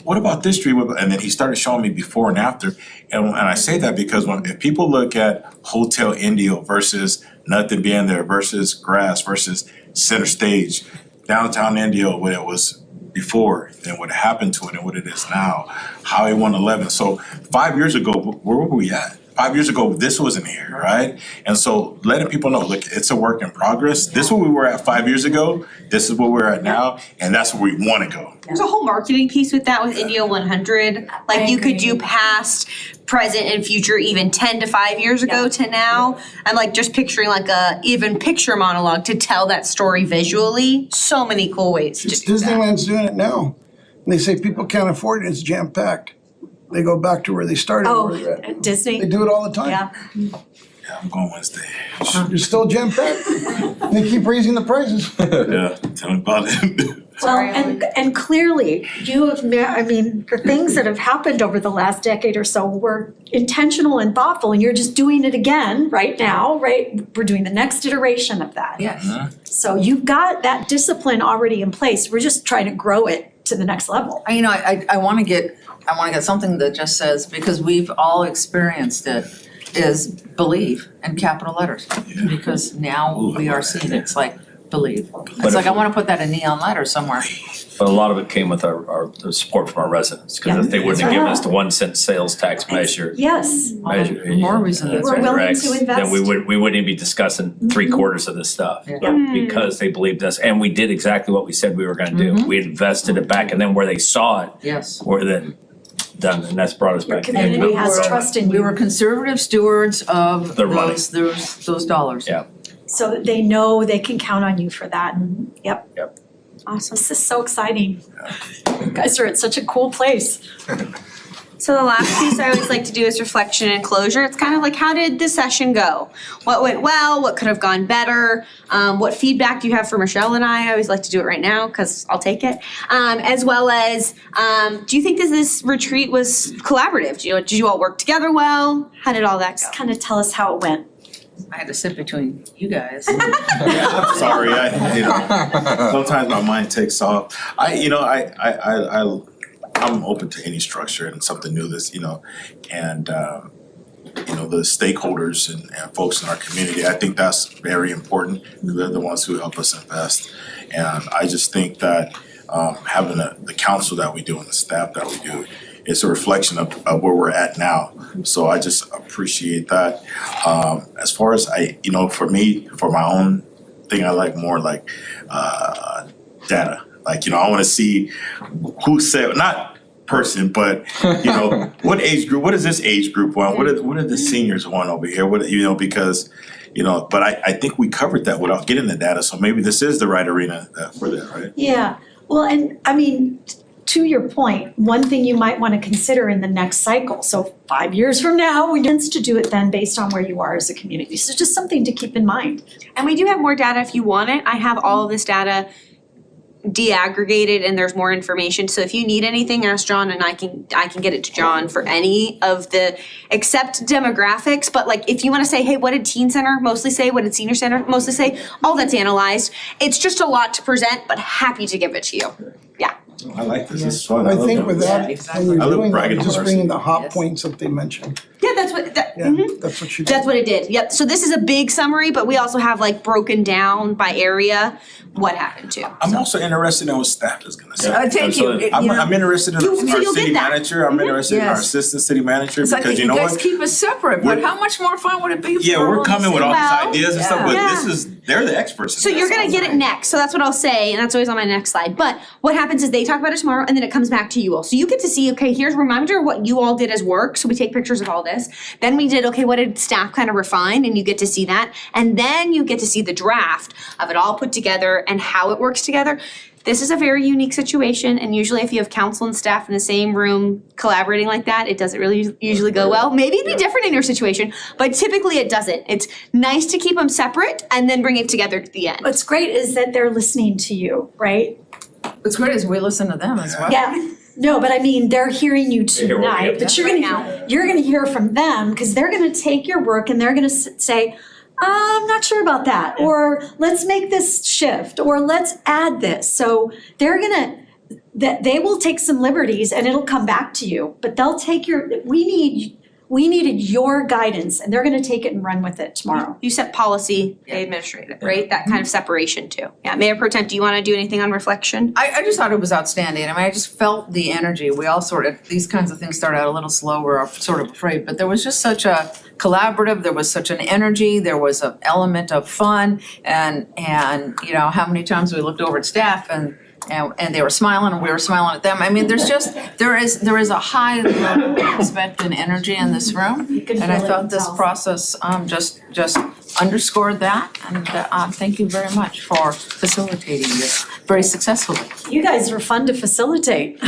what about this street? And then he started showing me before and after. And I say that because if people look at Hotel Indio versus nothing being there versus grass versus center stage, downtown Indio, what it was before and what happened to it and what it is now, Highway 111. So 5 years ago, where were we at? 5 years ago, this wasn't here, right? And so letting people know, look, it's a work in progress. This is where we were at 5 years ago. This is where we're at now, and that's where we want to go. There's a whole marketing piece with that with Indio 100. Like you could do past, present, and future, even 10 to 5 years ago to now. I'm like just picturing like a even picture monologue to tell that story visually. So many cool ways to do that. Disneyland's doing it now. And they say people can't afford it, it's jam-packed. They go back to where they started. where they're at. At Disney? They do it all the time. Yeah. Yeah, I'm going Wednesday. You're still jam-packed. And they keep raising the prices. Yeah, tell me about it. Well, and clearly, you have, the things that have happened over the last decade or so were intentional and thoughtful, and you're just doing it again right now, right? We're doing the next iteration of that. Yes. So you've got that discipline already in place. We're just trying to grow it to the next level. I wanna get something that just says, because we've all experienced it, is believe in capital letters. Because now we are seeing it's like believe. It's like I wanna put that in neon letters somewhere. But a lot of it came with the support from our residents, because if they wouldn't have given us the 1 cent sales tax measure. Yes. More reason that's We're willing correct, to invest. then we wouldn't even be discussing 3/4 of this stuff. Because they believed us, and we did exactly what we said we were gonna do. We invested it back, and then where they saw it, Yes. were then done, and that's brought us back to the Community income. has trust in We you, were conservative stewards of Their money. those dollars. Yeah. so that they know they can count on you for that. Yep. Yep. Awesome. This is so exciting. You guys are at such a cool place. So the last piece I always like to do is reflection and closure. It's kind of like, how did the session go? What went well? What could have gone better? What feedback do you have for Michelle and I? I always like to do it right now because I'll take it. As well as, do you think this retreat was collaborative? Did you all work together well? How did all that go? Just kind of tell us how it went. I had to sit between you guys. I'm sorry, sometimes my mind takes off. I'm open to any structure and something new that's, and the stakeholders and folks in our community, I think that's very important. They're the ones who help us invest. And I just think that having the council that we do and the staff that we do, it's a reflection of where we're at now. So I just appreciate that. As far as for me, for my own thing, I like more like data. Like, I want to see who said, not person, but, what age group, what is this age group want? What are the seniors want over here? Because, but I think we covered that without getting the data. So maybe this is the right arena for that, right? Yeah. Well, and to your point, one thing you might want to consider in the next cycle, so 5 years from now, we need to do it then based on where you are as a community. So just something to keep in mind. And we do have more data if you want it. I have all of this data de-aggregated and there's more information. So if you need anything, ask John and I can get it to John for any of the, except demographics. But like if you want to say, hey, what did teen center mostly say? What did senior center mostly say? All that's analyzed. It's just a lot to present, but happy to give it to you. Yeah. I like this, this is fun. I love think that. with that, when you're I love doing that, bragging just on our bringing city. the hot Yes. points that they mentioned. Yeah, that's what, that, Yeah, that's what you did. That's what it did. Yep. So this is a big summary, but we also have like broken down by area what happened to. I'm also interested in what staff is gonna say. Yeah. Thank you. Absolutely. I'm interested in So our you'll city get that. manager, I'm interested in our Yes. assistant city manager, It's like because you you know guys what? keep us separate, but We're- how much more fun would it be for Yeah, all we're of coming us? with all Well, these ideas and stuff, but yeah. this is, they're the experts. in So this. you're gonna get it next, so that's what I'll say, and that's always on my next slide. But what happens is they talk about it tomorrow, and then it comes back to you all. So you get to see, okay, here's a reminder of what you all did as work. So we take pictures of all this. Then we did, okay, what did staff kind of refine, and you get to see that. And then you get to see the draft of it all put together and how it works together. This is a very unique situation, and usually if you have council and staff in the same room collaborating like that, it doesn't really usually go well. Maybe it'd be different in your situation, but typically it doesn't. It's nice to keep them separate and then bring it together at the end. What's great is that they're listening to you, right? What's great is we listen to them as well. Yeah. No, but I mean, they're hearing you hear what we tonight, have but to you're gonna hear from them, because they're gonna take your work and they're gonna say, I'm not sure about that, or let's make this shift, or let's add this. So they're gonna, they will take some liberties and it'll come back to you, but they'll take we needed your guidance, and they're gonna take it and run with it tomorrow. You set policy, they administrate it, right? That kind of separation too. Yeah, Mayor Pro Tem, do you wanna do anything on reflection? I just thought it was outstanding. I mean, I just felt the energy. We all sort of, these kinds of things start out a little slow, we're sort of afraid, but there was just such a collaborative, there was such an energy, there was an element of fun, and you know, how many times we looked over at staff and they were smiling and we were smiling at them. I mean, there's just, there is a high level of respect and energy in this room. And I thought this process just underscored that, and thank you very much for facilitating this very successfully. You guys were fun to facilitate.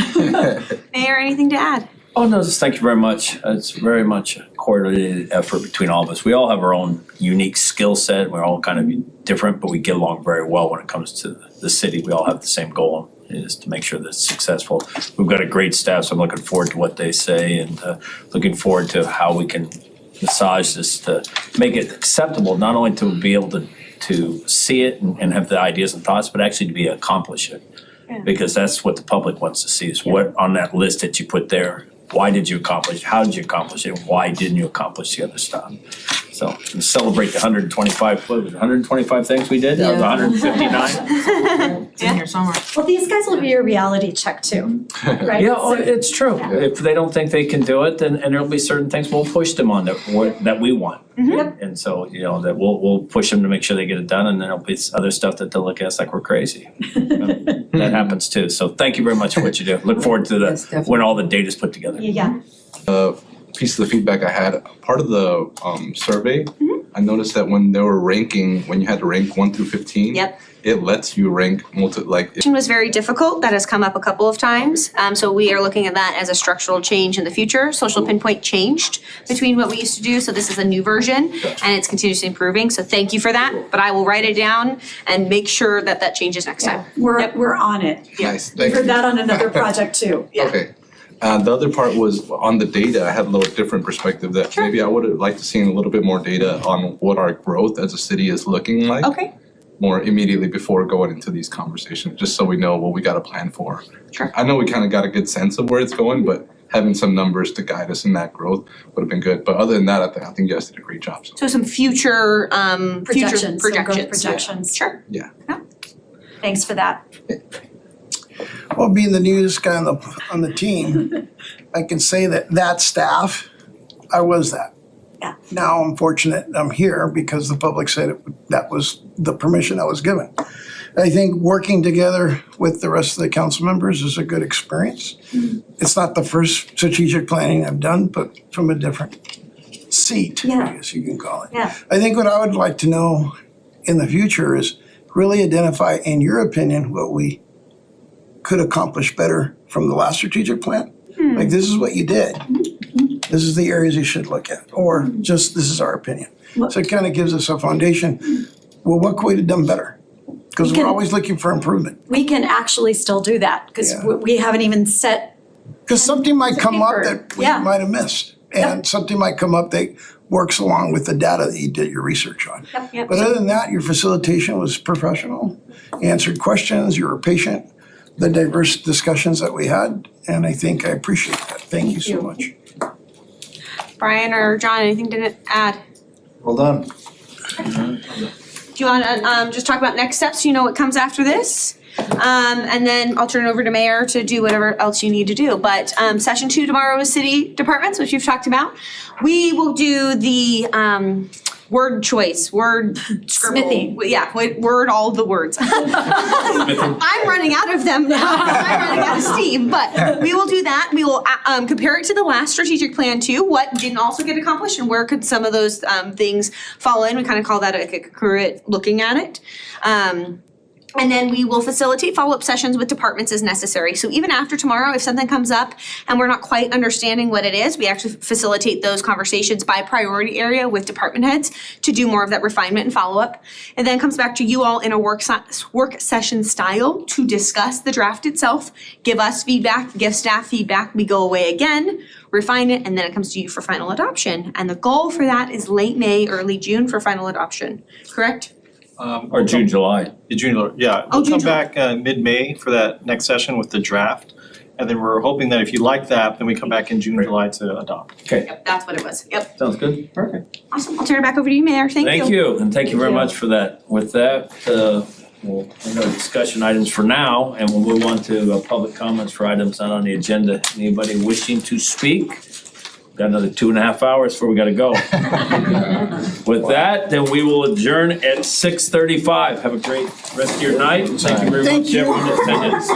Mayor, anything to add? Oh, no, just thank you very much. It's very much a coordinated effort between all of us. We all have our own unique skill set. We're all kind of different, but we get along very well when it comes to the city. We all have the same goal, is to make sure that it's successful. We've got a great staff, so I'm looking forward to what they say, and looking forward to how we can massage this to make it acceptable, not only to be able to see it and have the ideas and thoughts, but actually to be accomplish it. Yeah. Because that's what the public wants to see, is what on that list that you put there. Why did you accomplish? How did you accomplish it? Why didn't you accomplish the other stuff? So to celebrate the 125, what was it, 125 things we did out of the 159? It's in here somewhere. Well, these guys will be a reality check too, right? Yeah, oh, it's true. If they don't think they can do it, then and there'll be certain things we'll push them on that we want. Yep. And so, you know, that we'll push them to make sure they get it done, and then there'll be other stuff that they'll look at us like we're crazy. That happens too. So thank you very much for what you do. Look forward to Yes, the definitely. when all the data's put together. Yeah. Piece of the feedback I had, part of the survey, I noticed that when they were ranking, when you had to rank 1 through 15, Yep. it lets you rank It was very difficult. That has come up a couple of times. So we are looking at that as a structural change in the future. Social pinpoint changed between what we used to do, so this is a new version and it's continuously improving. So thank you for that. But I will write it down and make sure that that changes next time. We're on it. Nice, We've thank you. heard that on another project too. Yeah. Okay. The other part was on the data, I had a little different perspective that maybe I would have liked to see a little bit more data on what our growth as a city is looking like. Okay. More immediately before going into these conversations, just so we know what we gotta plan for. Sure. I know we kinda got a good sense of where it's going, but having some numbers to guide us in that growth would have been good. But other than that, I think you guys did a great job. So some future Projections, some growth projections. projections. Sure. Yeah. Thanks for that. Well, being the newest guy on the team, I can say that staff, I was that. Yeah. Now I'm fortunate I'm here because the public said that was the permission I was given. I think working together with the rest of the council members is a good experience. It's not the first strategic planning I've done, but from a different seat, I Yeah. guess you can call it. Yeah. I think what I would like to know in the future is really identify, in your opinion, what we could accomplish better from the last strategic plan. Like, this is what you did. This is the areas you should look at, or just, this is our opinion. So it kind of gives us a foundation. Well, what could we have done better? Because We can- we're always looking for improvement. We can actually still do that, because Yeah. we haven't even set, Because something might come up that we Yeah. might have missed. And something might come up that works along with the data that you did your research on. yep. But other than that, your facilitation was professional, answered questions, you were patient, the diverse discussions that we had, and I think I appreciate that. Thank you so much. Brian or John, anything to add? Well done. Do you wanna just talk about next steps, you know what comes after this? And then I'll turn it over to Mayor to do whatever else you need to do. But session 2 tomorrow is city departments, which you've talked about. We will do the word choice, word scribble. Smithing. Yeah, word all the words. I'm running out of them now. I'm running out of steam, but we will do that. We will compare it to the last strategic plan too. What didn't also get accomplished and where could some of those things fall in? We kind of call that a congruent looking at it. And then we will facilitate follow-up sessions with departments as necessary. So even after tomorrow, if something comes up and we're not quite understanding what it is, we actually facilitate those conversations by priority area with department heads to do more of that refinement and follow-up. And then comes back to you all in a work session style to discuss the draft itself, give us feedback, give staff feedback. We go away again, refine it, and then it comes to you for final adoption. And the goal for that is late May, early June for final adoption, correct? Or June, July. June, yeah. Oh, We'll June, come July. back mid-May for that next session with the draft. And then we're hoping that if you like that, then we come back in June, July to adopt. Yep, that's what it was. Yep, Sounds good. Perfect. awesome. I'll turn it back over to you, Mayor. Thank you. Thank you, and thank you very much for that. With that, we'll end our discussion items for now, and we'll move on to public comments for items not on the agenda. Anybody wishing to speak? Got another 2.5 hours before we gotta go. With that, then we will adjourn at 6:35. Have a great rest of your night. Thank you very Thank much, you. everyone in attendance.